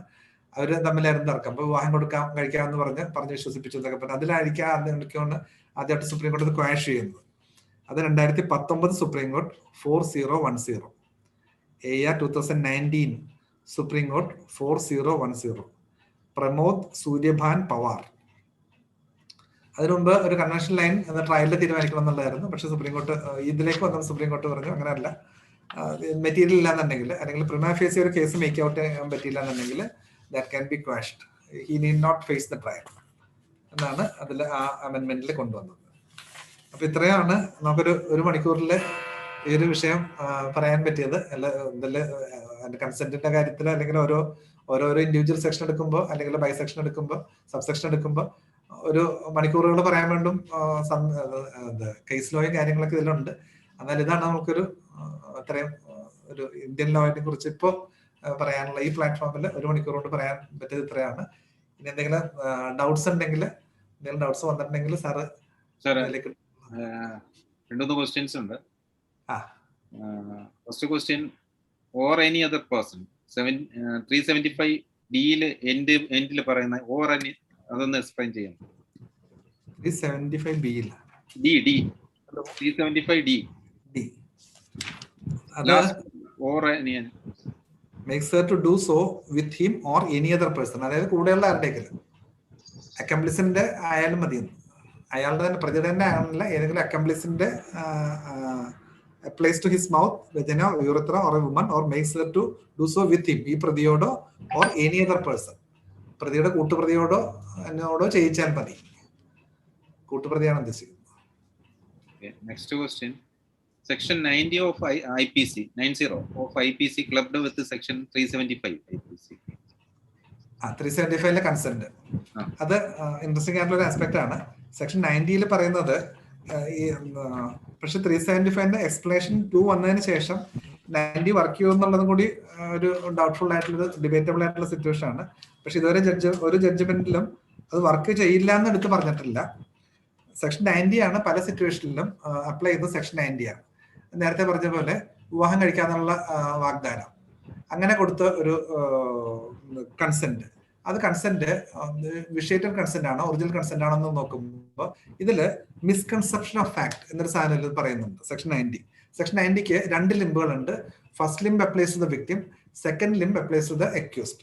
അവര് തമ്മിലായിരുന്നു തർക്കം. അപ്പൊ വിവാഹം കഴിക്കാമെന്ന് പറഞ്ഞ് വിശ്വസിപ്പിച്ചതൊക്കെ പറഞ്ഞു. അതിലായിരിക്കാം എനിക്കൊന്ന് ആദ്യമായിട്ട് സുപ്രീം കോടതി ക്വാഷ് ചെയ്യുന്നത്. അത് 2019 supreme court 4010, AR 2019 supreme court 4010, Pramod Suryabhan Pawar. അതിനു മുമ്പ് ഒരു കൺവെൻഷൻ ലൈൻ എന്ന ട്രയലിൽ തീരുമാനിക്കണം എന്നുള്ളതായിരുന്നു. പക്ഷെ സുപ്രീം കോർട്ട് ഇതിലേക്ക് വന്ന സുപ്രീം കോർട്ട് പറഞ്ഞു അങ്ങനെയല്ല, മെറ്റീരിയൽ ഇല്ലാന്നുണ്ടെങ്കിൽ, അല്ലെങ്കിൽ പ്രിമാ ഫേസി ഒരു കേസ് മേക്ക് ഔട്ട് ചെയ്യാൻ പറ്റിയില്ല എന്നുണ്ടെങ്കിൽ that can be quashed, he need not face the trial എന്നാണ് അതിൽ ആ അമെന്റ്മെന്റിൽ കൊണ്ടുവന്നത്. അപ്പൊ ഇത്രയാണ് നമുക്കൊരു മണിക്കൂറിൽ ഈ ഒരു വിഷയം പറയാൻ പറ്റിയത്. കൺസെന്റിന്റെ കാര്യത്തിൽ, അല്ലെങ്കിൽ ഓരോരോ ഇൻഡിവിജ്വൽ സെക്ഷൻ എടുക്കുമ്പോൾ, അല്ലെങ്കിൽ ബൈ സെക്ഷൻ എടുക്കുമ്പോൾ, സബ് സെക്ഷൻ എടുക്കുമ്പോൾ ഒരു മണിക്കൂറുകൾ പറയാൻ വേണ്ടും കേസ് ലോയും കാര്യങ്ങളൊക്കെ ഇതിലുണ്ട്. എന്നാൽ ഇതാണ് നമുക്കൊരു അത്രയും ഒരു ഇന്ത്യൻ ലോയിനെ കുറിച്ച് ഇപ്പോൾ പറയാനുള്ള ഈ പ്ലാറ്റ്ഫോമിൽ ഒരു മണിക്കൂർ കൊണ്ട് പറയാൻ പറ്റിയത് ഇത്രയാണ്. ഇനി എന്തെങ്കിലും ഡൗട്ട്സ് ഉണ്ടെങ്കിൽ, എന്തെങ്കിലും ഡൗട്ട്സ് വന്നിട്ടുണ്ടെങ്കിൽ സാറ് രണ്ടു ക്വസ്റ്റ്യൻസ് ഉണ്ട്. First question, or any other person 375 ഡിയിൽ എൻഡിൽ പറയുന്ന ഓർ എനി, അതൊന്ന് എക്സ്പ്ലെയിൻ ചെയ്യാം. 375 ബി ഇല്ല, D 375 D. ഡി. അത് Last or any. makes her to do so with him or any other person. അതായത് കൂടെയുള്ള ആരുടെയെങ്കിലും അക്കംപ്ലിസിന്റെ ആയാലും മതി, അയാളുടെ തന്നെ പ്രതിയുടെ തന്നെ ആണെന്നില്ല, ഏതെങ്കിലും അക്കംപ്ലിസിന്റെ applies to his mouth, vagina, urethra or a woman, or makes her to do so with him, ഈ പ്രതിയോടോ or any other person. പ്രതിയുടെ കൂട്ടുപ്രതിയോടോ എന്നോടോ ചെയ്യിച്ചാൽ മതി, കൂട്ടുപ്രതിയാണ് ഉദ്ദേശിക്കുന്നത്. Next question. Section 90 of IPC 90 of IPC clubbed with section 375 IPC. 375 consent, അത് interesting ആയിട്ടുള്ള ഒരു aspect ആണ്. Section 90 പറയുന്നത് പക്ഷെ 375 എക്സ്പ്ലനേഷൻ 2 വന്നതിന് ശേഷം 90 വർക്ക് ചെയ്യും എന്നുള്ളതും കൂടി ഒരു ഡൗട്ട്ഫുൾ ആയിട്ടുള്ള ഡിബേറ്റബിൾ ആയിട്ടുള്ള സിറ്റുവേഷൻ ആണ്. പക്ഷെ ഇതുവരെ ഒരു ജഡ്ജ്മെന്റിലും അത് വർക്ക് ചെയ്യില്ല എന്ന് എടുത്ത് പറഞ്ഞിട്ടില്ല. സെക്ഷൻ 90 ആണ് പല സിറ്റുവേഷനിലും അപ്ലൈ ചെയ്യുന്നത്. സെക്ഷൻ 90 ആണ്. നേരത്തെ പറഞ്ഞ പോലെ വിവാഹം കഴിക്കാന്നുള്ള വാഗ്ദാനം, അങ്ങനെ കൊടുത്ത ഒരു കൺസെന്റ്, അത് കൺസെന്റ് വിഷേറ്റഡ് കൺസെന്റ് ആണോ ഒറിജിനൽ കൺസെന്റ് ആണോ എന്ന് നോക്കുമ്പോൾ ഇതില് മിസ്കൺസെപ്ഷൻ ഓഫ് ഫാക്ട് എന്നൊരു സാധനം പറയുന്നുണ്ട് സെക്ഷൻ 90. സെക്ഷൻ 90ക്ക് 2 ലിംബുകളുണ്ട്. First limb applies to the victim, second limb applies to the accused.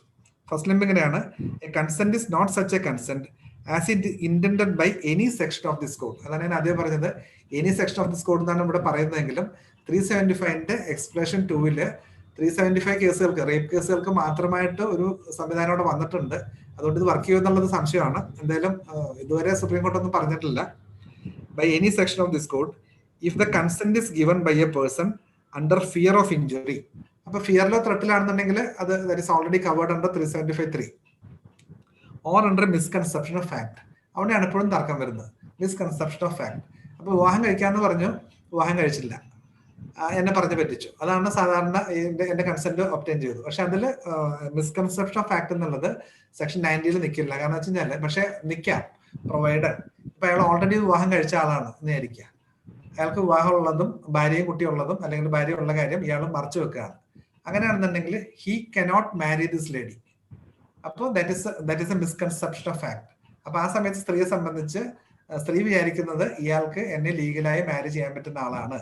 First limb ഇങ്ങനെയാണ്: a consent is not such a consent as it intended by any section of this code. അതാണ് ഞാൻ ആദ്യം പറഞ്ഞത്, any section of this code എന്നാണ് ഇവിടെ പറയുന്നതെങ്കിലും 375 expression 2 375 കേസുകൾക്ക്, rape കേസുകൾക്ക് മാത്രമായിട്ട് ഒരു സംവിധാനം അവിടെ വന്നിട്ടുണ്ട്. അതുകൊണ്ട് ഇത് വർക്ക് ചെയ്യുമെന്നുള്ളത് സംശയമാണ്. എന്തായാലും ഇതുവരെ സുപ്രീം കോർട്ട് ഒന്നും പറഞ്ഞിട്ടില്ല. By any section of this code if the consent is given by a person under fear of injury. അപ്പൊ ഫിയറിലോ ത്രെട്ടിലാണെന്നുണ്ടെങ്കിൽ അത് that is already covered under 375(3) or under misconception of fact. അവിടെയാണ് എപ്പോഴും തർക്കം വരുന്നത്, മിസ്കൺസെപ്ഷൻ ഓഫ് ഫാക്ട്. അപ്പൊ വിവാഹം കഴിക്കാന്ന് പറഞ്ഞു, വിവാഹം കഴിച്ചില്ല, എന്നെ പറഞ്ഞു പറ്റിച്ചു, അതാണ് സാധാരണ എന്റെ കൺസെന്റ് ഒബ്റ്റെയിൻ ചെയ്തു. പക്ഷെ അതിൽ മിസ്കൺസെപ്ഷൻ ഓഫ് ഫാക്ട് എന്നുള്ളത് സെക്ഷൻ 90 നിൽക്കില്ല. കാരണം വെച്ച് കഴിഞ്ഞാല് പക്ഷെ നിൽക്കാം, പ്രൊവൈഡഡ് ഇപ്പൊ അയാൾ ഓൾറെഡി വിവാഹം കഴിച്ച ആളാണ് എന്ന് വിചാരിക്കുക, അയാൾക്ക് വിവാഹം ഉള്ളതും ഭാര്യയും കുട്ടിയുള്ളതും അല്ലെങ്കിൽ ഭാര്യ ഉള്ള കാര്യം ഇയാൾ മറച്ചു വെക്കുകയാണ്. അങ്ങനെയാണെന്നുണ്ടെങ്കിൽ he cannot marry this lady. അപ്പോൾ that is a misconception of fact. അപ്പൊ ആ സമയത്ത് സ്ത്രീയെ സംബന്ധിച്ച് സ്ത്രീ വിചാരിക്കുന്നത് ഇയാൾക്ക് എന്നെ ലീഗലായി മാരി ചെയ്യാൻ പറ്റുന്ന ആളാണ്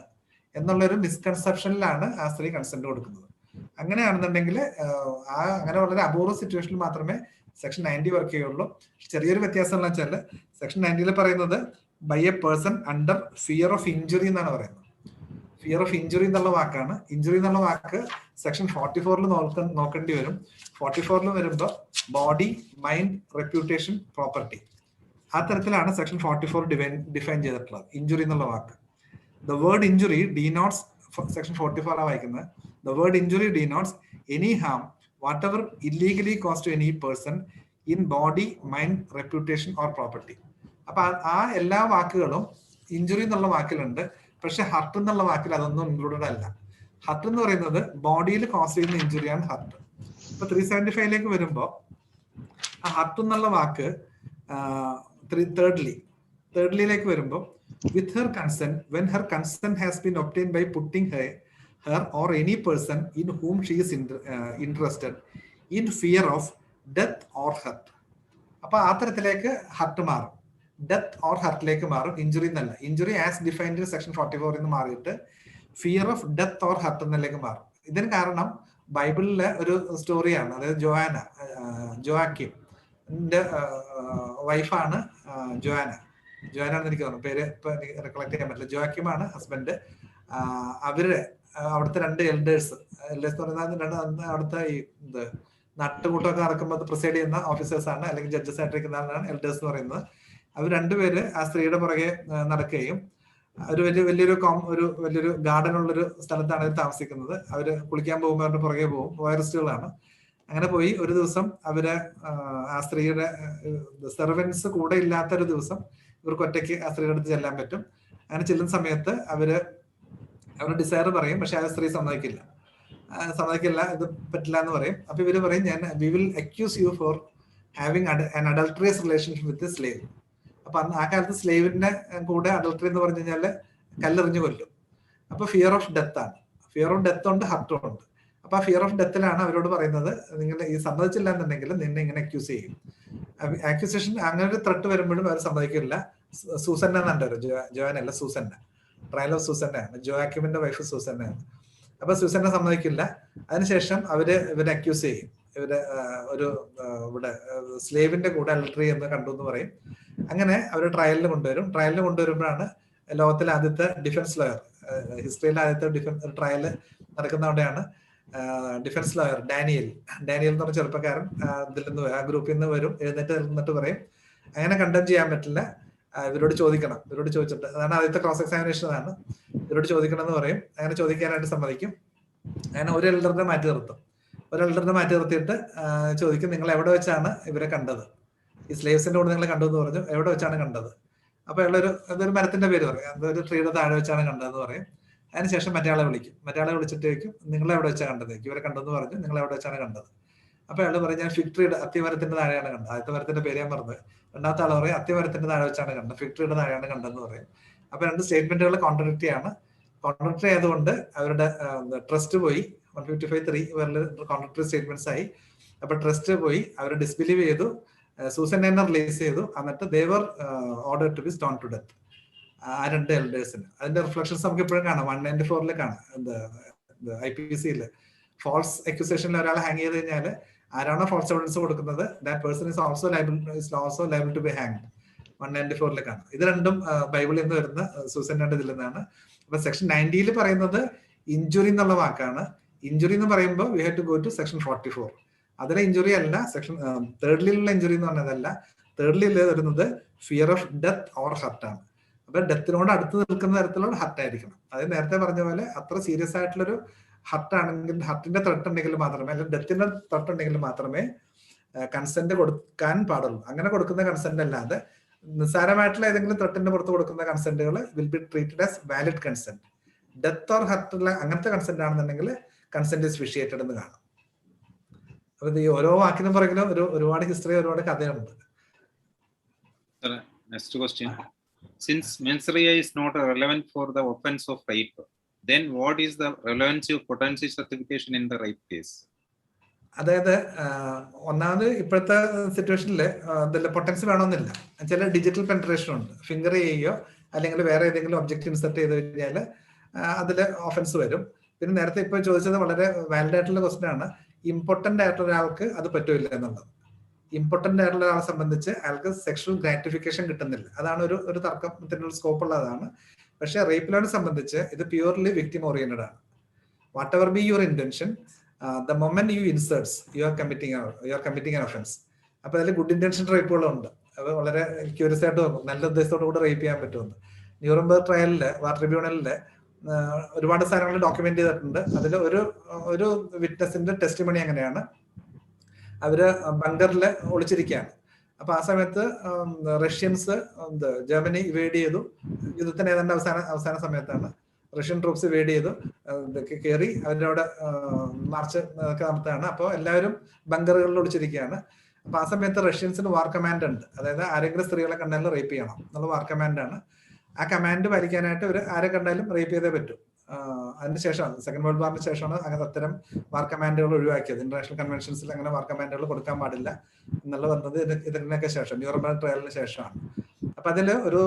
എന്നുള്ളൊരു മിസ്കൺസെപ്ഷനിലാണ് ആ സ്ത്രീ കൺസെന്റ് കൊടുക്കുന്നത്. അങ്ങനെയാണെന്നുണ്ടെങ്കിൽ അങ്ങനെ വളരെ അപൂർവ സിറ്റുവേഷനിൽ മാത്രമേ സെക്ഷൻ 90 വർക്ക് ചെയ്യുള്ളൂ. ചെറിയൊരു വ്യത്യാസം എന്ന് വെച്ചാൽ സെക്ഷൻ 90 പറയുന്നത് by a person under fear of injury എന്നാണ് പറയുന്നത്. ഫിയർ ഓഫ് ഇഞ്ചുറി എന്നുള്ള വാക്കാണ്. ഇഞ്ചുറി എന്നുള്ള വാക്ക് സെക്ഷൻ 44 നോക്കേണ്ടി വരും. 44 വരുമ്പോൾ ബോഡി, മൈൻഡ്, റെപ്യൂട്ടേഷൻ, പ്രോപ്പർട്ടി, ആ തരത്തിലാണ് സെക്ഷൻ 44 ഡിഫൈൻ ചെയ്തിട്ടുള്ളത് ഇഞ്ചുറി എന്നുള്ള വാക്ക്. The word injury denotes, section 44 ആണ് വായിക്കുന്നത്, the word injury denotes any harm whatever illegally caused to any person in body, mind, reputation or property. അപ്പൊ ആ എല്ലാ വാക്കുകളും ഇഞ്ചുറി എന്നുള്ള വാക്കിലുണ്ട്. പക്ഷെ ഹർട്ട് എന്നുള്ള വാക്കിൽ അതൊന്നും ഇൻക്ലൂഡഡ് അല്ല. ഹർട്ട് എന്ന് പറയുന്നത് ബോഡിയിൽ കോസ് ചെയ്യുന്ന ഇഞ്ചുറിയാണ് ഹർട്ട്. ഇപ്പൊ 375 വരുമ്പോൾ ആ ഹർട്ട് എന്നുള്ള വാക്ക് തേർഡ്ലിയിലേക്ക് വരുമ്പോൾ with her consent, when her consent has been obtained by putting her or any person in whom she is interested in fear of death or hurt. അപ്പൊ ആ തരത്തിലേക്ക് ഹർട്ട് മാറും, ഡെത്ത് ഓർ ഹർട്ടിലേക്ക് മാറും, ഇഞ്ചുറി എന്നല്ല. Injury as defined in section 44 എന്ന് മാറിയിട്ട് fear of death or hurt എന്നിലേക്ക് മാറും. ഇതിന് കാരണം ബൈബിളിലെ ഒരു സ്റ്റോറിയാണ്. അതായത് ജോയാക്കിമിന്റെ വൈഫാണ് ജോയാനാണെന്ന് എനിക്ക് തോന്നുന്നു, പേര് ഇപ്പൊ റെക്കലക്ട് ചെയ്യാൻ പറ്റില്ല. ജോയാക്കിമാണ് ഹസ്ബൻഡ്. അവര് അവിടുത്തെ 2 എൽഡേഴ്സ് എന്ന് പറയുന്നത് അവിടുത്തെ ഈ നട്ടുകൂട്ടമൊക്കെ നടക്കുമ്പോൾ പ്രിസൈഡ് ചെയ്യുന്ന ഓഫീസേഴ്സ് ആണ്, അല്ലെങ്കിൽ ജഡ്ജസ് ആയിട്ടിരിക്കുന്ന ആളാണ് എൽഡേഴ്സ് എന്ന് പറയുന്നത്. അവർ 2 പേര് ആ സ്ത്രീയുടെ പുറകെ നടക്കുകയും ഒരു വലിയൊരു ഗാർഡൻ ഉള്ളൊരു സ്ഥലത്താണ് അവർ താമസിക്കുന്നത്. അവര് കുളിക്കാൻ പോകുമ്പോൾ അവരുടെ പുറകെ പോകും, വോയറിസ്റ്റുകളാണ്. അങ്ങനെ പോയി ഒരു ദിവസം അവര് ആ സ്ത്രീയുടെ സെർവൻസ് കൂടെ ഇല്ലാത്തൊരു ദിവസം ഇവർക്ക് ഒറ്റയ്ക്ക് ആ സ്ത്രീയുടെ അടുത്ത് ചെല്ലാൻ പറ്റും. അങ്ങനെ ചെല്ലുന്ന സമയത്ത് അവരുടെ ഡിസയർ പറയും, പക്ഷെ ആ സ്ത്രീ സമ്മതിക്കില്ല, ഇത് പറ്റില്ല എന്ന് പറയും. അപ്പൊ ഇവര് പറയും, we will accuse you for having an adulterous relationship with slave. അപ്പൊ ആ കാലത്ത് സ്ലേവിന്റെ കൂടെ അഡൾട്ടറി എന്ന് പറഞ്ഞു കഴിഞ്ഞാല് കല്ലെറിഞ്ഞു കൊല്ലും. അപ്പൊ ഫിയർ ഓഫ് ഡെത്ത് ആണ്. ഫിയർ ഓഫ് ഡെത്ത് ഉണ്ട്, ഹർട്ടും ഉണ്ട്. അപ്പൊ ആ ഫിയർ ഓഫ് ഡെത്തിലാണ് അവരോട് പറയുന്നത്, നിങ്ങൾ ഈ സമ്മതിച്ചില്ല എന്നുണ്ടെങ്കിൽ നിന്നെ ഇങ്ങനെ അക്യൂസ് ചെയ്യും. അക്യൂസേഷൻ അങ്ങനെ ഒരു ത്രെട്ട് വരുമ്പോഴും അവർ സമ്മതിക്കില്ല. സൂസന്ന എന്നുണ്ട് ഒരു ജോൻ അല്ല, സൂസന്ന. ട്രയൽ ഓഫ് സൂസന്നയാണ്. ജോയാക്കിമിന്റെ വൈഫ് സൂസന്നയാണ്. അപ്പൊ സൂസന്ന സമ്മതിക്കില്ല. അതിനുശേഷം ഇവരെ അക്യൂസ് ചെയ്യും. ഇവര് ഒരു ഇവിടെ സ്ലേവിന്റെ കൂടെ അഡൾട്ടറി എന്ന് കണ്ടു എന്ന് പറയും. അങ്ങനെ അവർ ട്രയലിന് കൊണ്ടുവരും. ട്രയലിന് കൊണ്ടുവരുമ്പോഴാണ് ലോകത്തിലെ ആദ്യത്തെ ഡിഫൻസ് ലോയർ, ഹിസ്റ്ററിയിലെ ആദ്യത്തെ ഡിഫൻസ് ട്രയൽ നടക്കുന്നതോടെയാണ് ഡിഫൻസ് ലോയർ ഡാനിയൽ എന്ന് പറഞ്ഞ ചെറുപ്പക്കാരൻ ഇതിൽ നിന്ന് ആ ഗ്രൂപ്പിൽ നിന്ന് വരും, എഴുന്നേറ്റ് നിന്നിട്ട് പറയും അങ്ങനെ കണ്ടം ചെയ്യാൻ പറ്റില്ല, ഇവരോട് ചോദിക്കണം. ഇവരോട് ചോദിച്ചിട്ട്, അതാണ് ആദ്യത്തെ ക്രോസ് എക്സാമിനേഷൻ ആണ്, ഇവരോട് ചോദിക്കണം എന്ന് പറയും. അങ്ങനെ ചോദിക്കാനായിട്ട് സമ്മതിക്കും. അങ്ങനെ ഒരു എൽഡറിനെ മാറ്റി നിർത്തും. ഒരു എൽഡറിനെ മാറ്റി നിർത്തിയിട്ട് ചോദിക്കും, നിങ്ങൾ എവിടെ വെച്ചാണ് ഇവരെ കണ്ടത്? ഈ സ്ലേവ്സിന്റെ കൂടെ നിങ്ങൾ കണ്ടു എന്ന് പറഞ്ഞു, എവിടെ വെച്ചാണ് കണ്ടത്? അപ്പൊ അതൊരു മരത്തിന്റെ പേര് പറയും, അതൊരു ട്രീയുടെ താഴെ വെച്ചാണ് കണ്ടതെന്ന് പറയും. അതിനുശേഷം മറ്റയാളെ വിളിക്കും. മറ്റയാളെ വിളിച്ചിട്ട് ചോദിക്കും, നിങ്ങൾ എവിടെ വെച്ചാണ് കണ്ടത്? ഇവരെ കണ്ടെന്ന് പറഞ്ഞു, നിങ്ങൾ എവിടെ വെച്ചാണ് കണ്ടത്? അപ്പൊ അയാൾ പറയും, ഞാൻ ഫിഗ് ട്രീയുടെ അത്തിമരത്തിന്റെ താഴെയാണ് കണ്ടത്. ആദ്യത്തെ മരത്തിന്റെ പേര് ഞാൻ പറഞ്ഞത്. രണ്ടാമത്തെ ആൾ പറയും, അത്തിമരത്തിന്റെ താഴെ വെച്ചാണ് കണ്ടത്, ഫിഗ് ട്രീയുടെ താഴെയാണ് കണ്ടതെന്ന് പറയും. അപ്പൊ രണ്ട് സ്റ്റേറ്റ്മെന്റുകൾ കോൺട്രഡിക്ടറി ആണ്. കോൺട്രഡിക്ടറി ആയതുകൊണ്ട് അവരുടെ ട്രസ്റ്റ് പോയി. 155(3) കോൺട്രഡിക്ടറി സ്റ്റേറ്റ്മെന്റ്സ് ആയി. അപ്പൊ ട്രസ്റ്റ് പോയി, അവർ ഡിസ്ബിലീവ് ചെയ്തു, സൂസന്നെ റിലീസ് ചെയ്തു. എന്നിട്ട് they were ordered to be stone to death. ആ രണ്ട് എൽഡേഴ്സിന്. അതിന്റെ റിഫ്ലക്ഷൻസ് നമുക്ക് ഇപ്പോഴും കാണാം. 194 കാണാം. IPC ഫാൾസ് അക്യൂസേഷനിൽ ഒരാളെ ഹാങ് ചെയ്ത് കഴിഞ്ഞാൽ ആരാണോ ഫാൾസ് എവിഡൻസ് കൊടുക്കുന്നത്, that person is also liable to be hanged. 194 കാണാം. ഇത് രണ്ടും ബൈബിളിൽ നിന്ന് വരുന്ന സൂസന്നയുടെ ഇതിൽ നിന്നാണ്. അപ്പൊ സെക്ഷൻ 90 പറയുന്നത് ഇഞ്ചുറി എന്നുള്ള വാക്കാണ്. ഇഞ്ചുറി എന്ന് പറയുമ്പോൾ we have to go to section 44. അതിലെ ഇഞ്ചുറി അല്ല, സെക്ഷൻ തേർഡിലുള്ള ഇഞ്ചുറി എന്ന് പറഞ്ഞതല്ല. തേർഡിൽ വരുന്നത് fear of death or hurt ആണ്. അപ്പൊ ഡെത്തിനോട് അടുത്ത് നിൽക്കുന്ന തരത്തിലുള്ള ഹർട്ട് ആയിരിക്കണം. അത് നേരത്തെ പറഞ്ഞ പോലെ അത്ര സീരിയസ് ആയിട്ടുള്ളൊരു ഹർട്ട് ആണെങ്കിൽ, ഹർട്ടിന്റെ ത്രെട്ട് ഉണ്ടെങ്കിൽ മാത്രമേ, അല്ലെങ്കിൽ ഡെത്തിന്റെ ത്രെട്ട് ഉണ്ടെങ്കിൽ മാത്രമേ കൺസെന്റ് കൊടുക്കാൻ പാടുള്ളൂ. അങ്ങനെ കൊടുക്കുന്ന കൺസെന്റ് അല്ലാതെ നിസ്സാരമായിട്ടുള്ള ഏതെങ്കിലും ത്രെട്ടിന്റെ പുറത്ത് കൊടുക്കുന്ന കൺസെന്റുകൾ will be treated as valid consent. Death or ഹർട്ടുള്ള അങ്ങനത്തെ കൺസെന്റ് ആണെന്നുണ്ടെങ്കിൽ കൺസെന്റ് ഇസ് വിഷിയേറ്റഡ് എന്ന് കാണാം. അപ്പൊ ഈ ഓരോ വാക്കിനും പുറകിലും ഒരുപാട് ഹിസ്റ്ററി, ഒരുപാട് കഥയുണ്ട്. Next question. Since mens rea is not relevant for the offense of rape, then what is the relevance of potency certification in the rape case? അതായത് ഒന്നാമത് ഇപ്പോഴത്തെ സിറ്റുവേഷനിൽ പൊട്ടൻസി വേണമെന്നില്ല. ചില ഡിജിറ്റൽ പെൻട്രേഷൻ ഉണ്ട്. ഫിംഗർ ചെയ്യുകയോ അല്ലെങ്കിൽ വേറെ ഏതെങ്കിലും ഒബ്ജക്റ്റ് ഇൻസെർട്ട് ചെയ്ത് കഴിഞ്ഞാൽ അതിൽ ഓഫൻസ് വരും. പിന്നെ നേരത്തെ ഇപ്പോൾ ചോദിച്ചത് വളരെ വാലിഡ് ആയിട്ടുള്ള ക്വസ്റ്റ്യൻ ആണ്. ഇമ്പോർട്ടന്റ് ആയിട്ടുള്ള ഒരാൾക്ക് അത് പറ്റില്ല എന്നുള്ളത്. ഇമ്പോർട്ടന്റ് ആയിട്ടുള്ള ഒരാളെ സംബന്ധിച്ച് അയാൾക്ക് സെക്ഷൽ ഗ്രാറ്റിഫിക്കേഷൻ കിട്ടുന്നില്ല. അതാണ് ഒരു തർക്കത്തിനുള്ള സ്കോപ്പ് ഉള്ളതാണ്. പക്ഷെ റേപ്പ് ലോനെ സംബന്ധിച്ച് ഇത് പ്യൂർലി വിക്ടിം ഓറിയന്റഡ് ആണ്. What ever be your intention, the moment you inserts you are committing an offence. അപ്പൊ അതിൽ ഗുഡ് ഇന്റൻഷൻ റേപ്പുകളും ഉണ്ട്. അത് വളരെ ക്യൂരിയസ് ആയിട്ട് തോന്നും, നല്ല ഉദ്ദേശത്തോടു കൂടെ റേപ്പ് ചെയ്യാൻ പറ്റുമെന്ന്. ന്യൂറംബർഗ് ട്രയലില്, വാർ ട്രിബ്യൂണലില് ഒരുപാട് സാധനങ്ങൾ ഡോക്യുമെന്റ് ചെയ്തിട്ടുണ്ട്. അതിൽ ഒരു വിറ്റ്നസിന്റെ ടെസ്റ്റിമണി അങ്ങനെയാണ്. അവര് ബങ്കറിൽ ഒളിച്ചിരിക്കുകയാണ്. അപ്പൊ ആ സമയത്ത് റഷ്യൻസ് ജർമ്മനി ഇവേഡ് ചെയ്തു. യുദ്ധത്തിന് ഏതാണ്ട് അവസാന സമയത്താണ് റഷ്യൻ ട്രൂപ്സ് ഇവേഡ് ചെയ്തു കയറി അവരവിടെ മാർച്ച് ഒക്കെ നടത്തുകയാണ്. അപ്പോൾ എല്ലാവരും ബങ്കറുകളിൽ ഒളിച്ചിരിക്കുകയാണ്. അപ്പൊ ആ സമയത്ത് റഷ്യൻസിന് വാർ കമാൻഡ് ഉണ്ട്. അതായത് ആരെങ്കിലും സ്ത്രീകളെ കണ്ടാലും റേപ്പ് ചെയ്യണം എന്നുള്ള വാർ കമാൻഡാണ്. ആ കമാൻഡ് പാലിക്കാനായിട്ട് ഇവർ ആരെ കണ്ടാലും റേപ്പ് ചെയ്തേ പറ്റൂ. അതിനുശേഷമാണ്, സെക്കൻഡ് വേൾഡ് വാറിന് ശേഷമാണ് അങ്ങനെ അത്തരം വാർ കമാൻഡുകൾ ഒഴിവാക്കിയത്. ഇന്റർനാഷണൽ കൺവെൻഷൻസിൽ അങ്ങനെ വാർ കമാൻഡുകൾ കൊടുക്കാൻ പാടില്ല എന്നുള്ള വന്നത് ഇതിനൊക്കെ ശേഷം, ന്യൂറംബർഗ് ട്രയലിന് ശേഷമാണ്. അപ്പൊ അതില് ഒരു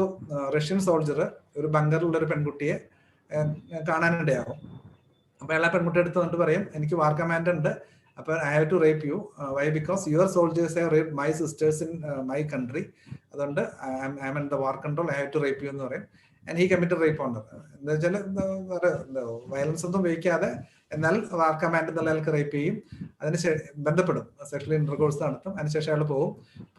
റഷ്യൻ സോൾജർ ഒരു ബങ്കറിലുള്ള ഒരു പെൺകുട്ടിയെ കാണാനിടയാവും. അപ്പൊ അയാൾ ആ പെൺകുട്ടി എടുത്ത് വന്നിട്ട് പറയും, എനിക്ക് വാർ കമാൻഡ് ഉണ്ട്, അപ്പൊ I have to rape you. Why? Because your soldiers have rape my sisters in my country. അതുകൊണ്ട് I am in the war control, I have to rape you എന്ന് പറയും. And he committed rape on. എന്താ വെച്ചാൽ violence ഒന്നും ഉപയോഗിക്കാതെ എന്നാൽ വാർ command എന്നുള്ള അയാൾക്ക് റേപ്പ് ചെയ്യും. അതിന് ബന്ധപ്പെടും, സെക്ഷൽ ഇന്റർകോഴ്സ് നടത്തും. അതിനുശേഷം അയാൾ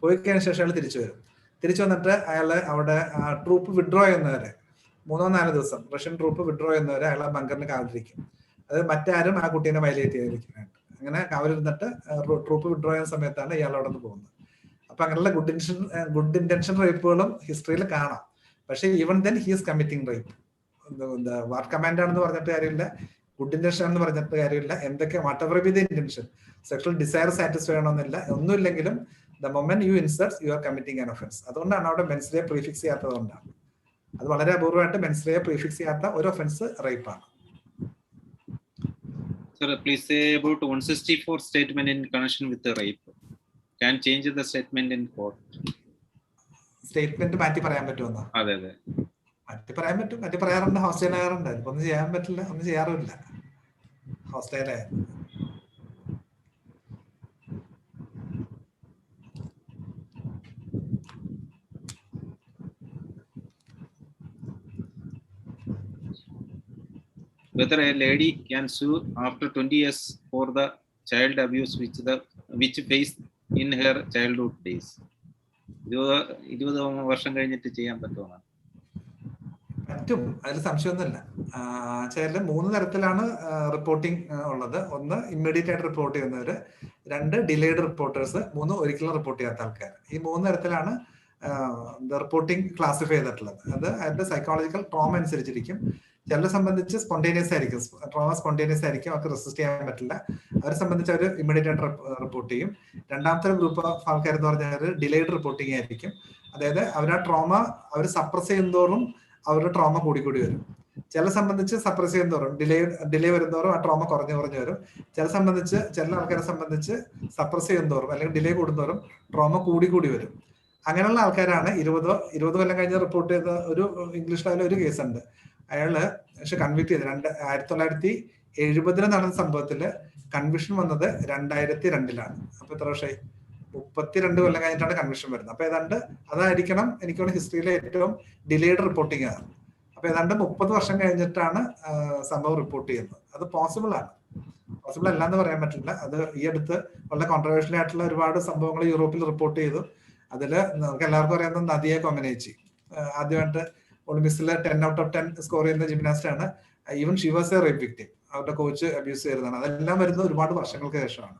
പോയി കഴിഞ്ഞ ശേഷം അയാൾ തിരിച്ചു വരും. തിരിച്ചു വന്നിട്ട് അയാൾ അവിടെ ട്രൂപ്പ് വിഡ്രോ ചെയ്യുന്നവരെ 3-4 ദിവസം റഷ്യൻ ട്രൂപ്പ് വിഡ്രോ ചെയ്യുന്നവരെ അയാൾ ആ ബങ്കറിന് കാവലിരിക്കും. അത് മറ്റാരും ആ കുട്ടീനെ വയലേറ്റ് ചെയ്തിരിക്കുന്നുണ്ട്. അങ്ങനെ കാവലിരുന്നിട്ട് ട്രൂപ്പ് വിഡ്രോ ചെയ്യുന്ന സമയത്താണ് ഇയാൾ അവിടെ നിന്ന് പോകുന്നത്. അപ്പൊ അങ്ങനെയുള്ള ഗുഡ് ഇന്റൻഷൻ റേപ്പുകളും ഹിസ്റ്ററിയിൽ കാണാം. പക്ഷെ even then he is committing rape. War command ആണെന്ന് പറഞ്ഞിട്ട് കാര്യമില്ല, ഗുഡ് ഇന്റൻഷൻ ആണെന്ന് പറഞ്ഞിട്ട് കാര്യമില്ല. എന്തൊക്കെ whatever be the intention, sexual desire satisfy ചെയ്യണമെന്നില്ല, ഒന്നുമില്ലെങ്കിലും the moment you inserts you are committing an offence. അതുകൊണ്ടാണ് അവിടെ മെൻസ്ലയെ പ്രീഫിക്സ് ചെയ്യാത്തത് കൊണ്ടാണ്. അത് വളരെ അപൂർവമായിട്ട് മെൻസ്ലയെ പ്രീഫിക്സ് ചെയ്യാത്ത ഒരു offence റേപ്പാണ്. Sir, please say about 164 statement in connection with the rape. Can change the statement in court. Statement മാറ്റി പറയാൻ പറ്റുമെന്നോ? അതെ അതെ. മാറ്റി പറയാൻ പറ്റും, മാറ്റി പറയാറുണ്ട്, ഹോസ്റ്റൈൽ ആകാറുണ്ട്. ഇപ്പൊ ഒന്നും ചെയ്യാൻ പറ്റില്ല, ഒന്നും ചെയ്യാറുമില്ല ഹോസ്റ്റൈലായ. Whether a lady can sue after 20 years for the child abuse which faced in her childhood days. 20 വർഷം കഴിഞ്ഞിട്ട് ചെയ്യാൻ പറ്റുമോ? പറ്റും, അതിൽ സംശയമൊന്നുമില്ല. ചില 3 തരത്തിലാണ് റിപ്പോർട്ടിംഗ് ഉള്ളത്. 1 ഇമ്മീഡിയറ്റ് ആയിട്ട് റിപ്പോർട്ട് ചെയ്യുന്നവര്, 2 ഡിലേഡ് റിപ്പോർട്ടേഴ്സ്, 3 ഒരിക്കലും റിപ്പോർട്ട് ചെയ്യാത്ത ആൾക്കാർ. ഈ 3 തരത്തിലാണ് റിപ്പോർട്ടിംഗ് ക്ലാസിഫൈ ചെയ്തിട്ടുള്ളത്. അത് അതിന്റെ സൈക്കോളജിക്കൽ ട്രോമ അനുസരിച്ചിരിക്കും. ചിലരെ സംബന്ധിച്ച് സ്പോണ്ടേനിയസ് ആയിരിക്കും, ട്രോമ സ്പോണ്ടേനിയസ് ആയിരിക്കും, അവർക്ക് റെസിസ്റ്റ് ചെയ്യാൻ പറ്റില്ല. അവരെ സംബന്ധിച്ച് അവർ ഇമ്മീഡിയറ്റ് ആയിട്ട് റിപ്പോർട്ട് ചെയ്യും. രണ്ടാമത്തെ ഗ്രൂപ്പ് ഓഫ് ആൾക്കാർ എന്ന് പറഞ്ഞാൽ ഡിലേഡ് റിപ്പോർട്ടിംഗ് ആയിരിക്കും. അതായത് അവർ ആ ട്രോമ അവർ സപ്രസ് ചെയ്യുന്നതോറും അവരുടെ ട്രോമ കൂടിക്കൂടി വരും. ചില സംബന്ധിച്ച് സപ്രസ് ചെയ്യുന്നതോറും ഡിലേ വരുന്നതോറും ആ ട്രോമ കുറഞ്ഞു വരും. ചില ആൾക്കാരെ സംബന്ധിച്ച് സപ്രസ് ചെയ്യുന്നതോറും അല്ലെങ്കിൽ ഡിലേ കൂടുന്നതോറും ട്രോമ കൂടി വരും. അങ്ങനെയുള്ള ആൾക്കാരാണ് 20 കൊല്ലം കഴിഞ്ഞ് റിപ്പോർട്ട് ചെയ്ത ഒരു ഇംഗ്ലീഷ് ലെവലിൽ ഒരു കേസുണ്ട്. അയാള് പക്ഷെ കൺവിക്ട് ചെയ്ത് 1970 നടന്ന സംഭവത്തില് കൺവിഷൻ വന്നത് 2002 അപ്പൊ എത്ര വർഷമായി? 32 കൊല്ലം കഴിഞ്ഞിട്ടാണ് കൺവിഷൻ വരുന്നത്. അപ്പൊ ഏതാണ്ട് അതായിരിക്കണം എനിക്ക് ഹിസ്റ്ററിയിലെ ഏറ്റവും ഡിലേഡ് റിപ്പോർട്ടിംഗ് ആണ്. അപ്പൊ ഏതാണ്ട് 30 വർഷം കഴിഞ്ഞിട്ടാണ് സംഭവം റിപ്പോർട്ട് ചെയ്യുന്നത്. അത് പോസിബിൾ ആണ്, പോസിബിൾ അല്ല എന്ന് പറയാൻ പറ്റില്ല. അത് ഈ അടുത്ത് വളരെ കോൺട്രവേഴ്ഷ്യൽ ആയിട്ടുള്ള ഒരുപാട് സംഭവങ്ങൾ യൂറോപ്പിൽ റിപ്പോർട്ട് ചെയ്തു. അതില് നമുക്ക് എല്ലാവർക്കും അറിയാവുന്ന നദിയ കൊമനേച്ചി, ആദ്യമായിട്ട് ഒളിമ്പിക്സിൽ 10 out of 10 സ്കോർ ചെയ്യുന്ന ജിംനാസ്റ്റ് ആണ്. Even she was A rape victim, അവരുടെ കോച്ച് അബ്യൂസ് ചെയ്തതാണ്. അതെല്ലാം വരുന്നത് ഒരുപാട് വർഷങ്ങൾക്ക് ശേഷമാണ്.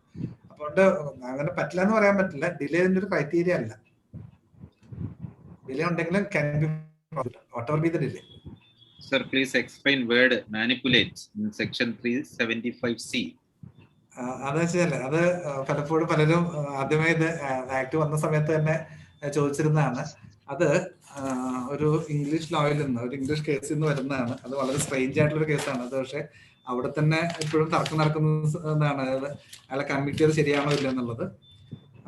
അതുകൊണ്ട് അങ്ങനെ പറ്റില്ല എന്ന് പറയാൻ പറ്റില്ല. ഡിലേ ഒരു ക്രൈറ്റീരിയ അല്ല. ഡിലേ ഉണ്ടെങ്കിലും can be whatever be the delay. Sir, please explain word manipulate in section 375C. അതെന്ന് വെച്ചാൽ അത് പലപ്പോഴും പലരും ആദ്യമായി ഇത് ആക്ട് വന്ന സമയത്ത് തന്നെ ചോദിച്ചിരുന്നതാണ്. അത് ഒരു ഇംഗ്ലീഷ് ലോയിൽ നിന്ന്, ഒരു ഇംഗ്ലീഷ് കേസിൽ നിന്ന് വരുന്നതാണ്. അത് വളരെ സ്ട്രേഞ്ച് ആയിട്ടുള്ള ഒരു കേസാണ്. അത് പക്ഷെ അവിടെ തന്നെ ഇപ്പോഴും തർക്കം നടക്കുന്നതാണ്. അതായത് അയാളെ കൺവിക്ട് ചെയ്ത് ശരിയാണോ ഇല്ല എന്നുള്ളത്.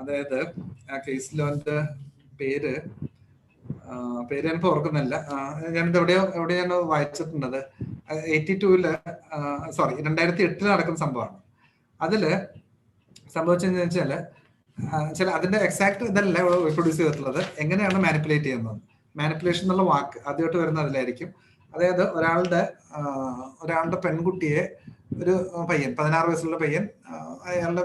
അതായത് ആ കേസ് ലോന്റെ പേര് ഞാനിപ്പോ ഓർക്കുന്നില്ല. ഞാനിത് എവിടെ ഞാൻ വായിച്ചിട്ടുണ്ടത് 2008 നടക്കുന്ന സംഭവമാണ്. അതില് സംഭവിച്ചെന്ന് വെച്ചാല് അതിന്റെ എക്സാക്ട് ഇതല്ല പ്രൊഡ്യൂസ് ചെയ്തിട്ടുള്ളത്. എങ്ങനെയാണ് മാനിപ്പുലേറ്റ് ചെയ്യുന്നത്, മാനിപ്പുലേഷൻ എന്നുള്ള വാക്ക് ആദ്യമായിട്ട് വരുന്ന അതിലായിരിക്കും. അതായത് ഒരാളുടെ പെൺകുട്ടിയെ, ഒരു പയ്യൻ 16 വയസ്സുള്ള പയ്യൻ, അയാളുടെ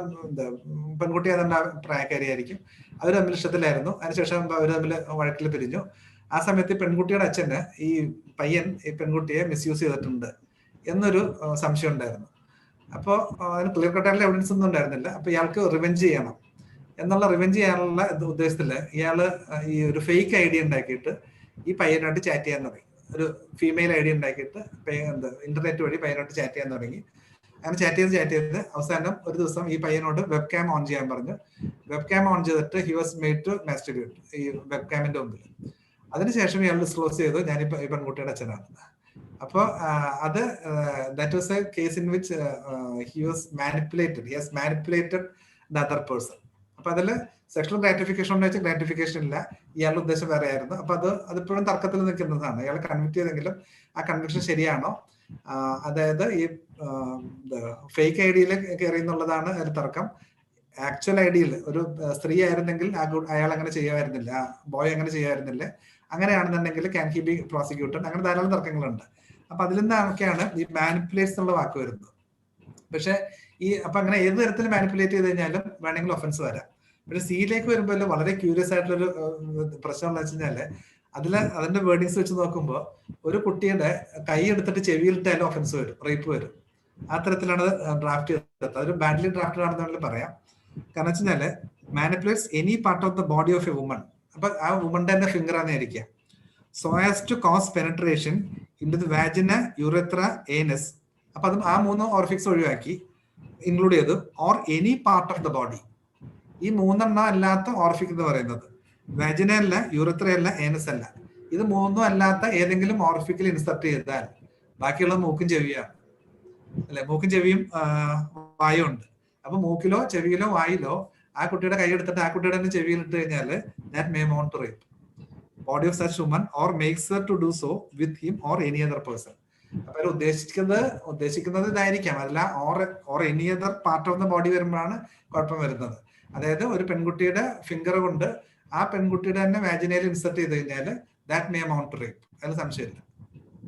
പെൺകുട്ടി അതിന്റെ പ്രായക്കാരിയായിരിക്കും. അവർ തമ്മിൽ ഇഷ്ടത്തിലായിരുന്നു. അതിനുശേഷം അവർ തമ്മിൽ വഴക്കിൽ പിരിഞ്ഞു. ആ സമയത്ത് പെൺകുട്ടിയുടെ അച്ഛന് ഈ പയ്യൻ ഈ പെൺകുട്ടിയെ മിസ്യൂസ് ചെയ്തിട്ടുണ്ട് എന്നൊരു സംശയം ഉണ്ടായിരുന്നു. അപ്പോൾ അതിന് ക്ലിയർ കട്ടായിട്ടുള്ള എവിഡൻസ് ഒന്നും ഉണ്ടായിരുന്നില്ല. അപ്പൊ ഇയാൾക്ക് റിവെഞ്ച് ചെയ്യണം എന്നുള്ള റിവെഞ്ച് ഉദ്ദേശത്തില് ഇയാള് ഈ ഒരു ഫേക്ക് ഐ ഡി ഉണ്ടാക്കിയിട്ട് ഈ പയ്യനായിട്ട് ചാറ്റ് ചെയ്യാൻ തുടങ്ങി. ഒരു ഫീമെയിൽ ഐ ഡി ഉണ്ടാക്കിയിട്ട് ഇന്റർനെറ്റ് വഴി പയ്യനോട്ട് ചാറ്റ് ചെയ്യാൻ തുടങ്ങി. അങ്ങനെ ചാറ്റ് ചെയ്ത് അവസാനം ഒരു ദിവസം ഈ പയ്യനോട് വെബ് ക്യാം ഓൺ ചെയ്യാൻ പറഞ്ഞു. വെബ് ക്യാം ഓൺ ചെയ്തിട്ട് ഹി വാസ് മെയ്ഡ് ടു മാസ്റ്റുർബേറ്റ് ഈ വെബ് ക്യാമിന്റെ മുമ്പിൽ. അതിനുശേഷം ഇയാൾ ഡിസ്ക്ലോസ് ചെയ്തു ഞാൻ ഈ പെൺകുട്ടിയുടെ അച്ഛനാണ്. അപ്പൊ അത് that was A case in which he has manipulated the other person. അപ്പൊ അതില് സെക്ഷൽ ഗ്രാറ്റിഫിക്കേഷൻ ഉണ്ടെന്ന് വെച്ചാൽ ഗ്രാറ്റിഫിക്കേഷൻ ഇല്ല, ഇയാളുടെ ഉദ്ദേശം വേറെ ആയിരുന്നു. അപ്പൊ അതിപ്പോഴും തർക്കത്തിൽ നിൽക്കുന്നതാണ്. ഇയാൾ കൺവിക്ട് ചെയ്തെങ്കിലും ആ കൺവിക്ഷൻ ശരിയാണോ, അതായത് ഈ ഫേക്ക് ഐ ഡിയിൽ കയറി എന്നുള്ളതാണ് അതിൽ തർക്കം. ആക്ച്വൽ ഐ ഡിയിൽ ഒരു സ്ത്രീ ആയിരുന്നെങ്കിൽ അയാൾ അങ്ങനെ ചെയ്യുമായിരുന്നില്ല, ബോയ് അങ്ങനെ ചെയ്യുമായിരുന്നില്ല. അങ്ങനെയാണെന്നുണ്ടെങ്കിൽ ക്യാൻ ഹി ബി പ്രോസിക്യൂട്ടഡ്. അങ്ങനെ ധാരാളം തർക്കങ്ങളുണ്ട്. അപ്പൊ അതിൽ നിന്നൊക്കെയാണ് ഈ മാനിപ്പുലേറ്റ്സ് എന്നുള്ള വാക്ക് വരുന്നത്. പക്ഷെ അപ്പൊ അങ്ങനെ ഏത് തരത്തിൽ മാനിപ്പുലേറ്റ് ചെയ്ത് കഴിഞ്ഞാലും വേണമെങ്കിൽ ഒഫൻസ് വരാം. പക്ഷെ സിയിലേക്ക് വരുമ്പോൾ വളരെ ക്യൂരിയസ് ആയിട്ടുള്ളൊരു പ്രശ്നം എന്ന് വെച്ച് കഴിഞ്ഞാല് അതിന്റെ വേർഡിങ്സ് വെച്ച് നോക്കുമ്പോൾ ഒരു കുട്ടിയുടെ കൈ എടുത്തിട്ട് ചെവിയിലിട്ടാലും ഒഫൻസ് വരും, റേപ്പ് വരും. ആ തരത്തിലാണ് ഡ്രാഫ്റ്റ് ചെയ്തത്. അതൊരു ബാഡ്ലി ഡ്രാഫ്റ്റഡ് ആണെന്ന് വേണമെങ്കിൽ പറയാം. കാരണം വെച്ച് കഴിഞ്ഞാല് manipulates any part of the body of a woman. അപ്പൊ ആ വുമന്റെ തന്നെ ഫിംഗർ ആണെന്നിരിക്കുക. So as to cause penetration in to the vagina, urethra, anus. അപ്പൊ അത് ആ 3 ഓർഫിക്സ് ഒഴിവാക്കി ഇൻക്ലൂഡ് ചെയ്തു. Or any part of the body. ഈ 3 അല്ലാത്ത ഓർഫിക് എന്ന് പറയുന്നത് വാജിന അല്ല, യുറെത്ര അല്ല, ഏനസ് അല്ല. ഇത് 3 അല്ലാത്ത ഏതെങ്കിലും ഓർഫിക്കിൽ ഇൻസർട്ട് ചെയ്താൽ ബാക്കിയുള്ള മൂക്കും ചെവിയാണ് അല്ലെ. മൂക്കും ചെവിയും വായും ഉണ്ട്. അപ്പൊ മൂക്കിലോ ചെവിയിലോ വായിലോ ആ കുട്ടിയുടെ കൈ എടുത്തിട്ട് ആ കുട്ടിയുടെ തന്നെ ചെവിയിൽ ഇട്ട് കഴിഞ്ഞാല് that may amount to rape. body of such woman or makes her to do so with him or any other person. അപ്പൊ അതിൽ ഉദ്ദേശിക്കുന്നത് ഇതായിരിക്കാം, അല്ല or any other part of the body വരുമ്പോഴാണ് കുഴപ്പം വരുന്നത്. അതായത് ഒരു പെൺകുട്ടിയുടെ ഫിംഗർ കൊണ്ട് ആ പെൺകുട്ടിയുടെ തന്നെ വാജിനയിൽ ഇൻസെർട്ട് ചെയ്ത് കഴിഞ്ഞാൽ that may amount to rape. അതിൽ സംശയമില്ല.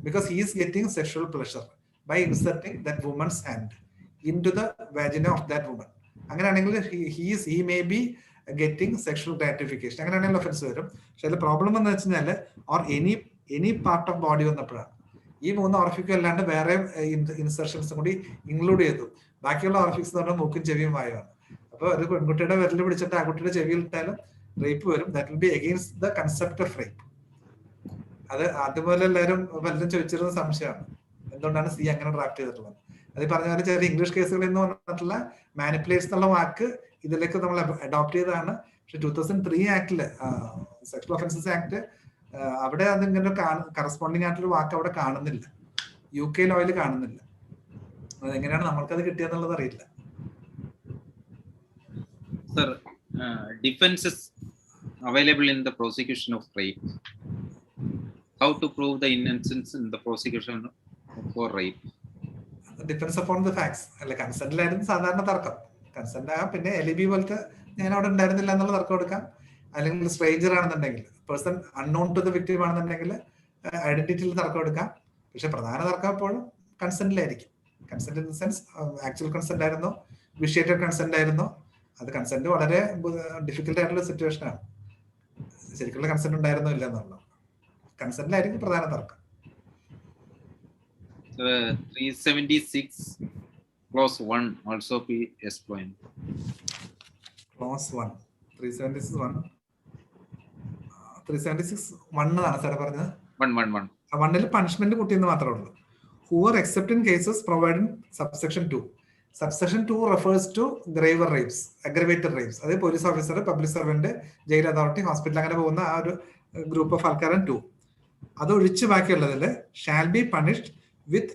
Because he is getting sexual pleasure by inserting that woman's hand into the vagina of that woman. അങ്ങനെയാണെങ്കിൽ he may be getting sexual gratification. അങ്ങനെയാണെങ്കിൽ ഒഫൻസ് വരും. പക്ഷെ അതിൽ പ്രോബ്ലം എന്ന് വെച്ചാൽ or any part of body വന്നപ്പോഴാണ്. ഈ 3 ഓർഫിക്കും അല്ലാണ്ട് വേറെ ഇൻസെർഷൻസും കൂടി ഇൻക്ലൂഡ് ചെയ്തു. ബാക്കിയുള്ള ഓർഫിക്സ് എന്ന് പറഞ്ഞാൽ മൂക്കും ചെവിയും വായുവാണ്. അപ്പൊ ഒരു പെൺകുട്ടിയുടെ വിരൽ പിടിച്ചിട്ട് ആ കുട്ടിയുടെ ചെവിയിൽ ഇട്ടാലും റേപ്പ് വരും. That will B against the concept of rape. അത് അതുപോലെ എല്ലാവരും പലരും ചോദിച്ചിരുന്ന സംശയമാണ്, എന്തുകൊണ്ടാണ് സി അങ്ങനെ ഡ്രാഫ്റ്റ് ചെയ്തിട്ടുള്ളത്. അത് പറഞ്ഞ പോലെ ചില ഇംഗ്ലീഷ് കേസുകളിൽ നിന്ന് പറഞ്ഞിട്ടുള്ള മാനിപ്പുലേറ്റ്സ് എന്നുള്ള വാക്ക് ഇതിലേക്ക് നമ്മൾ അഡോപ്റ്റ് ചെയ്തതാണ്. പക്ഷെ 2003 ആക്ടില് സെക്ഷൽ ഒഫൻസസ് ആക്ട് അവിടെ അതിങ്ങനെ കറസ്പോണ്ടിങ് ആയിട്ടൊരു വാക്ക് അവിടെ കാണുന്നില്ല. UK ലോയിൽ കാണുന്നില്ല. അതെങ്ങനെയാണ് നമ്മൾക്കത് കിട്ടിയെന്നുള്ളത് അറിയില്ല. Sir, defenses available in the prosecution of rape. How to prove the innocence in the prosecution for rape? Depends upon the facts. അല്ല, കൺസെന്റിലായിരുന്നു സാധാരണ തർക്കം. കൺസെന്റ് ആകാം, പിന്നെ LEB പോലത്തെ ഞാൻ അവിടെ ഉണ്ടായിരുന്നില്ല എന്നുള്ള തർക്കം എടുക്കാം. അല്ലെങ്കിൽ സ്ട്രേഞ്ചർ ആണെന്നുണ്ടെങ്കിൽ, person unknown to the victim ആണെന്നുണ്ടെങ്കിൽ ഐഡന്റിറ്റിയിൽ തർക്കം എടുക്കാം. പക്ഷെ പ്രധാന തർക്കം എപ്പോഴും കൺസെന്റിലായിരിക്കും. Consent in the sense actual consent ആയിരുന്നോ വിഷ്യേറ്റഡ് കൺസെന്റ് ആയിരുന്നോ? അത് കൺസെന്റ് വളരെ ഡിഫിക്കൽട്ട് ആയിട്ടുള്ള സിറ്റുവേഷൻ ആണ്. ശരിക്കുള്ള കൺസെന്റ് ഉണ്ടായിരുന്നോ ഇല്ല എന്നുള്ളത് കൺസെന്റിലായിരിക്കും പ്രധാന തർക്കം. 376 clause 1 also be explained. Clause 1 376 1 എന്നാണ് സാർ പറഞ്ഞത്. 1 പണിഷ്മെന്റ് കൂട്ടിയെന്ന് മാത്രമേ ഉള്ളൂ. Whoever except in cases provided subsection 2. Subsection 2 refers to graver rapes, aggravated rapes. അത് police officer, public servant, jail authority, hospital അങ്ങനെ പോകുന്ന ആ ഒരു ഗ്രൂപ്പ് ഓഫ് ആൾക്കാരാണ് 2. അത് ഒഴിച്ച് ബാക്കിയുള്ളതിൽ shall be punished with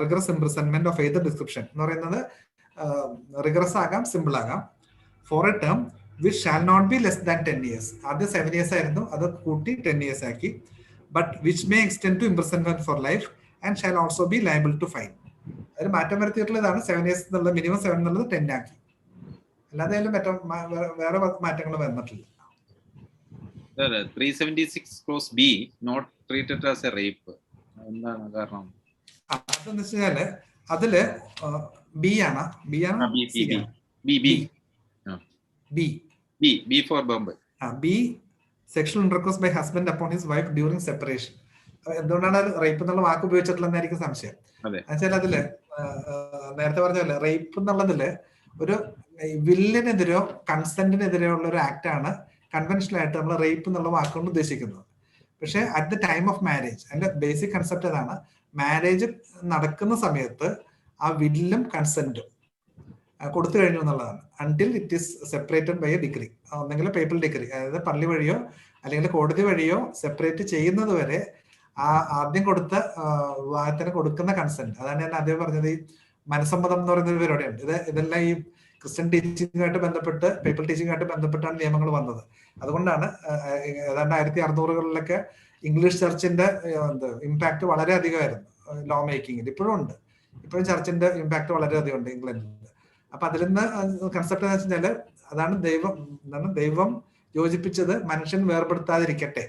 rigorous imprisonment of either description എന്ന് പറയുന്നത് റിഗറസ് ആകാം, സിമ്പിൾ ആകാം. For a term which shall not be less than 10 years. ആദ്യം 7 years ആയിരുന്നു, അത് കൂട്ടി 10 years ആക്കി. But which may extend to imprisonment for life and shall also be liable to fine. അതിന് മാറ്റം വരുത്തിയിട്ടുള്ളതാണ്. 7 years എന്നുള്ളത് മിനിമം 7 എന്നുള്ളത് 10 ആക്കി. അല്ലാതെ അതിൽ വേറെ മാറ്റങ്ങൾ വന്നിട്ടില്ല. 376 clause B not treated as a rape. എന്താണ് കാരണം? അതെന്ന് വെച്ചാല് അതില് ബി ആണ് B sexual intercourse by husband upon his wife during separation. എന്തുകൊണ്ടാണ് റേപ്പ് എന്നുള്ള വാക്ക് ഉപയോഗിച്ചിട്ടുള്ളതെന്നായിരിക്കും സംശയം. എന്നുവെച്ചാൽ അതില് നേരത്തെ പറഞ്ഞല്ലേ, റേപ്പ് എന്നുള്ളതില് ഒരു വില്ലിനെതിരെയോ കൺസെന്റിനെതിരെയോ ഉള്ള ഒരു ആക്ട് ആണ് കൺവെൻഷനൽ ആയിട്ട് നമ്മൾ റേപ്പ് എന്നുള്ള വാക്കുകൊണ്ട് ഉദ്ദേശിക്കുന്നത്. പക്ഷെ at the time of marriage അതിന്റെ ബേസിക് കൺസെപ്റ്റ് അതാണ്. മാരേജ് നടക്കുന്ന സമയത്ത് ആ വില്ലും കൺസെന്റും കൊടുത്തു കഴിഞ്ഞു എന്നുള്ളതാണ്. Until it is separated by a decree, ഒന്നെങ്കിൽ പേപ്പൽ ഡിഗ്രി, അതായത് പള്ളി വഴിയോ അല്ലെങ്കിൽ കോടതി വഴിയോ സെപ്പറേറ്റ് ചെയ്യുന്നത് വരെ ആ ആദ്യം കൊടുത്ത വിവാഹത്തിന് കൊടുക്കുന്ന കൺസെന്റ്, അതാണ് ഞാൻ ആദ്യം പറഞ്ഞത്. ഈ മനസ്സമ്മതം എന്ന് പറയുന്ന ഒരു പരിപാടിയുണ്ട്. ഇതെല്ലാം ഈ ക്രിസ്ത്യൻ ടീച്ചിങ്ങുമായിട്ട് ബന്ധപ്പെട്ട്, പേപ്പൽ ടീച്ചിങ്ങുമായിട്ട് ബന്ധപ്പെട്ടാണ് നിയമങ്ങൾ വന്നത്. അതുകൊണ്ടാണ് ഏതാണ്ട് 1600-കളിലൊക്കെ ഇംഗ്ലീഷ് ചർച്ചിന്റെ ഇമ്പാക്ട് വളരെ അധികമായിരുന്നു ലോ മേക്കിങ്ങിൽ. ഇപ്പോഴും ഉണ്ട്, ഇപ്പോഴും ചർച്ചിന്റെ ഇമ്പാക്ട് വളരെ അധികം ഉണ്ട് ഇംഗ്ലണ്ടിൽ. അപ്പൊ അതിൽ നിന്ന് കൺസെപ്റ്റ് എന്ന് വെച്ചാല് അതാണ് ദൈവം യോജിപ്പിച്ചത് മനുഷ്യൻ വേർപെടുത്താതിരിക്കട്ടെ.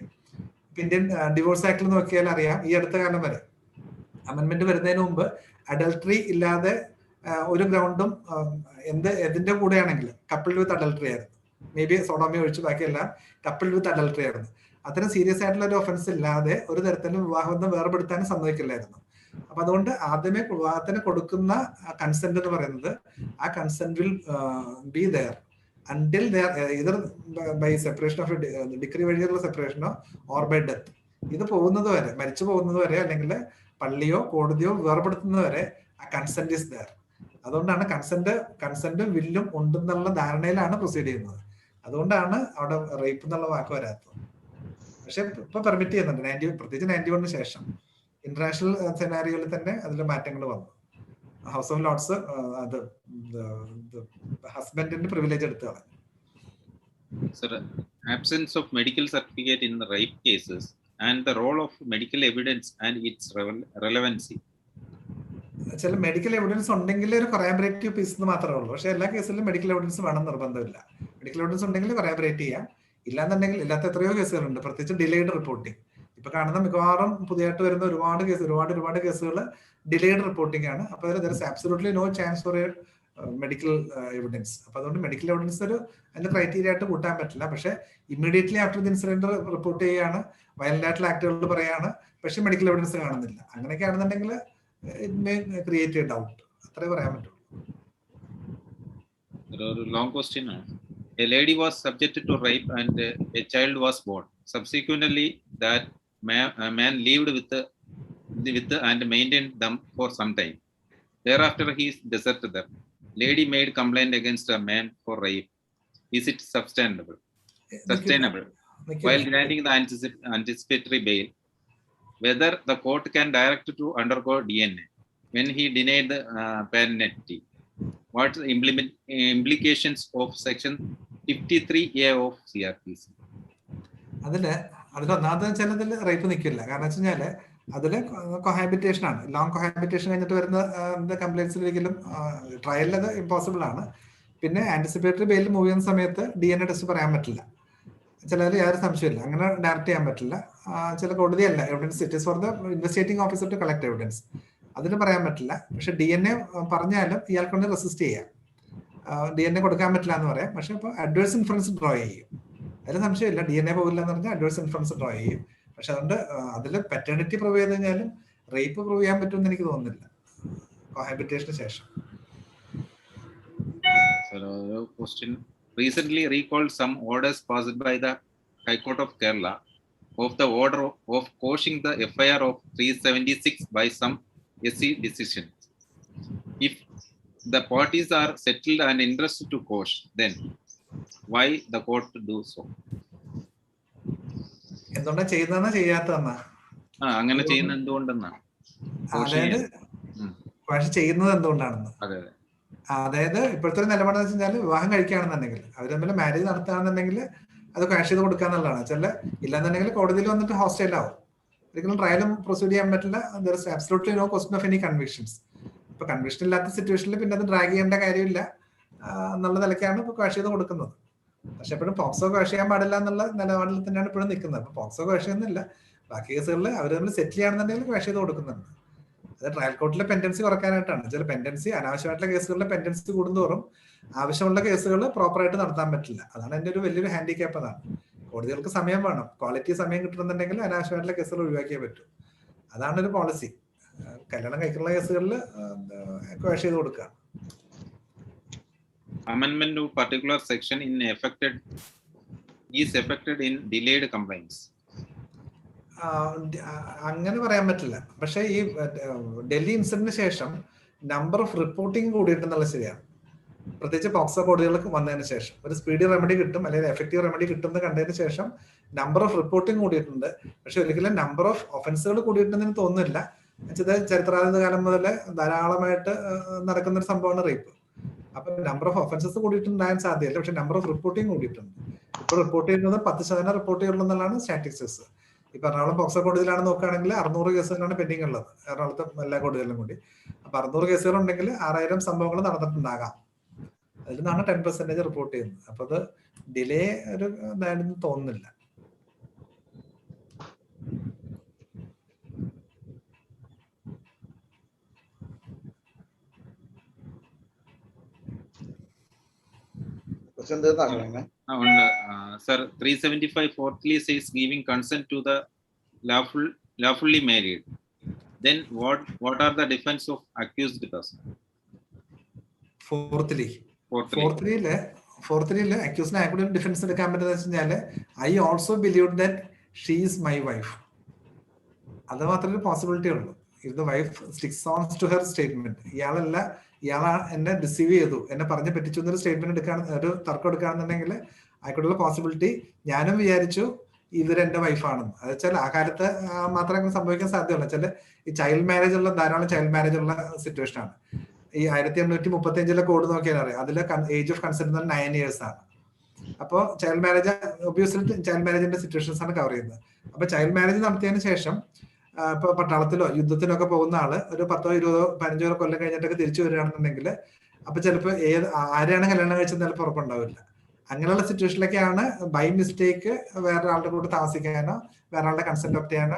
ഇന്ത്യൻ ഡിവോഴ്സ് ആക്ടിൽ നോക്കിയാൽ അറിയാം, ഈ അടുത്ത കാലം വരെ അമെന്റ്മെന്റ് വരുന്നതിന് മുമ്പ് അഡൾട്ടറി ഇല്ലാതെ ഒരു ഗ്രൗണ്ടും എന്തിന്റെ കൂടെയാണെങ്കിലും കപ്പിൾഡ് വിത്ത് അഡൾട്ടറി ആയിരുന്നു. മേ ബി സോഡോമി ഒഴിച്ച് ബാക്കിയെല്ലാം കപ്പിൾഡ് വിത്ത് അഡൾട്ടറി ആയിരുന്നു. അത്തരം സീരിയസ് ആയിട്ടുള്ള ഒരു ഒഫൻസ് ഇല്ലാതെ ഒരു തരത്തിലും വിവാഹബന്ധം വേർപെടുത്താനും സമ്മതിക്കില്ലായിരുന്നു. അപ്പൊ അതുകൊണ്ട് ആദ്യമേ വിവാഹത്തിന് കൊടുക്കുന്ന കൺസെന്റ് എന്ന് പറയുന്നത് ആ consent will be there until there either by separation of degree വഴിയുള്ള സെപ്പറേഷനോ ഓർ ബൈ ഡെത്ത്. ഇത് പോകുന്നത് വരെ, മരിച്ചു പോകുന്നത് വരെ, അല്ലെങ്കിൽ പള്ളിയോ കോടതിയോ വേർപെടുത്തുന്നത് വരെ ആ കൺസെന്റ് ഇസ് ദെയർ. അതുകൊണ്ടാണ് കൺസെന്റും വില്ലും ഉണ്ടെന്നുള്ള ധാരണയിലാണ് പ്രൊസീഡ് ചെയ്യുന്നത്. അതുകൊണ്ടാണ് അവിടെ റേപ്പ് എന്നുള്ള വാക്ക് വരാത്തത്. പക്ഷെ ഇപ്പൊ പെർമിറ്റ് ചെയ്യുന്നുണ്ട്, പ്രത്യേകിച്ച് 91 ശേഷം ഇന്റർനാഷണൽ സെനാരിയോയിൽ തന്നെ അതിൽ മാറ്റങ്ങൾ വന്നു. ഹൗസ് ഓഫ് ലോർഡ്സ് അത് ഹസ്ബൻഡിന്റെ പ്രിവിലേജ് എടുത്തു കളഞ്ഞു. Sir, absence of medical certificate in the rape cases and the role of medical evidence and its relevancy. ചില മെഡിക്കൽ എവിഡൻസ് ഉണ്ടെങ്കിൽ ഒരു കൊറാബറേറ്റീവ് പീസ് മാത്രമേ ഉള്ളൂ. പക്ഷെ എല്ലാ കേസിലും മെഡിക്കൽ എവിഡൻസ് വേണം നിർബന്ധമില്ല. മെഡിക്കൽ എവിഡൻസ് ഉണ്ടെങ്കിൽ കൊറാബറേറ്റ് ചെയ്യാം, ഇല്ലാന്നുണ്ടെങ്കിൽ ഇല്ലാത്ത എത്രയോ കേസുകളുണ്ട്, പ്രത്യേകിച്ച് ഡിലേഡ് റിപ്പോർട്ടിംഗ്. ഇപ്പൊ കാണുന്ന മിക്കവാറും പുതിയതായിട്ട് വരുന്ന ഒരുപാട് കേസുകൾ ഡിലേഡ് റിപ്പോർട്ടിംഗ് ആണ്. അപ്പൊ absolutely no chance for medical evidence. അപ്പൊ അതുകൊണ്ട് മെഡിക്കൽ എവിഡൻസ് ഒരു അതിന്റെ ക്രൈറ്റീരിയ ആയിട്ട് കൂട്ടാൻ പറ്റില്ല. പക്ഷെ immediately after the incident report ചെയ്യാണ്, വയലന്റ് ആയിട്ടുള്ള ആക്ടുകൾ പറയാണ്, പക്ഷെ മെഡിക്കൽ എവിഡൻസ് കാണുന്നില്ല. അങ്ങനെയൊക്കെ ആണെന്നുണ്ടെങ്കിൽ it may create a doubt. അത്രേ പറയാൻ പറ്റുള്ളൂ. Long question. A lady was subjected to rape and a child was born. Subsequently, that man lived with and maintained them for some time. Thereafter, he deserted them. Lady made complaint against a man for rape. Is it sustainable? While granting the anticipatory bail, whether the court can direct to undergo DNA when he denied the paternity. What are the implications of section 53A of CRPC? അതിൽ ഒന്നാമത്തെ ചിലതിൽ rape നിൽക്കില്ല. കാരണം വെച്ച് കഴിഞ്ഞാല് അതില് cohabitation ആണ്. Long cohabitation കഴിഞ്ഞിട്ട് വരുന്ന കംപ്ലൈൻസിൽ ഒരിക്കലും ട്രയലിൽ അത് ഇമ്പോസിബിൾ ആണ്. പിന്നെ ആന്റിസിപ്പേറ്ററി ബെയിൽ മൂവ് ചെയ്യുന്ന സമയത്ത് DNA ടെസ്റ്റ് പറയാൻ പറ്റില്ല. ചിലതിൽ യാതൊരു സംശയമില്ല, അങ്ങനെ ഡയറക്റ്റ് ചെയ്യാൻ പറ്റില്ല. ചില കോടതിയല്ല evidence, it is for the investigating officer to collect evidence. അതിന് പറയാൻ പറ്റില്ല. പക്ഷെ DNA പറഞ്ഞാലും ഇയാൾക്കൊണ്ട് റെസിസ്റ്റ് ചെയ്യാം. DNA കൊടുക്കാൻ പറ്റില്ല എന്ന് പറയാം. പക്ഷെ ഇപ്പോൾ അഡ്വേഴ്സ് ഇൻഫ്ലുവൻസ് ഡ്രോ ചെയ്യും, അതിൽ സംശയമില്ല. DNA പോകില്ല എന്ന് പറഞ്ഞാൽ അഡ്വേഴ്സ് ഇൻഫ്ലുവൻസ് ഡ്രോ ചെയ്യും. പക്ഷെ അതുകൊണ്ട് അതിൽ പെറ്റേണിറ്റി പ്രൂവ് ചെയ്ത് കഴിഞ്ഞാലും റേപ്പ് പ്രൂവ് ചെയ്യാൻ പറ്റുമെന്ന് എനിക്ക് തോന്നുന്നില്ല കോഹാബിറ്റേഷന് ശേഷം. Question. Recently recalled some orders passed by the High Court of Kerala of the order of quashing the FIR of 376 by some SC decisions. If the parties are settled and interested to quash, then why the court do so? എന്തുകൊണ്ടാ ചെയ്യുന്നതെന്നാ ചെയ്യാത്തതെന്നാ? അങ്ങനെ ചെയ്യുന്നത് എന്തുകൊണ്ടെന്നാണ്, പക്ഷെ ചെയ്യുന്നത് എന്തുകൊണ്ടാണെന്ന്. അതായത് ഇപ്പോഴത്തെ ഒരു നിലപാടെന്ന് വെച്ച് കഴിഞ്ഞാൽ വിവാഹം കഴിക്കുകയാണെന്നുണ്ടെങ്കിൽ അവർ തമ്മിൽ മാരേജ് നടത്തുകയാണെന്നുണ്ടെങ്കിൽ അത് ക്യാഷ് ചെയ്ത് കൊടുക്കാന്നുള്ളതാണ്. ചില ഇല്ലാന്നുണ്ടെങ്കിൽ കോടതിയിൽ വന്നിട്ട് ഹോസ്റ്റൈൽ ആവും, ഒരിക്കലും ട്രയലും പ്രൊസീഡ് ചെയ്യാൻ പറ്റില്ല. Absolutely no question of any convictions. ഇപ്പൊ കൺവിക്ഷൻ ഇല്ലാത്ത സിറ്റുവേഷനിൽ പിന്നെ അത് ഡ്രാഗ് ചെയ്യേണ്ട കാര്യമില്ല എന്നുള്ള നിലയ്ക്കാണ് ഇപ്പൊ ക്യാഷ് ചെയ്ത് കൊടുക്കുന്നത്. പക്ഷെ എപ്പോഴും പോക്സോ ക്യാഷ് ചെയ്യാൻ പാടില്ല എന്നുള്ള നിലപാടിൽ തന്നെയാണ് ഇപ്പോഴും നിൽക്കുന്നത്. അപ്പൊ പോക്സോ ക്യാഷ് ചെയ്യുന്നില്ല, ബാക്കി കേസുകളിൽ അവർ തമ്മിൽ സെറ്റിൽ ചെയ്യുകയാണെന്നുണ്ടെങ്കിൽ ക്യാഷ് ചെയ്ത് കൊടുക്കുന്നുണ്ട്. അത് ട്രയൽ കോർട്ടിലെ പെൻഡൻസി കുറയ്ക്കാനായിട്ടാണ്. ചില പെൻഡൻസി അനാവശ്യമായിട്ടുള്ള കേസുകളിലെ പെൻഡൻസി കൂടുന്തോറും ആവശ്യമുള്ള കേസുകൾ പ്രോപ്പറായിട്ട് നടത്താൻ പറ്റില്ല. അതാണ് എൻ്റെ ഒരു വലിയൊരു ഹാൻഡിക്യാപ്പ്. അതാണ് കോടതികൾക്ക് സമയം വേണം, ക്വാളിറ്റി സമയം കിട്ടണമെന്നുണ്ടെങ്കിൽ അനാവശ്യമായിട്ടുള്ള കേസുകൾ ഒഴിവാക്കിയേ പറ്റൂ. അതാണ് ഒരു പോളിസി. കല്യാണം കഴിക്കുന്ന കേസുകളിൽ ക്വാഷ് ചെയ്ത് കൊടുക്കുക. Amendment to particular section is affected in delayed complaints. അങ്ങനെ പറയാൻ പറ്റില്ല. പക്ഷെ ഈ ഡൽഹി ഇൻസിഡന്റിന് ശേഷം നമ്പർ ഓഫ് റിപ്പോർട്ടിംഗ് കൂടിയിട്ടുന്നുള്ള ശരിയാണ്. പ്രത്യേകിച്ച് പോക്സോ കോടതികൾക്ക് വന്നതിന് ശേഷം ഒരു സ്പീഡി റെമഡി കിട്ടും അല്ലെങ്കിൽ എഫക്റ്റീവ് റെമഡി കിട്ടും എന്ന് കണ്ടതിന് ശേഷം നമ്പർ ഓഫ് റിപ്പോർട്ടിംഗ് കൂടിയിട്ടുണ്ട്. പക്ഷെ ഒരിക്കലും നമ്പർ ഓഫ് ഒഫൻസുകൾ കൂടിയിട്ടുണ്ടെന്ന് തോന്നുന്നില്ല. ചരിത്രാതീത കാലം മുതൽ ധാരാളമായിട്ട് നടക്കുന്ന ഒരു സംഭവമാണ് റേപ്പ്. അപ്പൊ നമ്പർ ഓഫ് ഒഫൻസസ് കൂടിയിട്ടുണ്ടാകാൻ സാധ്യതയില്ല, പക്ഷെ നമ്പർ ഓഫ് റിപ്പോർട്ടിംഗ് കൂടിയിട്ടുണ്ട്. ഇപ്പൊ റിപ്പോർട്ട് ചെയ്യുന്നത് 10% റിപ്പോർട്ട് ചെയ്യുള്ളൂ എന്നുള്ളതാണ് സ്റ്റാറ്റിസ്റ്റിക്സ്. ഇപ്പൊ എറണാകുളം പോക്സോ കോടതിയിലാണ് നോക്കുകയാണെങ്കിൽ 600 കേസുകളാണ് പെൻഡിങ് ഉള്ളത്, എറണാകുളത്തെ എല്ലാ കോടതികളിലും കൂടി. അപ്പൊ 600 കേസുകൾ ഉണ്ടെങ്കിൽ 6000 സംഭവങ്ങൾ നടന്നിട്ടുണ്ടാകാം. അതിൽ നിന്നാണ് 10% റിപ്പോർട്ട് ചെയ്യുന്നത്. അപ്പൊ അത് ഡിലേ ഒരു ഇതായിരുന്നു തോന്നുന്നില്ല. Sir, 375 fourthly says giving consent to the lawfully married. Then what are the defense of accused person? Fourthly accused ആയിക്കൂടെ ഡിഫൻസ് എടുക്കാൻ പറ്റുന്ന വെച്ചാല് I also believe that she is my wife. അത് മാത്രമേ പോസിബിലിറ്റി ഉള്ളൂ. If the wife sticks on to her statement, ഇയാളാ എന്നെ deceive ചെയ്തു, എന്നെ പറഞ്ഞ് പറ്റിച്ചു എന്നൊരു സ്റ്റേറ്റ്മെന്റ് എടുക്കാൻ, ഒരു തർക്കം എടുക്കുകയാണെന്നുണ്ടെങ്കിൽ ആയിക്കോട്ടുള്ള പോസിബിലിറ്റി ഞാനും വിചാരിച്ചു ഇവര് എന്റെ വൈഫാണെന്ന്. അത് വെച്ചാൽ ആ കാലത്ത് മാത്രമേ അങ്ങനെ സംഭവിക്കാൻ സാധ്യതയുള്ളൂ. വെച്ചാൽ ഈ ചൈൽഡ് മാരേജ് ഉള്ള ധാരാളം ചൈൽഡ് മാരേജ് ഉള്ള സിറ്റുവേഷൻ ആണ്. ഈ 1835 കോഡ് നോക്കിയാൽ അറിയാം, അതിലെ ഏജ് ഓഫ് കൺസെന്റ് 9 years ആണ്. അപ്പോൾ ചൈൽഡ് മാരേജ് ഒബ്വിയസ്ലി ചൈൽഡ് മാരേജിന്റെ സിറ്റുവേഷൻസ് ആണ് കവർ ചെയ്യുന്നത്. അപ്പൊ ചൈൽഡ് മാരേജ് നടത്തിയതിനു ശേഷം ഇപ്പൊ പട്ടാളത്തിലോ യുദ്ധത്തിലോ ഒക്കെ പോകുന്ന ആള് ഒരു 10 20 15 കൊല്ലം കഴിഞ്ഞിട്ടൊക്കെ തിരിച്ചു വരികയാണെന്നുണ്ടെങ്കിൽ അപ്പൊ ചിലപ്പോൾ ആരെയാണ് കല്യാണം കഴിച്ചത് ചിലപ്പോൾ ഉറപ്പുണ്ടാവില്ല. അങ്ങനെയുള്ള സിറ്റുവേഷനിലൊക്കെയാണ് ബൈ മിസ്റ്റേക്ക് വേറൊരാളുടെ കൂടെ താമസിക്കാനോ വേറൊരാളുടെ കൺസെന്റ് ഒബ്റ്റെയിൻ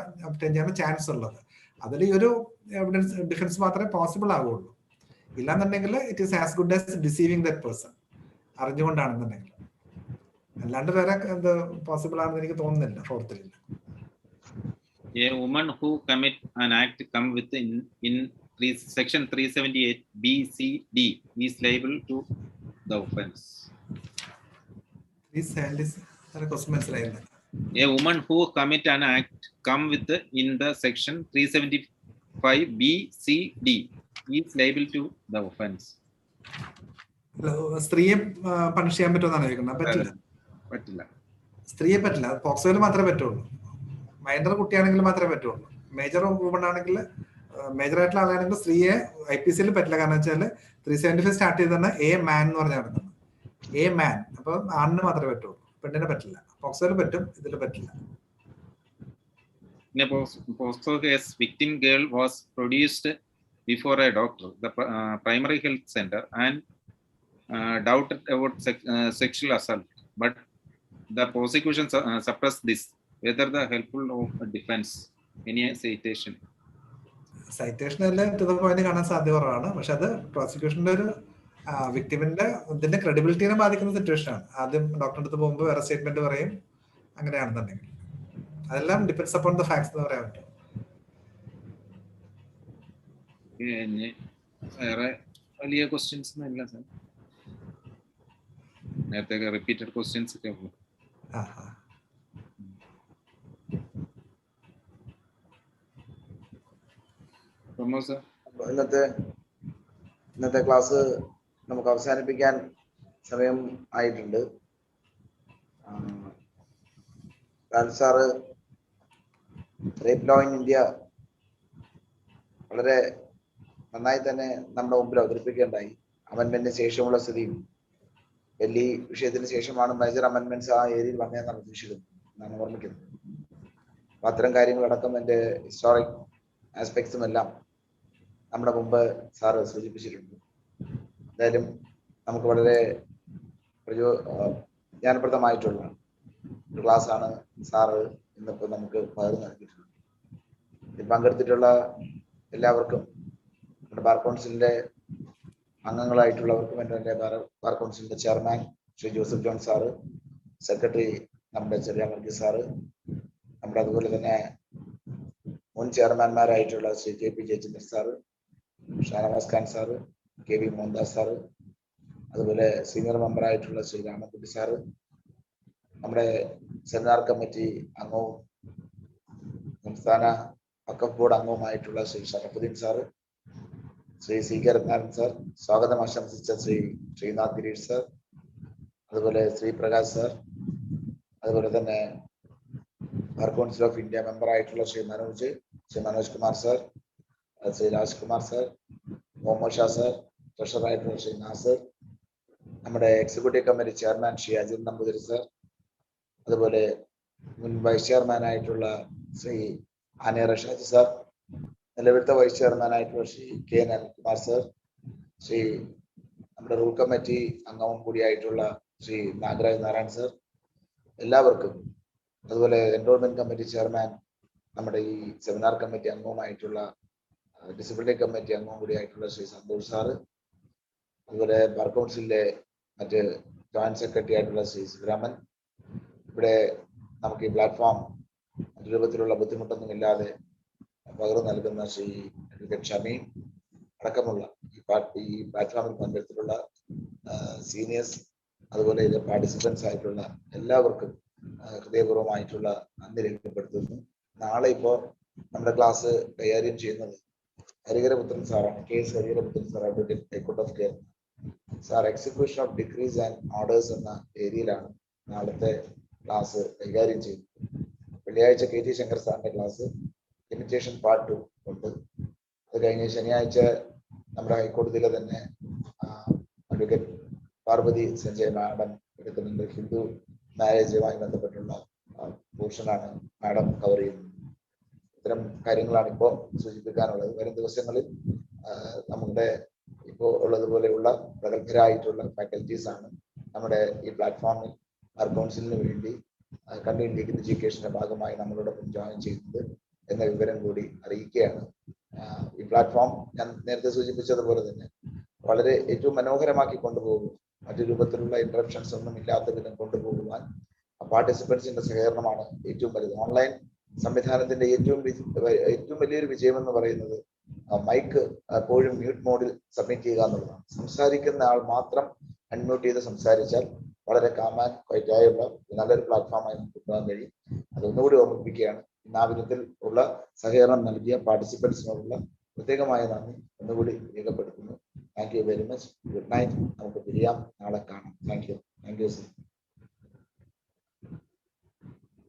ചെയ്യാനോ ചാൻസ് ഉള്ളത്. അതിൽ ഈ ഒരു എവിഡൻസ് ഡിഫൻസ് മാത്രമേ പോസിബിൾ ആവുള്ളൂ. ഇല്ലാന്നുണ്ടെങ്കിൽ it is as good as deceiving that person, അറിഞ്ഞുകൊണ്ടാണെന്നുണ്ടെങ്കിൽ. അല്ലാണ്ട് വേറെ എന്ത് പോസിബിൾ ആണെന്ന് എനിക്ക് തോന്നുന്നില്ല ഫോർത്തിൽ. A woman who commit an act come with in section 378 B C D is liable to the offense. A woman who commit an act come with in the section 375 B C D is liable to the offense. സ്ത്രീയെ punish ചെയ്യാൻ പറ്റുമെന്നാണ് ചോദിക്കുന്നത്. പറ്റില്ല. സ്ത്രീയെ പറ്റില്ല, പോക്സോയിൽ മാത്രമേ പറ്റുള്ളൂ. Minor കുട്ടിയാണെങ്കിൽ മാത്രമേ പറ്റുള്ളൂ. മേജർ വുമൺ ആണെങ്കിൽ, മേജർ ആയിട്ടുള്ള ആളാണെങ്കിൽ സ്ത്രീയെ IPC പറ്റില്ല. കാരണം വെച്ചാൽ 375 സ്റ്റാർട്ട് ചെയ്താണ് എ മാൻ എന്ന് പറഞ്ഞ നടക്കുന്നത്. എ മാൻ, അപ്പൊ ആണിന് മാത്രമേ പറ്റുള്ളൂ, പെണ്ണിനെ പറ്റില്ല. പോക്സോയിൽ പറ്റും, ഇതിൽ പറ്റില്ല. In a POCSO case, victim girl was produced before a doctor, the primary health center, and doubted about sexual assault, but the prosecution suppressed this. Whether the helpful of defense, any citation എല്ലാം to the point കാണാൻ സാധ്യത കുറവാണ്. പക്ഷെ അത് പ്രോസിക്യൂഷന്റെ ഒരു വിക്ടിമിന്റെ ഇതിന്റെ ക്രെഡിബിലിറ്റിനെ ബാധിക്കുന്ന situation ആണ്. ആദ്യം ഡോക്ടറിന്റെ അടുത്ത് പോകുമ്പോൾ വേറെ സ്റ്റേറ്റ്മെന്റ് പറയും, അങ്ങനെയാണെന്നുണ്ടെങ്കിൽ അതെല്ലാം ഡിപെൻഡ്സ് അപ്പോൺ ദ ഫാക്ട്സ് എന്ന് പറയാൻ പറ്റും. വേറെ വലിയ ക്വസ്റ്റ്യൻസ് ഒന്നും ഇല്ല സർ. നേരത്തെ റിപ്പീറ്റഡ് ക്വസ്റ്റ്യൻസ് ഒക്കെ ഉള്ളൂ. ഇന്നത്തെ ക്ലാസ് നമുക്ക് അവസാനിപ്പിക്കാൻ സമയം ആയിട്ടുണ്ട്. Sir rape law in India വളരെ നന്നായി തന്നെ നമ്മുടെ മുമ്പിൽ അവതരിപ്പിക്കേണ്ടായി. അമെൻമെന്റിന് ശേഷമുള്ള സ്ഥിതിയും ഡൽഹി വിഷയത്തിന് ശേഷമാണ് മേജർ അമെൻമെന്റ്സ് ആ ഏരിയയിൽ വന്നതെന്നാണ് പ്രതീക്ഷിക്കുന്നത്, എന്നാണ് ഓർമ്മിക്കുന്നത്. അപ്പൊ അത്തരം കാര്യങ്ങളടക്കം എൻ്റെ ഹിസ്റ്റോറിക് ആസ്പെക്ട്സും എല്ലാം നമ്മുടെ മുമ്പ് സാറ് സൂചിപ്പിച്ചിട്ടുണ്ട്. എന്തായാലും നമുക്ക് വളരെ ജ്ഞാനപ്രദമായിട്ടുള്ള ഒരു ക്ലാസ്സാണ് സാറ് ഇന്നിപ്പോൾ നമുക്ക് പകർന്നു നൽകിയിട്ടുള്ളത്. ഇതിൽ പങ്കെടുത്തിട്ടുള്ള എല്ലാവർക്കും, നമ്മുടെ ബാർ കൗൺസിലിന്റെ അംഗങ്ങളായിട്ടുള്ളവർക്കും, എൻ്റെ ബാർ കൗൺസിലിന്റെ chairman Shri Joseph John sir, secretary നമ്മുടെ ചെറിയ വർഗീസ് സാറ്, നമ്മുടെ അതുപോലെ തന്നെ മുൻ ചെയർമാൻമാരായിട്ടുള്ള Shri JP Jayachandran sir, Shanavas Khan sir, KV Mohandas sir, അതുപോലെ സീനിയർ മെമ്പറായിട്ടുള്ള ശ്രീ രാമൻകുട്ടി സാറ്, നമ്മുടെ സെമിനാർ കമ്മിറ്റി അംഗവും സംസ്ഥാന വഖഫ് ബോർഡ് അംഗവുമായിട്ടുള്ള Shri Sharafuddin sir, Shri CK Ratnakaran sir, സ്വാഗതം ആശംസിച്ച ശ്രീ ശ്രീനാഥ് ഗിരീഷ് സാർ, അതുപോലെ ശ്രീ പ്രകാശ് സാർ, അതുപോലെ തന്നെ ബാർ കൗൺസിൽ ഓഫ് ഇന്ത്യ മെമ്പറായിട്ടുള്ള Shri Manoj Kumar sir, Shri Rajkumar sir, Muhammad Shah sir, ട്രഷററായിട്ടുള്ള ശ്രീ നാസർ, നമ്മുടെ executive committee chairman Shri Ajith Namboothiri sir, അതുപോലെ മുൻ വൈസ് ചെയർമാനായിട്ടുള്ള ശ്രീ ആനെ റഷാദ് സാർ, നിലവിലത്തെ വൈസ് ചെയർമാനായിട്ടുള്ള ശ്രീ KN അനിൽകുമാർ സാർ, ശ്രീ നമ്മുടെ റൂൾ കമ്മിറ്റി അംഗവും കൂടിയായിട്ടുള്ള ശ്രീ നാഗരാജ് നാരായൺ സാർ, എല്ലാവർക്കും, അതുപോലെ എൻറോൾമെന്റ് കമ്മിറ്റി ചെയർമാൻ, നമ്മുടെ ഈ സെമിനാർ കമ്മിറ്റി അംഗവുമായിട്ടുള്ള ഡിസിപ്ലിനറി കമ്മിറ്റി അംഗവും കൂടിയായിട്ടുള്ള ശ്രീ സന്തോഷ് സാറ്, അതുപോലെ ബാർ കൗൺസിലിലെ മറ്റ് ജോയിന്റ് സെക്രട്ടറി ആയിട്ടുള്ള ശ്രീ ശിവരാമൻ, ഇവിടെ നമുക്ക് ഈ പ്ലാറ്റ്ഫോം മറ്റു രൂപത്തിലുള്ള ബുദ്ധിമുട്ടൊന്നും ഇല്ലാതെ പകർന്നു നൽകുന്ന ശ്രീ അഡ്വക്കേറ്റ് ഷമീം അടക്കമുള്ള ഈ പ്ലാറ്റ്ഫോമിൽ പങ്കെടുത്തിട്ടുള്ള സീനിയേഴ്സ്, അതുപോലെ ഇത് പാർട്ടിസിപ്പൻസ് ആയിട്ടുള്ള എല്ലാവർക്കും ഹൃദയപൂർവ്വമായിട്ടുള്ള നന്ദി രേഖപ്പെടുത്തുന്നു. നാളെ ഇപ്പോൾ നമ്മുടെ ക്ലാസ് കൈകാര്യം ചെയ്യുന്നത് ഹരിഹരപുത്രൻ സാറാണ്, KS Hariharaputhran sir, advocate high court of Kerala sir. Execution of decrease and orders എന്ന ഏരിയയിലാണ് നാളത്തെ ക്ലാസ് കൈകാര്യം ചെയ്യുന്നത്. വെള്ളിയാഴ്ച KT ശങ്കർ സാറിന്റെ ക്ലാസ് ലിമിറ്റേഷൻ പാർട്ട് 2 ഉണ്ട്. അത് കഴിഞ്ഞ് ശനിയാഴ്ച നമ്മുടെ ഹൈക്കോടതിയിലെ തന്നെ അഡ്വക്കേറ്റ് പാർവതി സഞ്ജയ് മാഡം എടുക്കുന്നുണ്ട്. ഹിന്ദു മാരേജുമായി ബന്ധപ്പെട്ടുള്ള പോർഷനാണ് മാഡം കവർ ചെയ്യുന്നത്. ഇത്തരം കാര്യങ്ങളാണ് ഇപ്പോൾ സൂചിപ്പിക്കാനുള്ളത്. വരും ദിവസങ്ങളിൽ നമ്മുടെ ഇപ്പോൾ ഉള്ളതുപോലെയുള്ള പ്രഗത്ഭരായിട്ടുള്ള ഫാക്കൽറ്റീസ് ആണ് നമ്മുടെ ഈ പ്ലാറ്റ്ഫോമിൽ ബാർ കൗൺസിലിന് വേണ്ടി കണ്ടിന്യൂഡ് എഡ്യൂക്കേഷന്റെ ഭാഗമായി നമ്മളോടൊപ്പം ജോയിൻ ചെയ്യുന്നത് എന്ന വിവരം കൂടി അറിയിക്കുകയാണ്. ഈ പ്ലാറ്റ്ഫോം ഞാൻ നേരത്തെ സൂചിപ്പിച്ചതുപോലെ തന്നെ വളരെ ഏറ്റവും മനോഹരമാക്കി കൊണ്ടുപോകും. മറ്റു രൂപത്തിലുള്ള ഇന്ററപ്ഷൻസ് ഒന്നും ഇല്ലാത്ത വിധം കൊണ്ടുപോകുവാൻ പാർട്ടിസിപ്പൻസിന്റെ സഹകരണമാണ് ഏറ്റവും വലുത്. ഓൺലൈൻ സംവിധാനത്തിന്റെ ഏറ്റവും വലിയൊരു വിജയം എന്ന് പറയുന്നത് മൈക്ക് എപ്പോഴും മ്യൂട്ട് മോഡിൽ സബ്മിറ്റ് ചെയ്യുക എന്നുള്ളതാണ്. സംസാരിക്കുന്ന ആൾ മാത്രം അൺമ്യൂട്ട് ചെയ്ത് സംസാരിച്ചാൽ വളരെ കാമാൻ ക്വൈറ്റായുള്ള നല്ലൊരു പ്ലാറ്റ്ഫോമായി നമുക്ക് കൊണ്ടുപോകാൻ കഴിയും. അതൊന്നുകൂടി ഓർമ്മിപ്പിക്കുകയാണ്. ഇന്ന് ആ വിധത്തിൽ ഉള്ള സഹകരണം നൽകിയ പാർട്ടിസിപ്പൻസിനോടുള്ള പ്രത്യേകമായ നന്ദി ഒന്നുകൂടി രേഖപ്പെടുത്തുന്നു. Thank you very much. Good night. നമുക്ക് പിരിയാം. നാളെ കാണാം. Thank you sir.